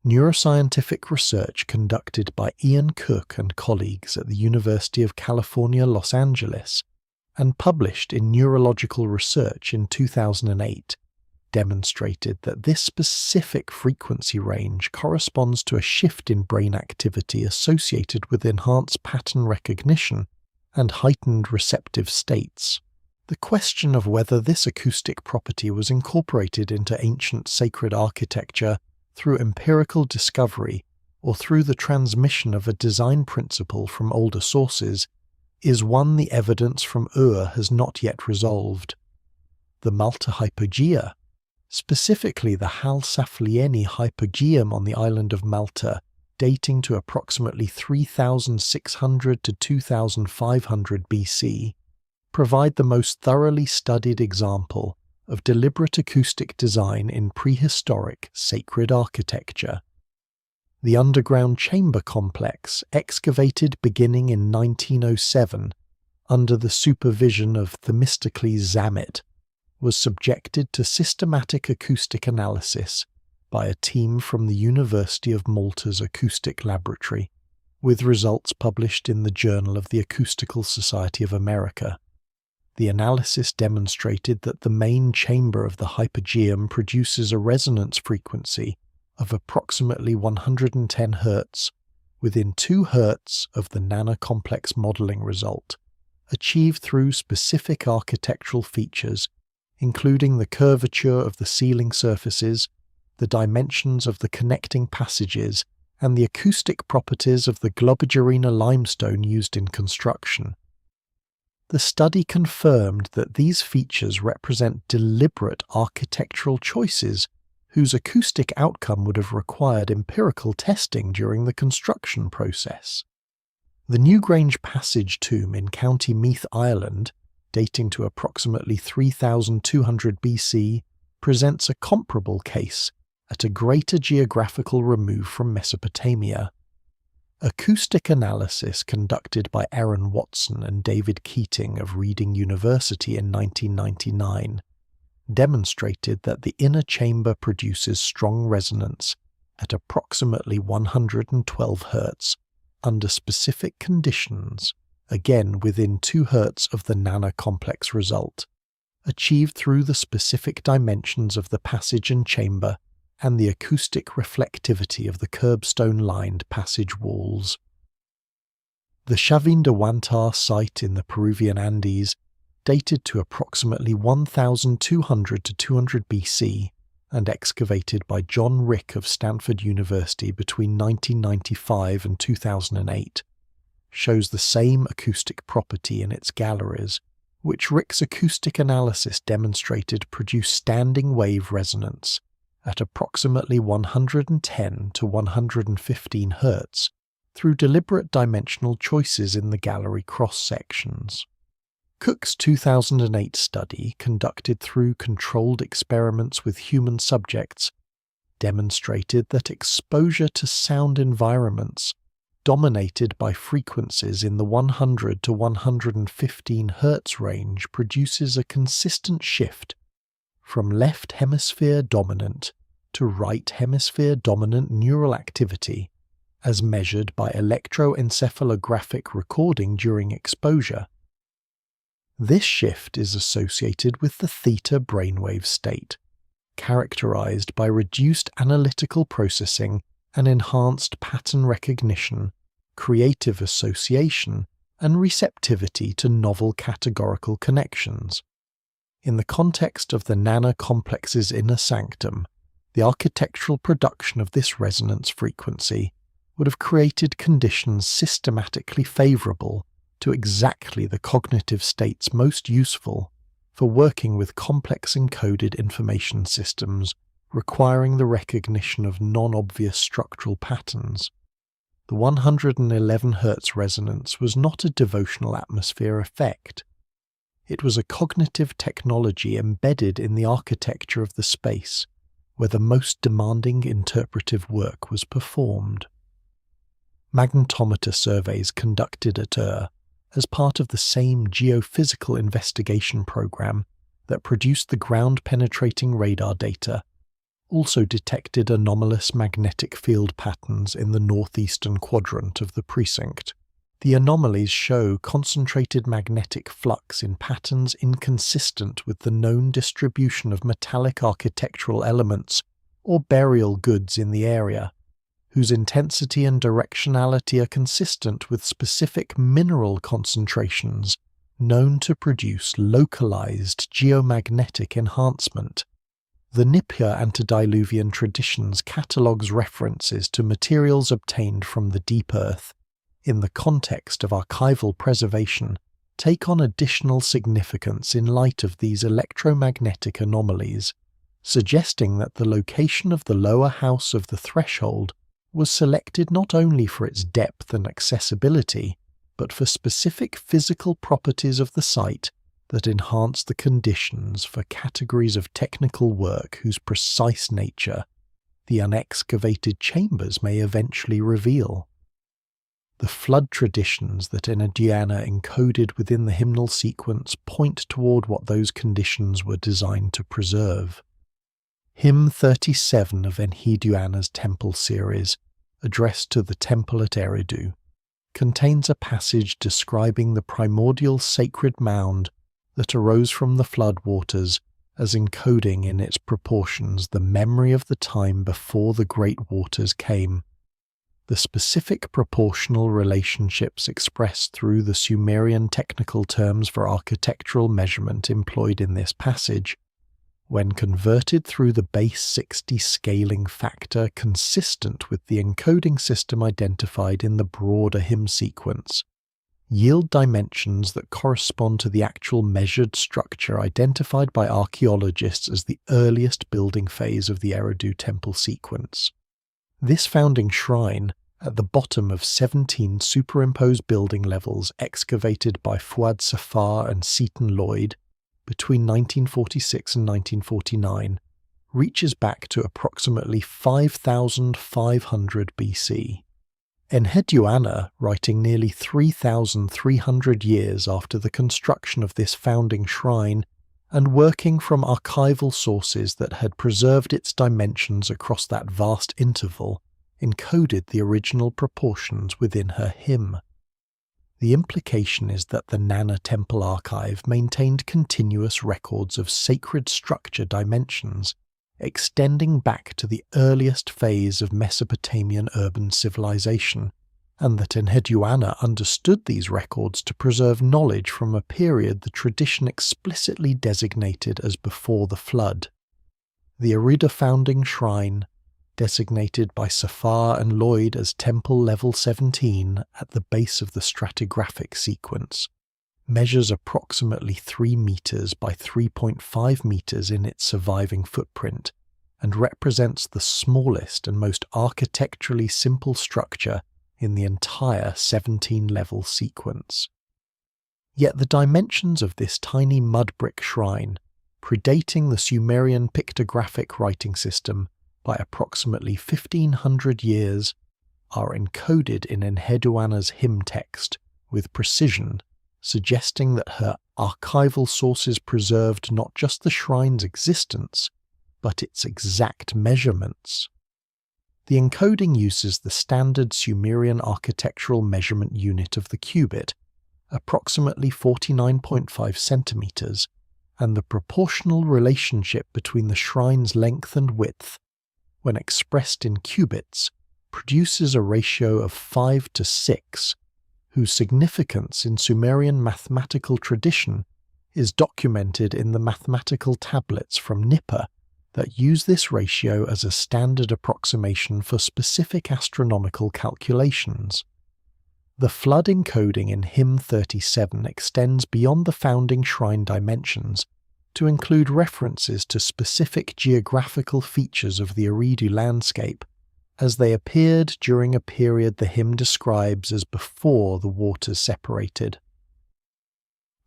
Neuroscientific research conducted by Ian Cook and colleagues at the University of California, Los Angeles, and published in Neurological Research in 2008, demonstrated that this specific frequency range corresponds to a shift in brain activity associated with enhanced pattern recognition and heightened receptive states. The question of whether this acoustic property was incorporated into ancient sacred architecture through empirical discovery or through the transmission of a design principle from older sources is one the evidence from Ur has not yet resolved. The Malta hypogea, specifically the Halsaflieni hypogeum on the island of Malta, dating to approximately 3600 to 2500 BC, provide the most thoroughly studied example of deliberate acoustic design in prehistoric sacred architecture. The underground chamber complex, excavated beginning in 1907 under the supervision of Themistocles Zammit, was subjected to systematic acoustic analysis by a team from the University of Malta's Acoustic Laboratory, with results published in the Journal of the Acoustical Society of America. The analysis demonstrated that the main chamber of the hypogeum produces a resonance frequency of approximately 110 Hz within 2 Hz of the Nanna complex modeling result, achieved through specific architectural features including the curvature of the ceiling surfaces, the dimensions of the connecting passages, and the acoustic properties of the Globigerina limestone used in construction. The study confirmed that these features represent deliberate architectural choices whose acoustic outcome would have required empirical testing during the construction process. The Newgrange Passage tomb in County Meath, Ireland, dating to approximately 3200 BC, presents a comparable case at a greater geographical remove from Mesopotamia. Acoustic analysis conducted by Aaron Watson and David Keating of Reading University in 1999 demonstrated that the inner chamber produces strong resonance at approximately 112 Hz under specific conditions, again within 2 Hz of the Nanna complex result, achieved through the specific dimensions of the passage and chamber and the acoustic reflectivity of the curbstone-lined passage walls. The Enheduanna site in the Peruvian Andes, dated to approximately 1200 to 200 BC and excavated by John Rick of Stanford University between 1995 and 2008, shows the same acoustic property in its galleries, which Rick's acoustic analysis demonstrated produced standing wave resonance at approximately 110 to 115 Hz through deliberate dimensional choices in the gallery cross-sections. Cook's 2008 study, conducted through controlled experiments with human subjects, demonstrated that exposure to sound environments dominated by frequencies in the 100 to 115 Hz range produces a consistent shift from left hemisphere dominant to right hemisphere dominant neural activity as measured by electroencephalographic recording during exposure. This shift is associated with the theta brainwave state, characterized by reduced analytical processing and enhanced pattern recognition, creative association, and receptivity to novel categorical connections. In the context of the Nanna complex's inner sanctum, the architectural production of this resonance frequency would have created conditions systematically favorable to exactly the cognitive states most useful for working with complex encoded information systems requiring the recognition of non-obvious structural patterns. The 111 Hz resonance was not a devotional atmosphere effect. It was a cognitive technology embedded in the architecture of the space, where the most demanding interpretive work was performed. Magnetometer surveys conducted at as part of the same geophysical investigation program that produced the ground-penetrating radar data, also detected anomalous magnetic field patterns in the northeastern quadrant of the precinct. The anomalies show concentrated magnetic flux in patterns inconsistent with the known distribution of metallic architectural elements or burial goods in the area, whose intensity and directionality are consistent with specific mineral concentrations known to produce localized geomagnetic enhancement. The Nippur antediluvian traditions catalogues references to materials obtained from the deep earth, in the context of archival preservation, take on additional significance in light of these electromagnetic anomalies, suggesting that the location of the lower house of the threshold was selected not only for its depth and accessibility, but for specific physical properties of the site that enhance the conditions for categories of technical work whose precise nature the unexcavated chambers may eventually reveal. The flood traditions that Enheduanna encoded within the hymnal sequence point toward what those conditions were designed to preserve. Hymn 37 of Enheduanna's temple series, addressed to the temple at Eridu, contains a passage describing the primordial sacred mound that arose from the flood waters as encoding in its proportions the memory of the time before the great waters came. The specific proportional relationships expressed through the Sumerian technical terms for architectural measurement employed in this passage, when converted through the base 60 scaling factor consistent with the encoding system identified in the broader hymn sequence, yield dimensions that correspond to the actual measured structure identified by archaeologists as the earliest building phase of the Eridu temple sequence. This founding shrine, at the bottom of 17 superimposed building levels excavated by Fuad Safar and Seton Lloyd between 1946 and 1949, reaches back to approximately 5,500 BC. Enheduanna, writing nearly 3,300 years after the construction of this founding shrine, and working from archival sources that had preserved its dimensions across that vast interval, encoded the original proportions within her hymn. The implication is that the Nanna temple archive maintained continuous records of sacred structure dimensions, extending back to the earliest phase of Mesopotamian urban civilization, and that Enheduanna understood these records to preserve knowledge from a period the tradition explicitly designated as before the flood. The Eridu founding shrine, designated by Safar and Lloyd as Temple Level 17 at the base of the stratigraphic sequence, measures approximately 3 meters by 3.5 meters in its surviving footprint, and represents the smallest and most architecturally simple structure in the entire 17-level sequence. Yet the dimensions of this tiny mud brick shrine, predating the Sumerian pictographic writing system by approximately 1,500 years, are encoded in Enheduanna's hymn text with precision, suggesting that her archival sources preserved not just the shrine's existence, but its exact measurements. The encoding uses the standard Sumerian architectural measurement unit of the cubit, approximately 49.5 centimeters, and the proportional relationship between the shrine's length and width, when expressed in cubits, produces a ratio of 5:6, whose significance in Sumerian mathematical tradition is documented in the mathematical tablets from Nippur that use this ratio as a standard approximation for specific astronomical calculations. The flood encoding in hymn 37 extends beyond the founding shrine dimensions to include references to specific geographical features of the Eridu landscape, as they appeared during a period the hymn describes as before the waters separated.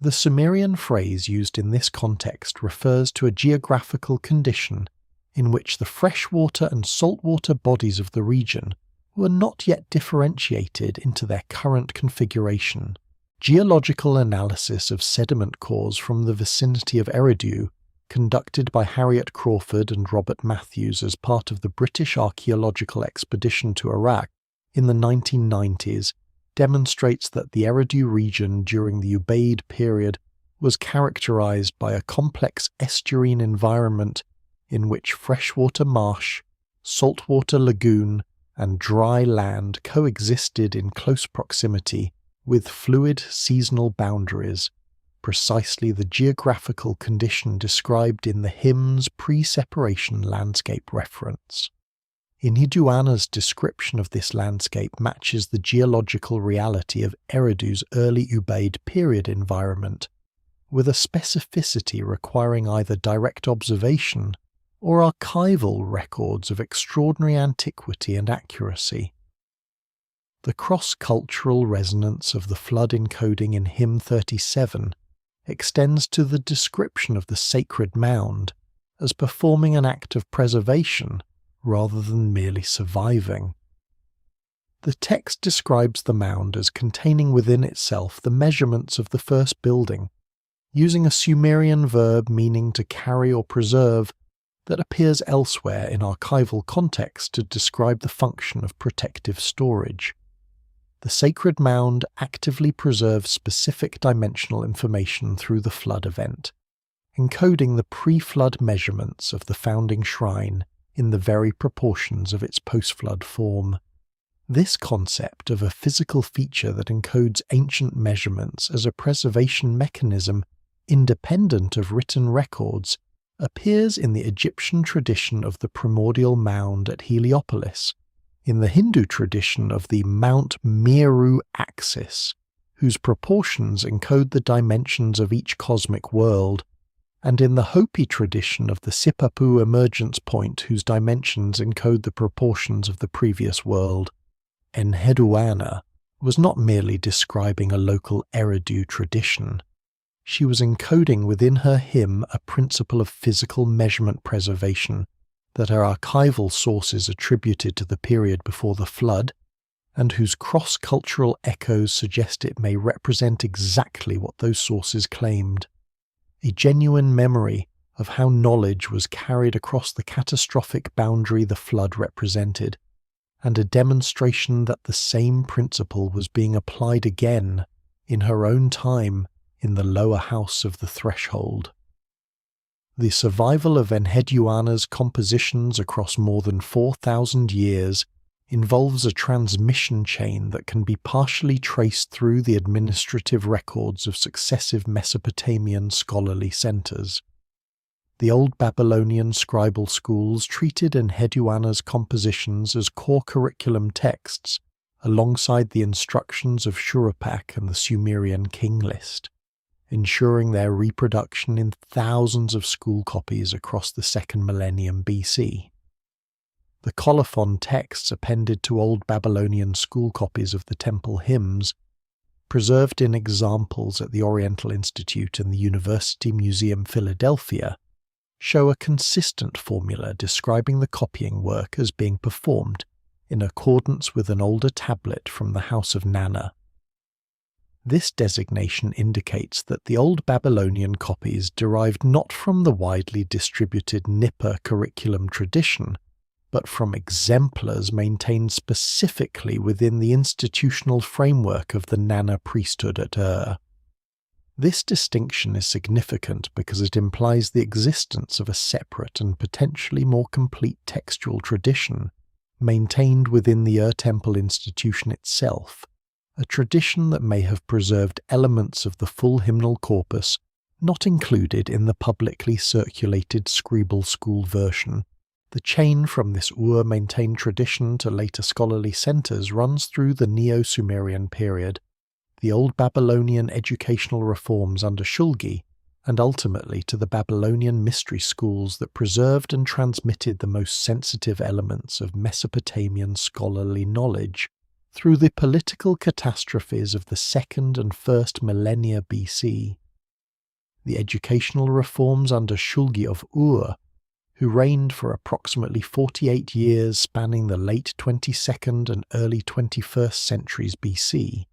The Sumerian phrase used in this context refers to a geographical condition in which the freshwater and saltwater bodies of the region were not yet differentiated into their current configuration. Geological analysis of sediment cores from the vicinity of Eridu, conducted by Harriet Crawford and Robert Matthews as part of the British archaeological expedition to Iraq in the 1990s, demonstrates that the Eridu region during the Ubaid period was characterized by a complex estuarine environment in which freshwater marsh, saltwater lagoon, and dry land coexisted in close proximity with fluid seasonal boundaries, precisely the geographical condition described in the hymn's pre-separation landscape reference. Enheduanna's description of this landscape matches the geological reality of Eridu's early Ubaid period environment, with a specificity requiring either direct observation or archival records of extraordinary antiquity and accuracy. The cross-cultural resonance of the flood encoding in Hymn 37 extends to the description of the sacred mound as performing an act of preservation rather than merely surviving. The text describes the mound as containing within itself the measurements of the first building, using a Sumerian verb meaning to carry or preserve that appears elsewhere in archival context to describe the function of protective storage. The sacred mound actively preserves specific dimensional information through the flood event, encoding the pre-flood measurements of the founding shrine in the very proportions of its post-flood form. This concept of a physical feature that encodes ancient measurements as a preservation mechanism independent of written records appears in the Egyptian tradition of the primordial mound at Heliopolis, in the Hindu tradition of the Mount Meru axis, whose proportions encode the dimensions of each cosmic world, and in the Hopi tradition of the Sipapu emergence point whose dimensions encode the proportions of the previous world. Enheduanna was not merely describing a local Eridu tradition. She was encoding within her hymn a principle of physical measurement preservation that her archival sources attributed to the period before the flood, and whose cross-cultural echoes suggest it may represent exactly what those sources claimed. A genuine memory of how knowledge was carried across the catastrophic boundary the flood represented, and a demonstration that the same principle was being applied again, in her own time, in the lower house of the threshold. The survival of Enheduanna's compositions across more than 4,000 years involves a transmission chain that can be partially traced through the administrative records of successive Mesopotamian scholarly centers. The Old Babylonian scribal schools treated Enheduanna's compositions as core curriculum texts, alongside the instructions of Shuruppak and the Sumerian king list, ensuring their reproduction in thousands of school copies across the 2nd millennium BC. The colophon texts appended to Old Babylonian school copies of the temple hymns, preserved in examples at the Oriental Institute and the University Museum Philadelphia, show a consistent formula describing the copying work as being performed in accordance with an older tablet from the house of Nanna. This designation indicates that the Old Babylonian copies derived not from the widely distributed Nippur curriculum tradition, but from exemplars maintained specifically within the institutional framework of the Nanna priesthood at Ur. This distinction is significant because it implies the existence of a separate and potentially more complete textual tradition, maintained within the Ur Temple institution itself, a tradition that may have preserved elements of the full hymnal corpus not included in the publicly circulated Scribal School version. The chain from this Ur-maintained tradition to later scholarly centers runs through the Neo-Sumerian period, the Old Babylonian educational reforms under Shulgi, and ultimately to the Babylonian mystery schools that preserved and transmitted the most sensitive elements of Mesopotamian scholarly knowledge through the political catastrophes of the 2nd and 1st millennia BC. the educational reforms under Shulgi of Ur, who reigned for approximately 48 years spanning the late 22nd and early 21st centuries BC,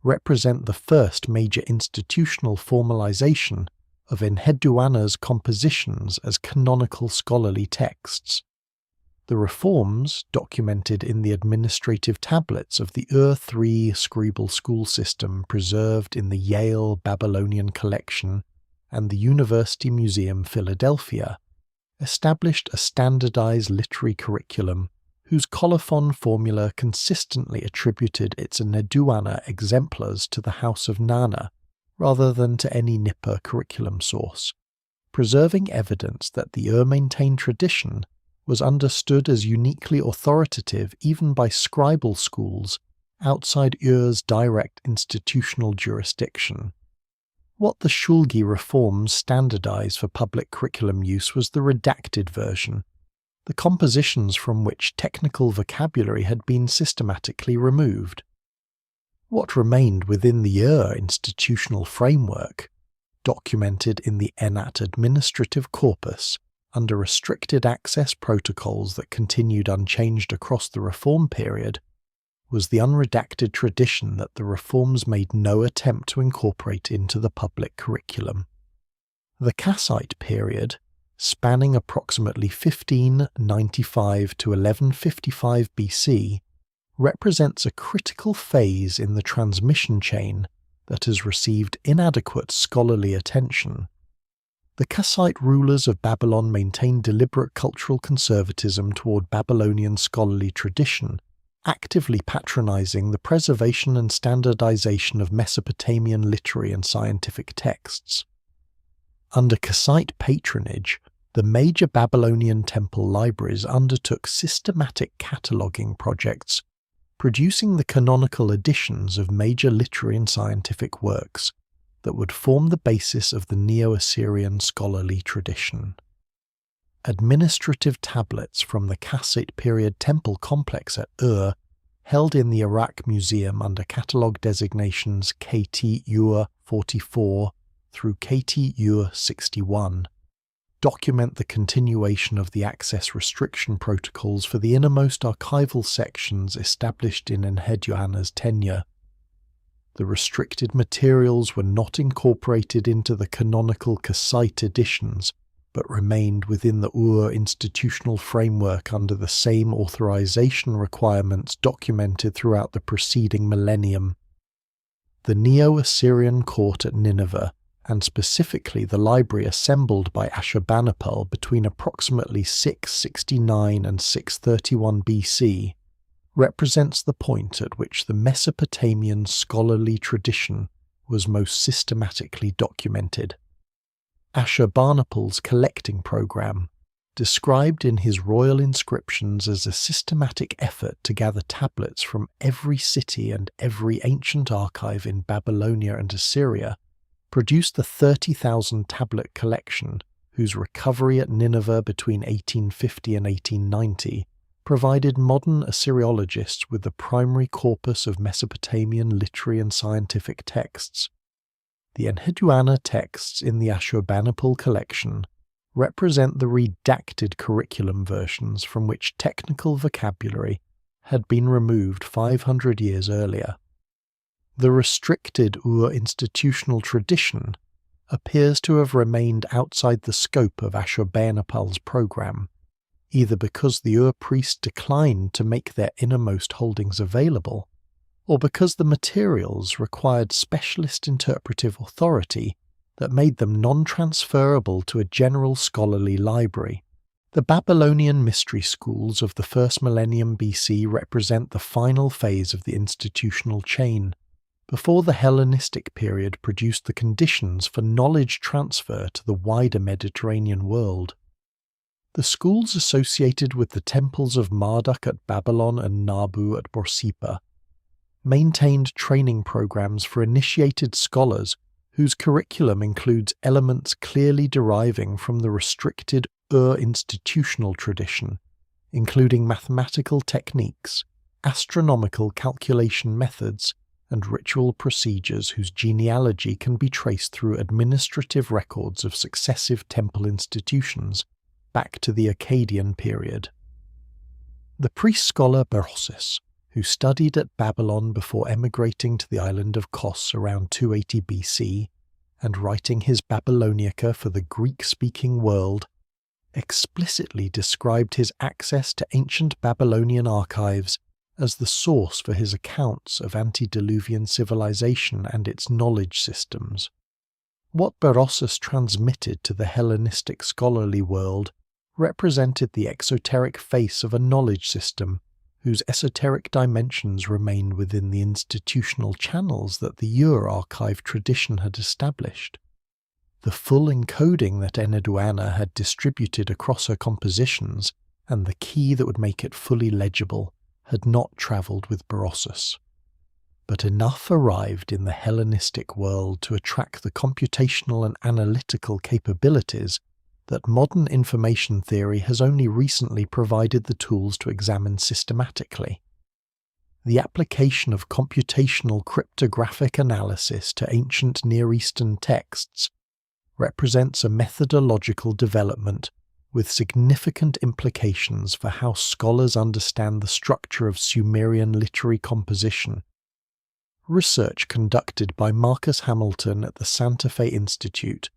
represent the first major institutional formalization of Enheduanna's compositions as canonical scholarly texts. The reforms, documented in the administrative tablets of the Ur-III scribal school system preserved in the Yale Babylonian Collection and the University Museum, Philadelphia, established a standardized literary curriculum whose colophon formula consistently attributed its Enheduanna exemplars to the House of Nanna rather than to any Nippur curriculum source, preserving evidence that the Ur-maintained tradition was understood as uniquely authoritative even by scribal schools outside Ur's direct institutional jurisdiction. What the Shulgi reforms standardized for public curriculum use was the redacted version, the compositions from which technical vocabulary had been systematically removed. What remained within the Ur institutional framework, documented in the Enat administrative corpus under restricted access protocols that continued unchanged across the reform period, was the unredacted tradition that the reforms made no attempt to incorporate into the public curriculum. The Kassite period, spanning approximately 1595 to 1155 BC, represents a critical phase in the transmission chain that has received inadequate scholarly attention. The Kassite rulers of Babylon maintained deliberate cultural conservatism toward Babylonian scholarly tradition, actively patronizing the preservation and standardization of Mesopotamian literary and scientific texts. Under Kassite patronage, the major Babylonian temple libraries undertook systematic cataloging projects, producing the canonical editions of major literary and scientific works that would form the basis of the Neo-Assyrian scholarly tradition. Administrative tablets from the Kassite period temple complex at Ur, held in the Iraq Museum under catalogue designations KT-Ur 44 through KT-Ur 61, document the continuation of the access restriction protocols for the innermost archival sections established in Enheduanna's tenure. The restricted materials were not incorporated into the canonical Kassite editions, but remained within the Ur institutional framework under the same authorization requirements documented throughout the preceding millennium. The Neo-Assyrian court at Nineveh, and specifically the library assembled by Ashurbanipal between approximately 669 and 631 BC, represents the point at which the Mesopotamian scholarly tradition was most systematically documented. Ashurbanipal's collecting program, described in his royal inscriptions as a systematic effort to gather tablets from every city and every ancient archive in Babylonia and Assyria, produced the 30,000 tablet collection whose recovery at Nineveh between 1850 and 1890 provided modern Assyriologists with the primary corpus of Mesopotamian literary and scientific texts. The Enheduanna texts in the Ashurbanipal collection represent the redacted curriculum versions from which technical vocabulary had been removed 500 years earlier. The restricted Ur institutional tradition appears to have remained outside the scope of Ashurbanipal's program, either because the Ur priests declined to make their innermost holdings available, or because the materials required specialist interpretive authority that made them non-transferable to a general scholarly library. The Babylonian mystery schools of the first millennium BC represent the final phase of the institutional chain, before the Hellenistic period produced the conditions for knowledge transfer to the wider Mediterranean world. The schools associated with the temples of Marduk at Babylon and Nabu at Borsippa maintained training programs for initiated scholars whose curriculum includes elements clearly deriving from the restricted Ur institutional tradition, including mathematical techniques, astronomical calculation methods, and ritual procedures whose genealogy can be traced through administrative records of successive temple institutions back to the Akkadian period. The priest scholar Berossus, who studied at Babylon before emigrating to the island of Kos around 280 BC and writing his Babylonica for the Greek-speaking world, explicitly described his access to ancient Babylonian archives as the source for his accounts of antediluvian civilization and its knowledge systems. What Berossus transmitted to the Hellenistic scholarly world represented the exoteric face of a knowledge system whose esoteric dimensions remained within the institutional channels that the Ur archive tradition had established. The full encoding that Enheduanna had distributed across her compositions, and the key that would make it fully legible, had not travelled with Berossus. But enough arrived in the Hellenistic world to attract the computational and analytical capabilities that modern information theory has only recently provided the tools to examine systematically. The application of computational cryptographic analysis to ancient Near Eastern texts represents a methodological development with significant implications for how scholars understand the structure of Sumerian literary composition. Research conducted by Marcus Hamilton at the Santa Fe Institute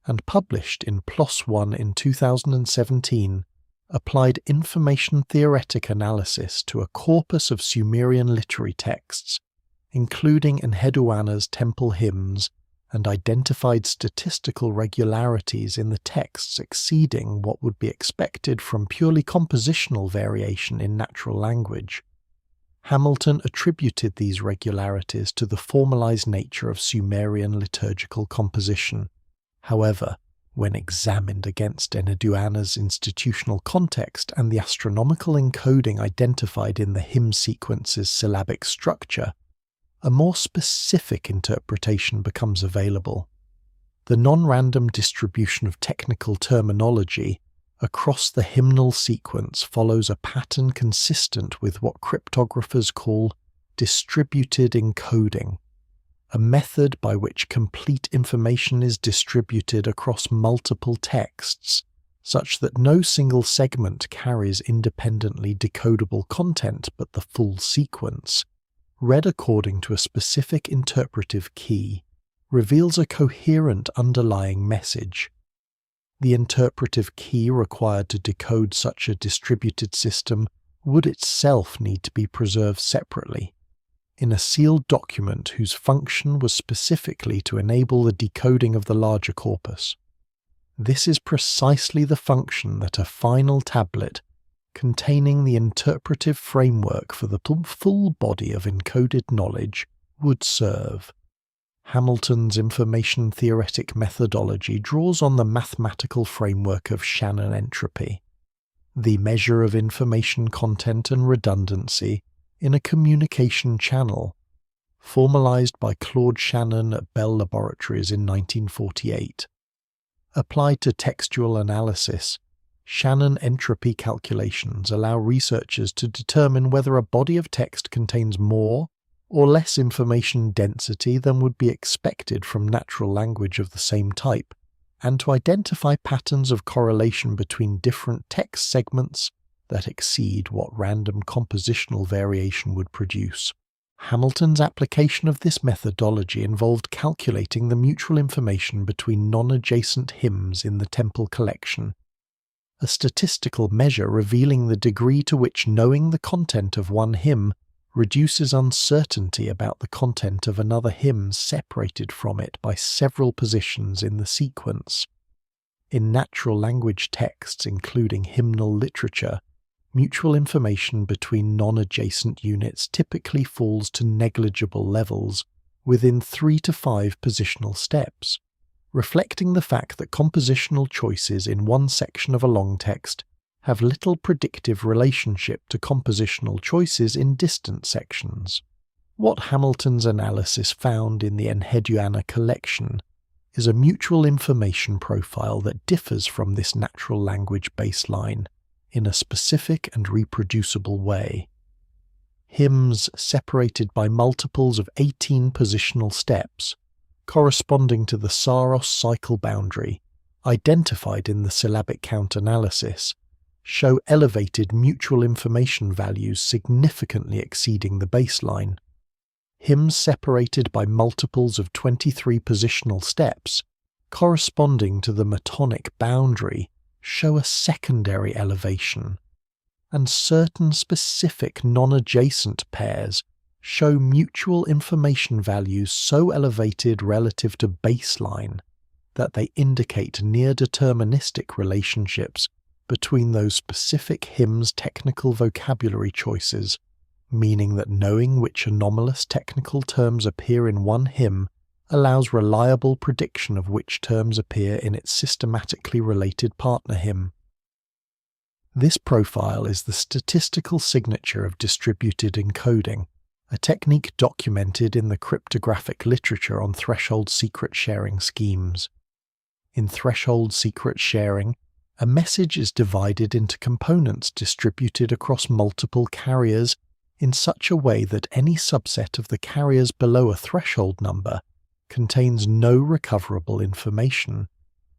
and published in PLOS ONE in 2017 applied information theoretic analysis to a corpus of Sumerian literary texts, including Enheduanna's temple hymns, and identified statistical regularities in the texts exceeding what would be expected from purely compositional variation in natural language. Hamilton attributed these regularities to the formalized nature of Sumerian liturgical composition. However, when examined against Enheduanna's institutional context and the astronomical encoding identified in the hymn sequence's syllabic structure, a more specific interpretation becomes available. The non-random distribution of technical terminology across the hymnal sequence follows a pattern consistent with what cryptographers call distributed encoding, a method by which complete information is distributed across multiple texts, such that no single segment carries independently decodable content but the full sequence, read according to a specific interpretive key, reveals a coherent underlying message. The interpretive key required to decode such a distributed system would itself need to be preserved separately, in a sealed document whose function was specifically to enable the decoding of the larger corpus. This is precisely the function that a final tablet containing the interpretive framework for the full body of encoded knowledge would serve. Hamilton's information theoretic methodology draws on the mathematical framework of Shannon entropy, the measure of information content and redundancy in a communication channel, formalized by Claude Shannon at Bell Laboratories in 1948. Applied to textual analysis, Shannon entropy calculations allow researchers to determine whether a body of text contains more or less information density than would be expected from natural language of the same type, and to identify patterns of correlation between different text segments that exceed what random compositional variation would produce. Hamilton's application of this methodology involved calculating the mutual information between non-adjacent hymns in the temple collection, a statistical measure revealing the degree to which knowing the content of one hymn reduces uncertainty about the content of another hymn separated from it by several positions in the sequence. In natural language texts, including hymnal literature, mutual information between non-adjacent units typically falls to negligible levels within 3 to 5 positional steps, reflecting the fact that compositional choices in one section of a long text have little predictive relationship to compositional choices in distant sections. What Hamilton's analysis found in the Enheduanna collection is a mutual information profile that differs from this natural language baseline in a specific and reproducible way. hymns separated by multiples of 18 positional steps, corresponding to the Saros cycle boundary, identified in the syllabic count analysis, show elevated mutual information values significantly exceeding the baseline. Hymns separated by multiples of 23 positional steps, corresponding to the Metonic boundary, show a secondary elevation, and certain specific non-adjacent pairs show mutual information values so elevated relative to baseline that they indicate near-deterministic relationships between those specific hymns' technical vocabulary choices, meaning that knowing which anomalous technical terms appear in one hymn allows reliable prediction of which terms appear in its systematically related partner hymn. This profile is the statistical signature of distributed encoding, a technique documented in the cryptographic literature on threshold secret sharing schemes. In threshold secret sharing, a message is divided into components distributed across multiple carriers in such a way that any subset of the carriers below a threshold number contains no recoverable information,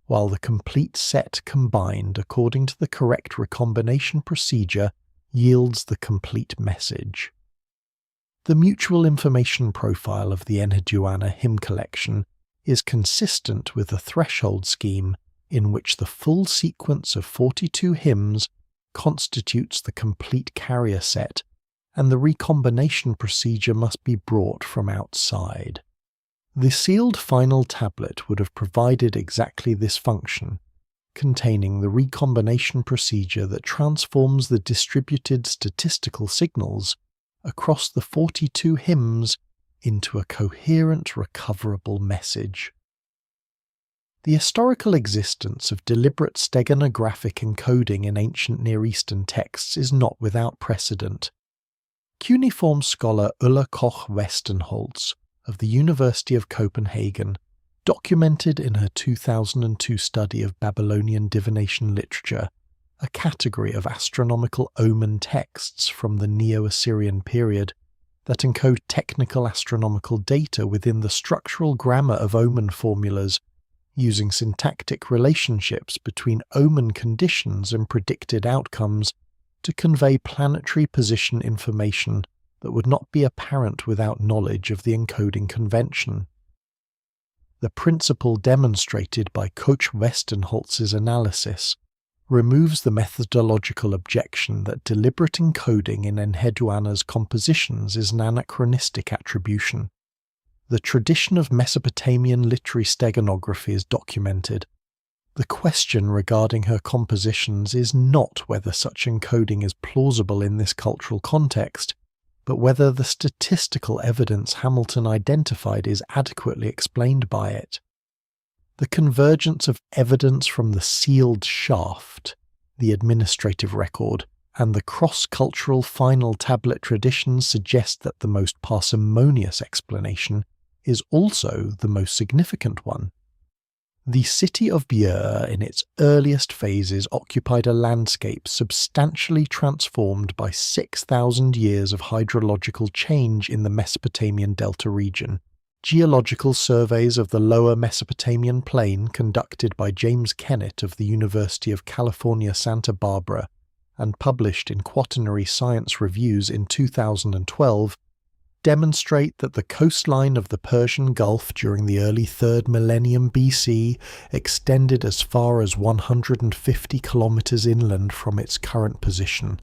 while the complete set combined according to the correct recombination procedure yields the complete message. The mutual information profile of the Enheduanna hymn collection is consistent with the threshold scheme in which the full sequence of 42 hymns constitutes the complete carrier set, and the recombination procedure must be brought from outside. The sealed final tablet would have provided exactly this function, containing the recombination procedure that transforms the distributed statistical signals across the 42 hymns into a coherent, recoverable message. The historical existence of deliberate steganographic encoding in ancient Near Eastern texts is not without precedent. Cuneiform scholar Ulla Koch-Westenholz of the University of Copenhagen documented in her 2002 study of Babylonian divination literature a category of astronomical omen texts from the Neo-Assyrian period that encode technical astronomical data within the structural grammar of omen formulas, using syntactic relationships between omen conditions and predicted outcomes to convey planetary position information that would not be apparent without knowledge of the encoding convention. The principle demonstrated by Koch-Westenholz's analysis removes the methodological objection that deliberate encoding in Enheduanna's compositions is an anachronistic attribution. The tradition of Mesopotamian literary steganography is documented. The question regarding her compositions is not whether such encoding is plausible in this cultural context, but whether the statistical evidence Hamilton identified is adequately explained by it. The convergence of evidence from the sealed shaft, the administrative record, and the cross-cultural final tablet traditions suggest that the most parsimonious explanation is also the most significant one. The city of Nippur in its earliest phases occupied a landscape substantially transformed by 6,000 years of hydrological change in the Mesopotamian delta region. Geological surveys of the lower Mesopotamian plain conducted by James Kennett of the University of California, Santa Barbara, and published in Quaternary Science Reviews in 2012, demonstrate that the coastline of the Persian Gulf during the early 3rd millennium BC extended as far as 150 kilometers inland from its current position,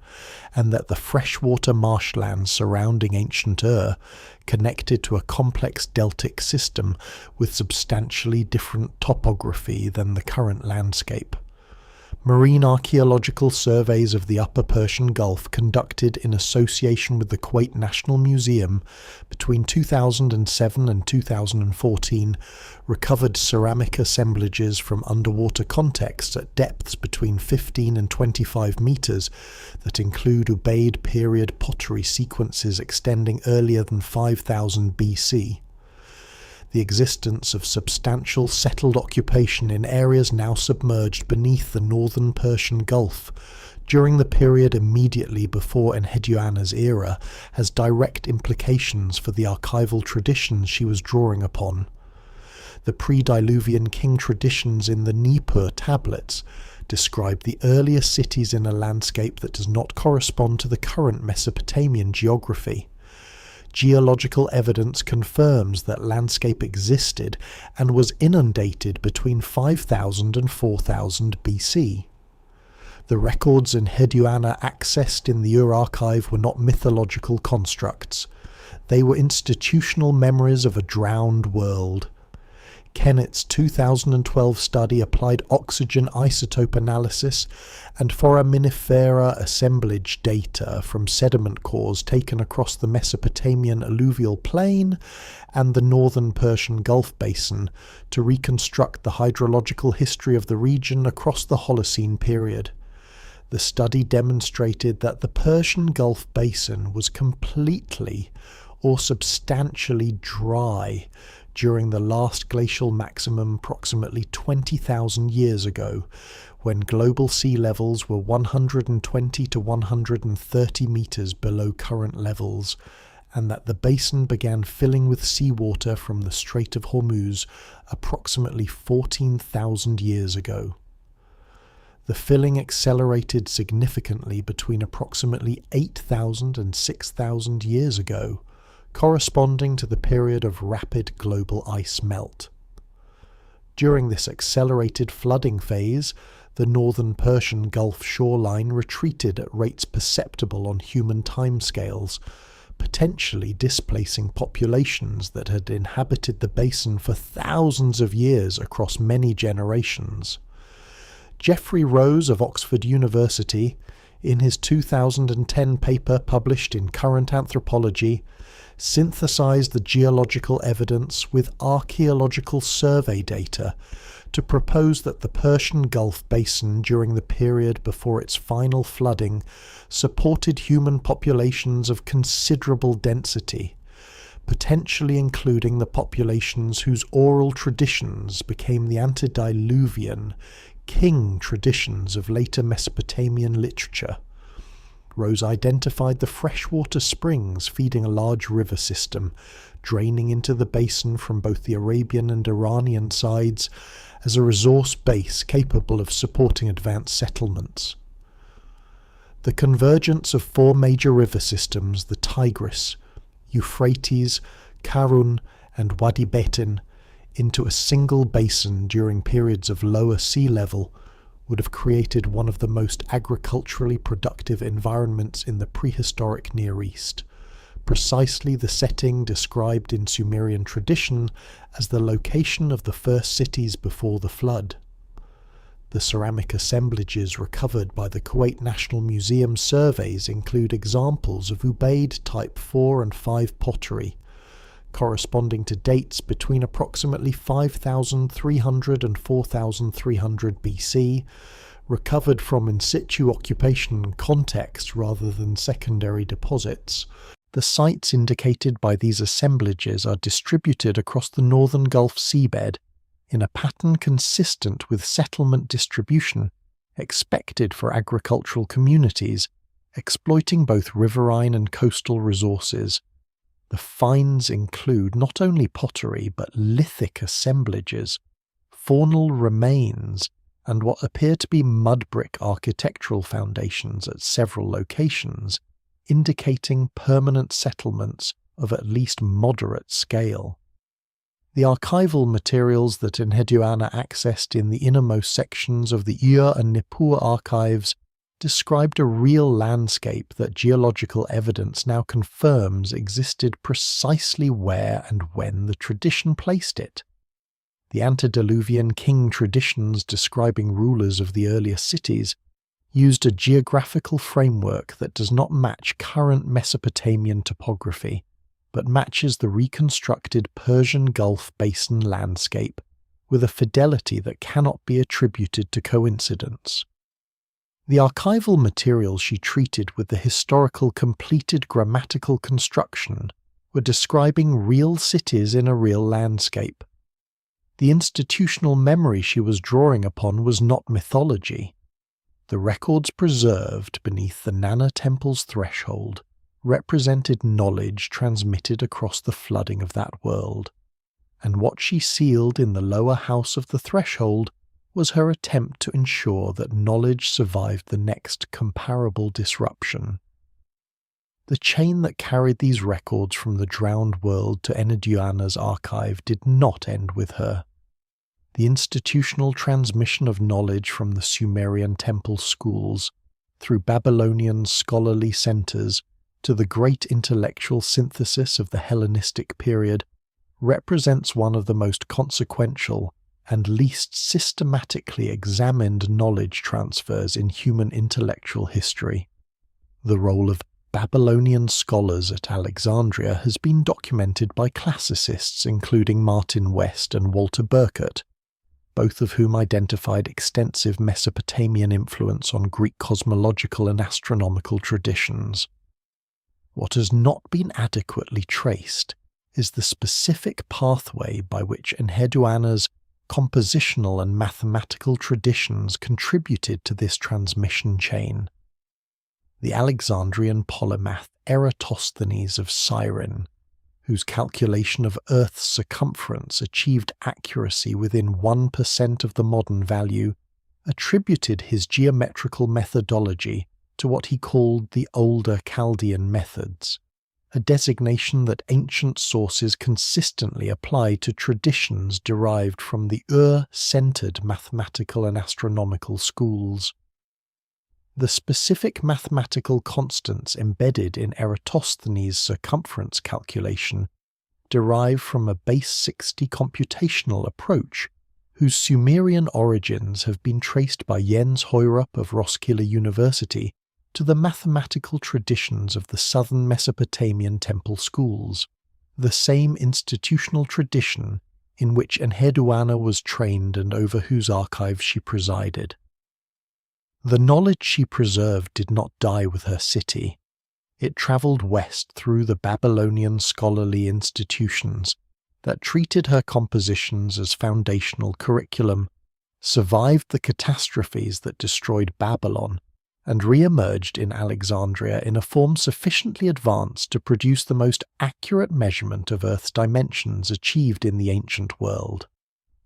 and that the freshwater marshlands surrounding ancient Ur connected to a complex deltic system with substantially different topography than the current landscape. Marine archaeological surveys of the Upper Persian Gulf conducted in association with the Kuwait National Museum between 2007 and 2014 recovered ceramic assemblages from underwater contexts at depths between 15 and 25 meters that include Ubaid period pottery sequences extending earlier than 5000 BC. The existence of substantial settled occupation in areas now submerged beneath the northern Persian Gulf during the period immediately before Enheduanna's era has direct implications for the archival traditions she was drawing upon. The pre-Diluvian king traditions in the Nippur tablets describe the earlier cities in a landscape that does not correspond to the current Mesopotamian geography. Geological evidence confirms that landscape existed and was inundated between 5000 and 4000 BC. The records Enheduanna accessed in the Ur archive were not mythological constructs. They were institutional memories of a drowned world. Kennett's 2012 study applied oxygen isotope analysis and foraminifera assemblage data from sediment cores taken across the Mesopotamian alluvial plain and the northern Persian Gulf basin to reconstruct the hydrological history of the region across the Holocene period. The study demonstrated that the Persian Gulf basin was completely or substantially dry during the last glacial maximum approximately 20,000 years ago, when global sea levels were 120 to 130 meters below current levels, and that the basin began filling with seawater from the Strait of Hormuz approximately 14,000 years ago. The filling accelerated significantly between approximately 8,000 and 6,000 years ago, corresponding to the period of rapid global ice melt. During this accelerated flooding phase, the northern Persian Gulf shoreline retreated at rates perceptible on human timescales, potentially displacing populations that had inhabited the basin for thousands of years across many generations. Geoffrey Rose of Oxford University, in his 2010 paper published in Current Anthropology, synthesized the geological evidence with archaeological survey data to propose that the Persian Gulf basin during the period before its final flooding supported human populations of considerable density, potentially including the populations whose oral traditions became the antediluvian king traditions of later Mesopotamian literature. Rose identified the freshwater springs feeding a large river system, draining into the basin from both the Arabian and Iranian sides, as a resource base capable of supporting advanced settlements. The convergence of four major river systems, the Tigris, Euphrates, Karun, and Wadi Betin, into a single basin during periods of lower sea level would have created one of the most agriculturally productive environments in the prehistoric Near East, precisely the setting described in Sumerian tradition as the location of the first cities before the flood. The ceramic assemblages recovered by the Kuwait National Museum surveys include examples of Ubaid type 4 and 5 pottery, corresponding to dates between approximately 5,300 and 4,300 BC, recovered from in situ occupation context rather than secondary deposits. The sites indicated by these assemblages are distributed across the northern Gulf seabed in a pattern consistent with settlement distribution expected for agricultural communities, exploiting both riverine and coastal resources. The finds include not only pottery but lithic assemblages, faunal remains, and what appear to be mud brick architectural foundations at several locations, indicating permanent settlements of at least moderate scale. The archival materials that Enheduanna accessed in the innermost sections of the Ur and Nippur archives described a real landscape that geological evidence now confirms existed precisely where and when the tradition placed it. The antediluvian king traditions describing rulers of the earlier cities used a geographical framework that does not match current Mesopotamian topography, but matches the reconstructed Persian Gulf basin landscape with a fidelity that cannot be attributed to coincidence. The archival materials she treated with the historical completed grammatical construction were describing real cities in a real landscape. The institutional memory she was drawing upon was not mythology. The records preserved beneath the Nanna temple's threshold represented knowledge transmitted across the flooding of that world, and what she sealed in the lower house of the threshold was her attempt to ensure that knowledge survived the next comparable disruption. The chain that carried these records from the drowned world to Enheduanna's archive did not end with her. The institutional transmission of knowledge from the Sumerian temple schools, through Babylonian scholarly centers, to the great intellectual synthesis of the Hellenistic period, represents one of the most consequential and least systematically examined knowledge transfers in human intellectual history. The role of Babylonian scholars at Alexandria has been documented by classicists including Martin West and Walter Burkert, both of whom identified extensive Mesopotamian influence on Greek cosmological and astronomical traditions. What has not been adequately traced is the specific pathway by which Enheduanna's compositional and mathematical traditions contributed to this transmission chain. The Alexandrian polymath Eratosthenes of Cyrene, whose calculation of Earth's circumference achieved accuracy within 1% of the modern value, attributed his geometrical methodology to what he called the older Chaldean methods, a designation that ancient sources consistently apply to traditions derived from the Ur-centered mathematical and astronomical schools. The specific mathematical constants embedded in Eratosthenes' circumference calculation derive from a base 60 computational approach whose Sumerian origins have been traced by Jens Høyrup of Roskilde University to the mathematical traditions of the southern Mesopotamian temple schools, the same institutional tradition in which Enheduanna was trained and over whose archives she presided. The knowledge she preserved did not die with her city. It travelled west through the Babylonian scholarly institutions that treated her compositions as foundational curriculum, survived the catastrophes that destroyed Babylon, and re-emerged in Alexandria in a form sufficiently advanced to produce the most accurate measurement of Earth's dimensions achieved in the ancient world.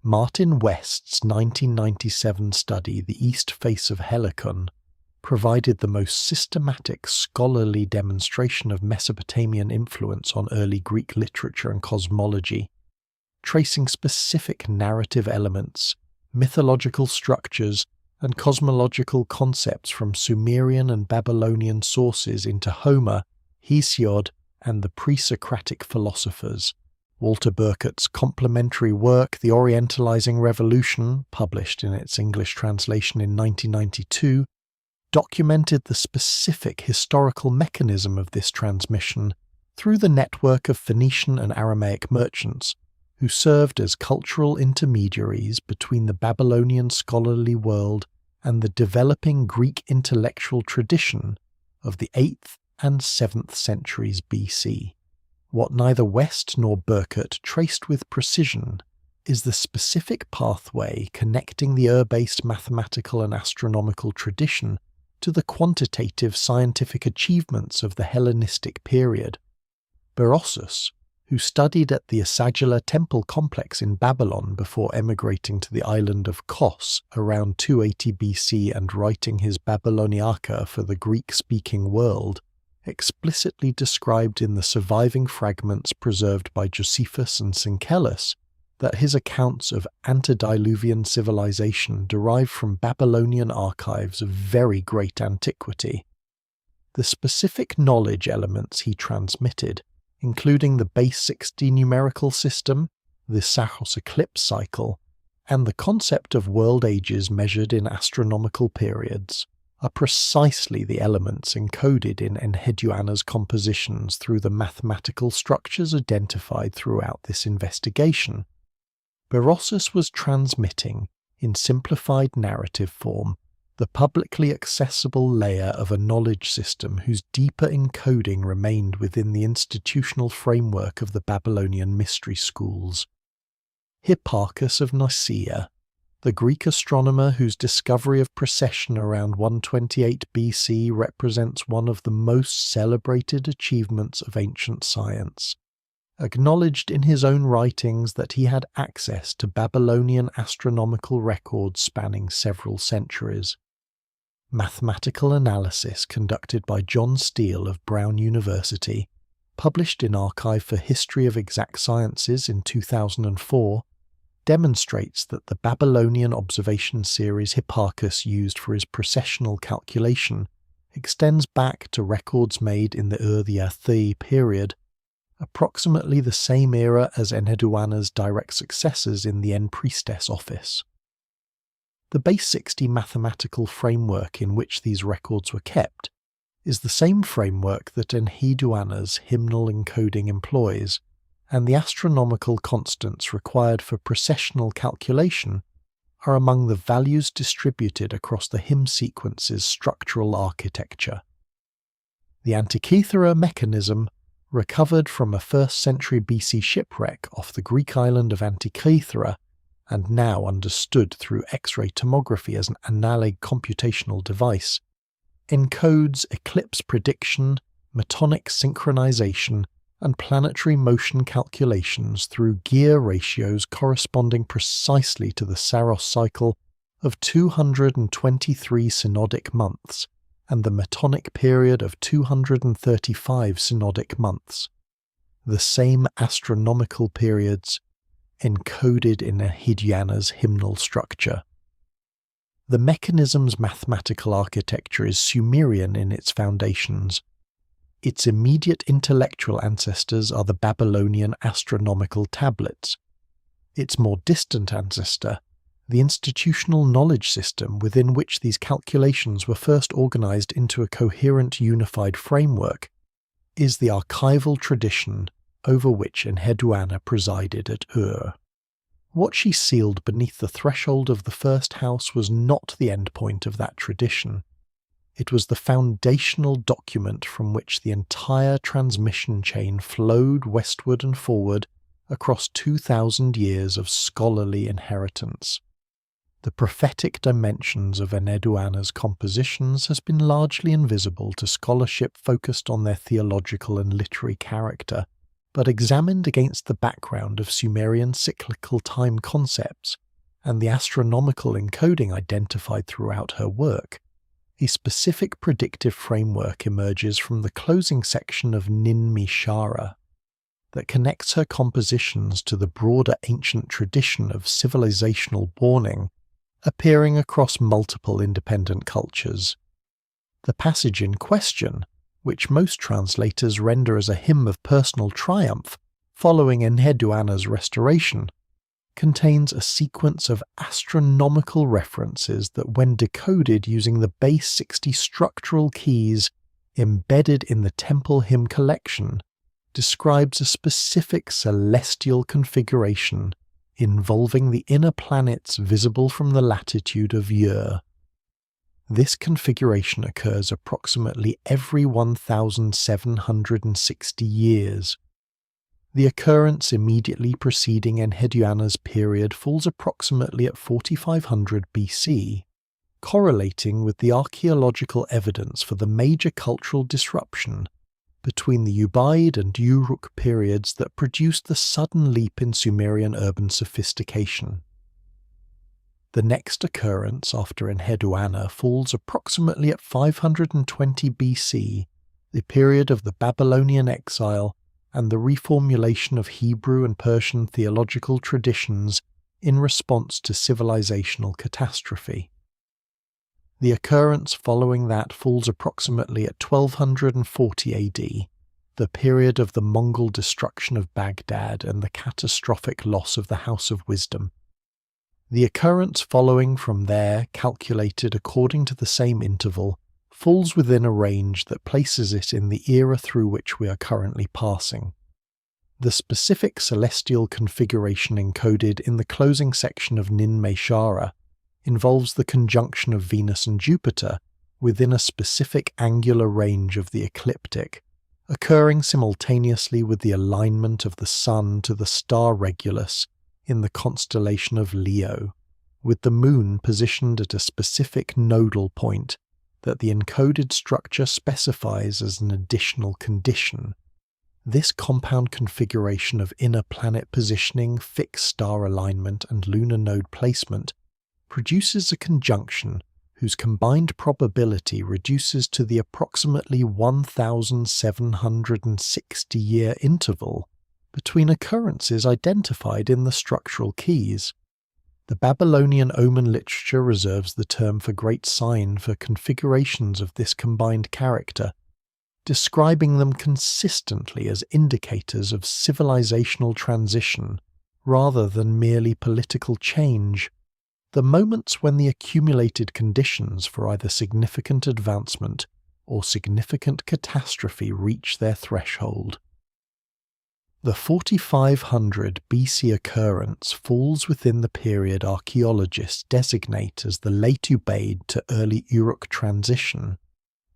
Martin West's 1997 study, The East Face of Helicon, provided the most systematic scholarly demonstration of Mesopotamian influence on early Greek literature and cosmology, tracing specific narrative elements, mythological structures, and cosmological concepts from Sumerian and Babylonian sources into Homer, Hesiod, and the pre-Socratic philosophers. Walter Burkert's complementary work, The Orientalizing Revolution, published in its English translation in 1992, documented the specific historical mechanism of this transmission through the network of Phoenician and Aramaic merchants, who served as cultural intermediaries between the Babylonian scholarly world and the developing Greek intellectual tradition of the 8th and 7th centuries BC. What neither West nor Burkert traced with precision is the specific pathway connecting the Ur-based mathematical and astronomical tradition to the quantitative scientific achievements of the Hellenistic period. Berossus, who studied at the Asagila temple complex in Babylon before emigrating to the island of Kos around 280 BC and writing his Babyloniaca for the Greek-speaking world, explicitly described in the surviving fragments preserved by Josephus and Syncellus that his accounts of antediluvian civilization derive from Babylonian archives of very great antiquity. The specific knowledge elements he transmitted, including the base 60 numerical system, the Saros eclipse cycle, and the concept of world ages measured in astronomical periods, are precisely the elements encoded in Enheduanna's compositions through the mathematical structures identified throughout this investigation. Berossus was transmitting, in simplified narrative form, the publicly accessible layer of a knowledge system whose deeper encoding remained within the institutional framework of the Babylonian mystery schools. Hipparchus of Nicaea, the Greek astronomer whose discovery of precession around 128 BC represents one of the most celebrated achievements of ancient science, acknowledged in his own writings that he had access to Babylonian astronomical records spanning several centuries. Mathematical analysis conducted by John Steele of Brown University, published in Archive for History of Exact Sciences in 2004, demonstrates that the Babylonian observation series Hipparchus used for his precessional calculation extends back to records made in the Ur-the period, approximately the same era as Enheduanna's direct successors in the Priestess office. The base 60 mathematical framework in which these records were kept is the same framework that Enheduanna's hymnal encoding employs, and the astronomical constants required for precessional calculation are among the values distributed across the hymn sequence's structural architecture. The Antikythera mechanism, recovered from a 1st century BC shipwreck off the Greek island of Antikythera, and now understood through X-ray tomography as an analog computational device, encodes eclipse prediction, Metonic synchronization, and planetary motion calculations through gear ratios corresponding precisely to the Saros cycle of 223 synodic months and the Metonic period of 235 synodic months, the same astronomical periods encoded in Enheduanna's hymnal structure. The mechanism's mathematical architecture is Sumerian in its foundations. Its immediate intellectual ancestors are the Babylonian astronomical tablets. Its more distant ancestor, the institutional knowledge system within which these calculations were first organized into a coherent unified framework, is the archival tradition over which Enheduanna presided at Ur. What she sealed beneath the threshold of the first house was not the endpoint of that tradition. It was the foundational document from which the entire transmission chain flowed westward and forward across 2,000 years of scholarly inheritance. The prophetic dimensions of Enheduanna's compositions has been largely invisible to scholarship focused on their theological and literary character, but examined against the background of Sumerian cyclical time concepts and the astronomical encoding identified throughout her work, a specific predictive framework emerges from the closing section of Nin-me-shara that connects her compositions to the broader ancient tradition of civilizational warning appearing across multiple independent cultures. The passage in question, which most translators render as a hymn of personal triumph following Enheduanna's restoration, contains a sequence of astronomical references that, when decoded using the base 60 structural keys embedded in the temple hymn collection, describes a specific celestial configuration involving the inner planets visible from the latitude of Ur. This configuration occurs approximately every 1,760 years. The occurrence immediately preceding Enheduanna's period falls approximately at 4500 BC, correlating with the archaeological evidence for the major cultural disruption between the Ubaid and Uruk periods that produced the sudden leap in Sumerian urban sophistication. The next occurrence after Enheduanna falls approximately at 520 BC, the period of the Babylonian exile and the reformulation of Hebrew and Persian theological traditions in response to civilizational catastrophe. The occurrence following that falls approximately at 1240 AD, the period of the Mongol destruction of Baghdad and the catastrophic loss of the House of Wisdom. The occurrence following from there, calculated according to the same interval, falls within a range that places it in the era through which we are currently passing. The specific celestial configuration encoded in the closing section of Nin-me-shara involves the conjunction of Venus and Jupiter within a specific angular range of the ecliptic, occurring simultaneously with the alignment of the Sun to the star Regulus in the constellation of Leo, with the moon positioned at a specific nodal point that the encoded structure specifies as an additional condition. This compound configuration of inner planet positioning, fixed star alignment, and lunar node placement produces a conjunction whose combined probability reduces to the approximately 1,760-year interval between occurrences identified in the structural keys. The Babylonian omen literature reserves the term for great sign for configurations of this combined character, describing them consistently as indicators of civilizational transition rather than merely political change, the moments when the accumulated conditions for either significant advancement or significant catastrophe reach their threshold. The 4500 BC occurrence falls within the period archaeologists designate as the Late Ubaid to Early Uruk transition,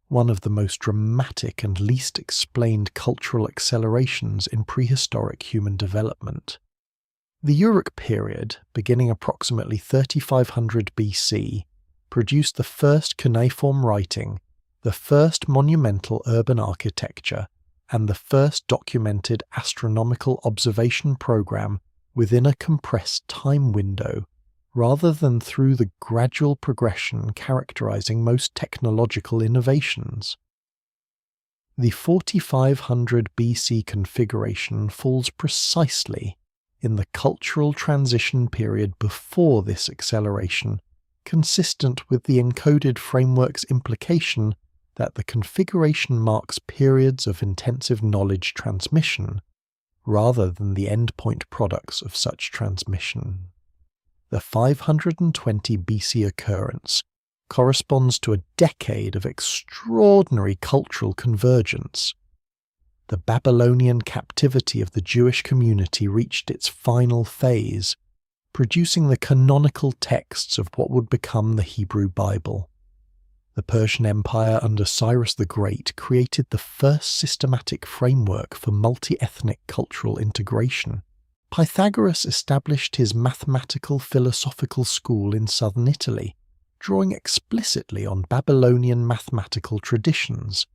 one of the most dramatic and least explained cultural accelerations in prehistoric human development. The Uruk period, beginning approximately 3500 BC, produced the first cuneiform writing, the first monumental urban architecture, and the first documented astronomical observation program within a compressed time window, rather than through the gradual progression characterizing most technological innovations. The 4500 BC configuration falls precisely in the cultural transition period before this acceleration, consistent with the encoded framework's implication that the configuration marks periods of intensive knowledge transmission, rather than the endpoint products of such transmission. The 520 BC occurrence corresponds to a decade of extraordinary cultural convergence. The Babylonian captivity of the Jewish community reached its final phase, producing the canonical texts of what would become the Hebrew Bible. The Persian Empire under Cyrus the Great created the first systematic framework for multi-ethnic cultural integration. Pythagoras established his mathematical philosophical school in southern Italy, drawing explicitly on Babylonian mathematical traditions.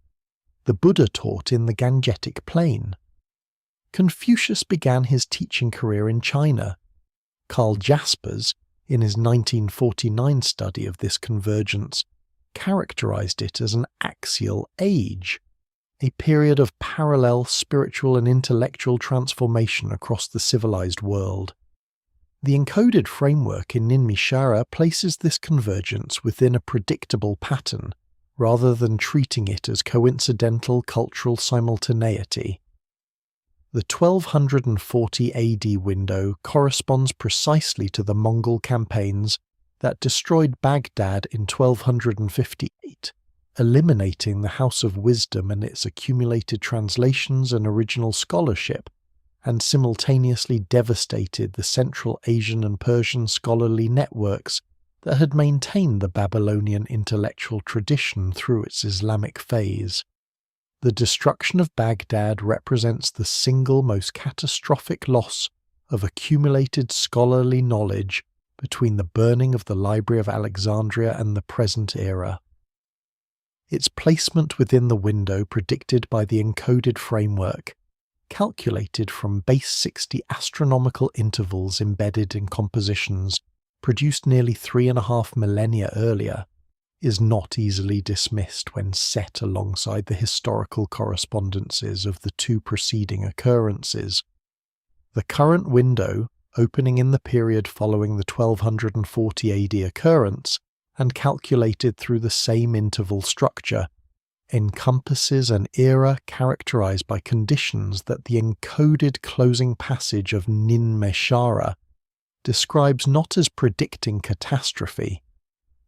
The Buddha taught in the Gangetic Plain. Confucius began his teaching career in China. Karl Jaspers, in his 1949 study of this convergence, characterized it as an axial age, a period of parallel spiritual and intellectual transformation across the civilized world. The encoded framework in Nin-me-shara places this convergence within a predictable pattern, rather than treating it as coincidental cultural simultaneity. The 1240 AD window corresponds precisely to the Mongol campaigns that destroyed Baghdad in 1258, eliminating the House of Wisdom and its accumulated translations and original scholarship, and simultaneously devastated the Central Asian and Persian scholarly networks that had maintained the Babylonian intellectual tradition through its Islamic phase. The destruction of Baghdad represents the single most catastrophic loss of accumulated scholarly knowledge between the burning of the Library of Alexandria and the present era. Its placement within the window predicted by the encoded framework, calculated from base 60 astronomical intervals embedded in compositions produced nearly 3.5 millennia earlier, is not easily dismissed when set alongside the historical correspondences of the two preceding occurrences. The current window, opening in the period following the 1240 AD occurrence, and calculated through the same interval structure, encompasses an era characterized by conditions that the encoded closing passage of Nin-me-shara describes not as predicting catastrophe,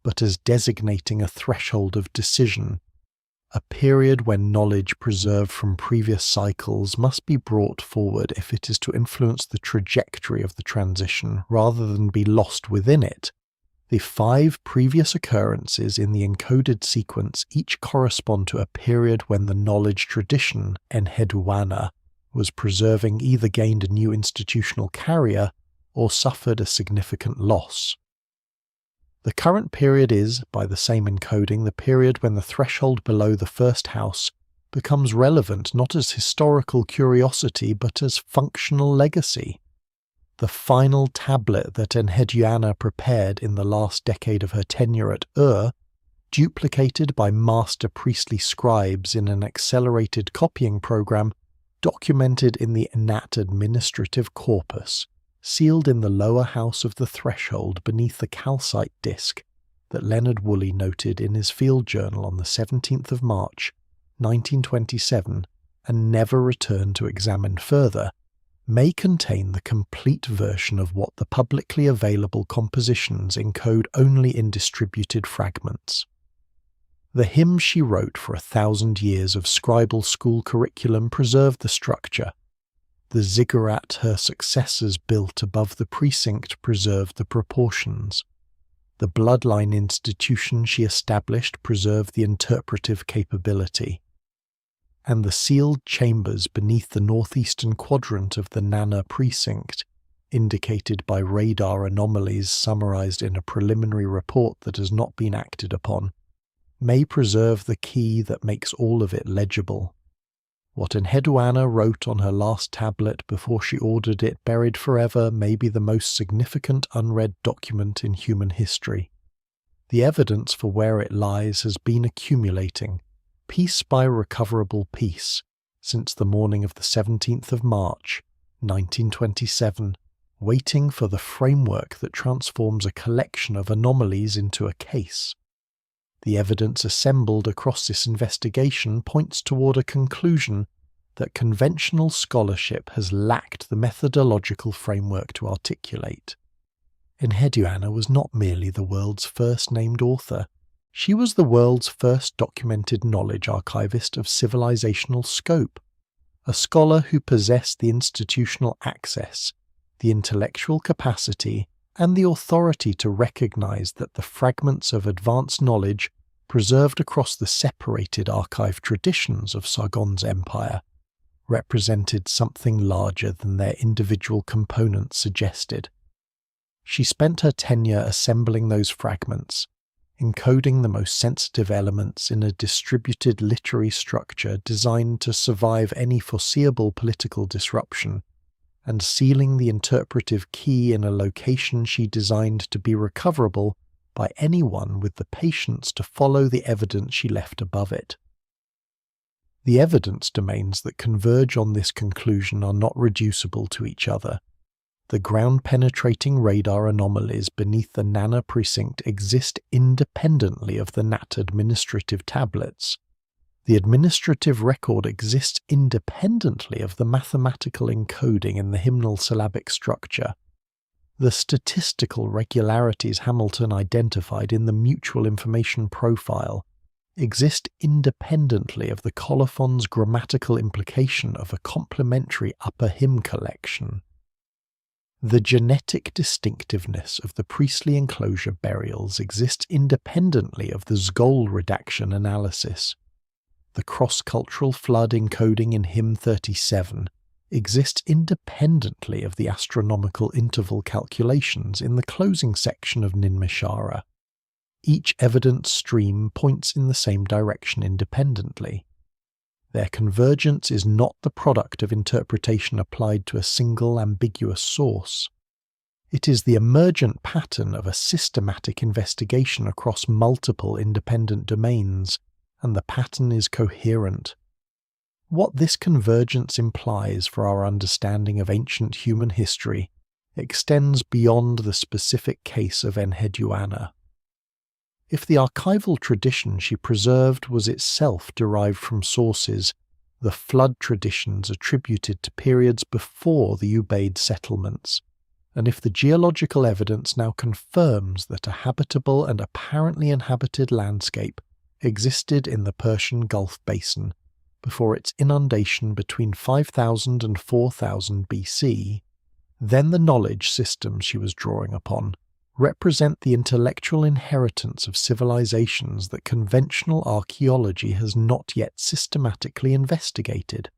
but as designating a threshold of decision, a period when knowledge preserved from previous cycles must be brought forward if it is to influence the trajectory of the transition rather than be lost within it. The 5 previous occurrences in the encoded sequence each correspond to a period when the knowledge tradition, Enheduanna, was preserving, either gained a new institutional carrier or suffered a significant loss. The current period is, by the same encoding, the period when the threshold below the first house becomes relevant not as historical curiosity but as functional legacy. The final tablet that Enheduanna prepared in the last decade of her tenure at duplicated by master priestly scribes in an accelerated copying program, documented in the Nat administrative corpus, sealed in the lower house of the threshold beneath the calcite disk that Leonard Woolley noted in his field journal on the 17th of March, 1927, and never returned to examine further, may contain the complete version of what the publicly available compositions encode only in distributed fragments. The hymn she wrote for 1,000 years of scribal school curriculum preserved the structure. The ziggurat her successors built above the precinct preserved the proportions. The bloodline institution she established preserved the interpretive capability. And the sealed chambers beneath the northeastern quadrant of the Nanna precinct, indicated by radar anomalies summarized in a preliminary report that has not been acted upon, may preserve the key that makes all of it legible. What Enheduanna wrote on her last tablet before she ordered it buried forever may be the most significant unread document in human history. The evidence for where it lies has been accumulating, piece by recoverable piece, since the morning of the 17th of March, 1927, waiting for the framework that transforms a collection of anomalies into a case. The evidence assembled across this investigation points toward a conclusion that conventional scholarship has lacked the methodological framework to articulate. Enheduanna was not merely the world's first named author, she was the world's first documented knowledge archivist of civilizational scope, a scholar who possessed the institutional access, the intellectual capacity, and the authority to recognize that the fragments of advanced knowledge preserved across the separated archive traditions of Sargon's empire represented something larger than their individual components suggested. She spent her tenure assembling those fragments, encoding the most sensitive elements in a distributed literary structure designed to survive any foreseeable political disruption, and sealing the interpretive key in a location she designed to be recoverable by anyone with the patience to follow the evidence she left above it. The evidence domains that converge on this conclusion are not reducible to each other. The ground-penetrating radar anomalies beneath the Nanna precinct exist independently of the Nat administrative tablets. The administrative record exists independently of the mathematical encoding in the hymnal syllabic structure. The statistical regularities Hamilton identified in the mutual information profile exist independently of the colophon's grammatical implication of a complementary upper hymn collection. The genetic distinctiveness of the priestly enclosure burials exists independently of the Zgol redaction analysis. The cross-cultural flood encoding in hymn 37 exists independently of the astronomical interval calculations in the closing section of Nin-me-shara. Each evidence stream points in the same direction independently. Their convergence is not the product of interpretation applied to a single ambiguous source. It is the emergent pattern of a systematic investigation across multiple independent domains, and the pattern is coherent. What this convergence implies for our understanding of ancient human history extends beyond the specific case of Enheduanna. If the archival tradition she preserved was itself derived from sources, the flood traditions attributed to periods before the Ubaid settlements, and if the geological evidence now confirms that a habitable and apparently inhabited landscape existed in the Persian Gulf Basin before its inundation between 5000 and 4000 BC, then the knowledge systems she was drawing upon represent the intellectual inheritance of civilizations that conventional archaeology has not yet systematically investigated.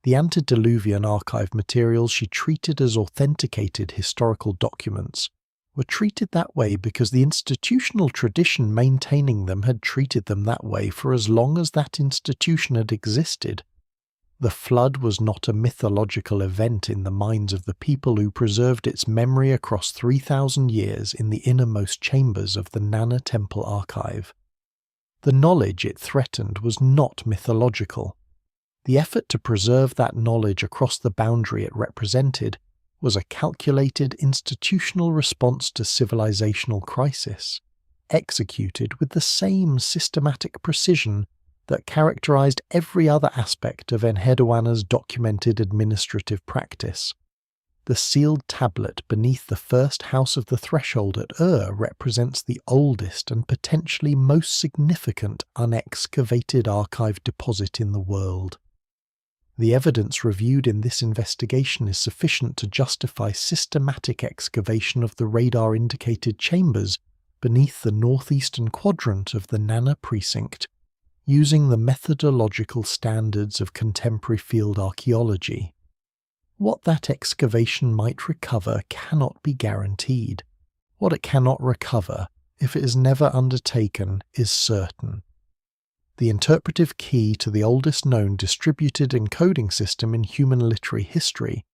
The antediluvian archive materials she treated as authenticated historical documents were treated that way because the institutional tradition maintaining them had treated them that way for as long as that institution had existed. The flood was not a mythological event in the minds of the people who preserved its memory across 3,000 years in the innermost chambers of the Nanna temple archive. The knowledge it threatened was not mythological. The effort to preserve that knowledge across the boundary it represented was a calculated institutional response to civilizational crisis, executed with the same systematic precision that characterized every other aspect of Enheduanna's documented administrative practice. The sealed tablet beneath the first house of the threshold at represents the oldest and potentially most significant unexcavated archive deposit in the world. The evidence reviewed in this investigation is sufficient to justify systematic excavation of the radar-indicated chambers beneath the northeastern quadrant of the Nanna precinct, using the methodological standards of contemporary field archaeology. What that excavation might recover cannot be guaranteed. What it cannot recover, if it is never undertaken, is certain. The interpretive key to the oldest known distributed encoding system in human literary history,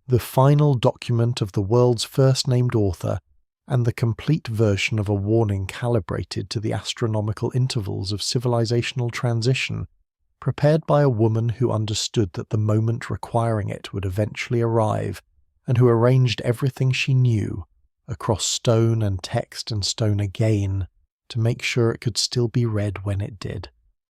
the final document of the world's first named author, and the complete version of a warning calibrated to the astronomical intervals of civilizational transition, prepared by a woman who understood that the moment requiring it would eventually arrive, and who arranged everything she knew, across stone and text and stone again, to make sure it could still be read when it did.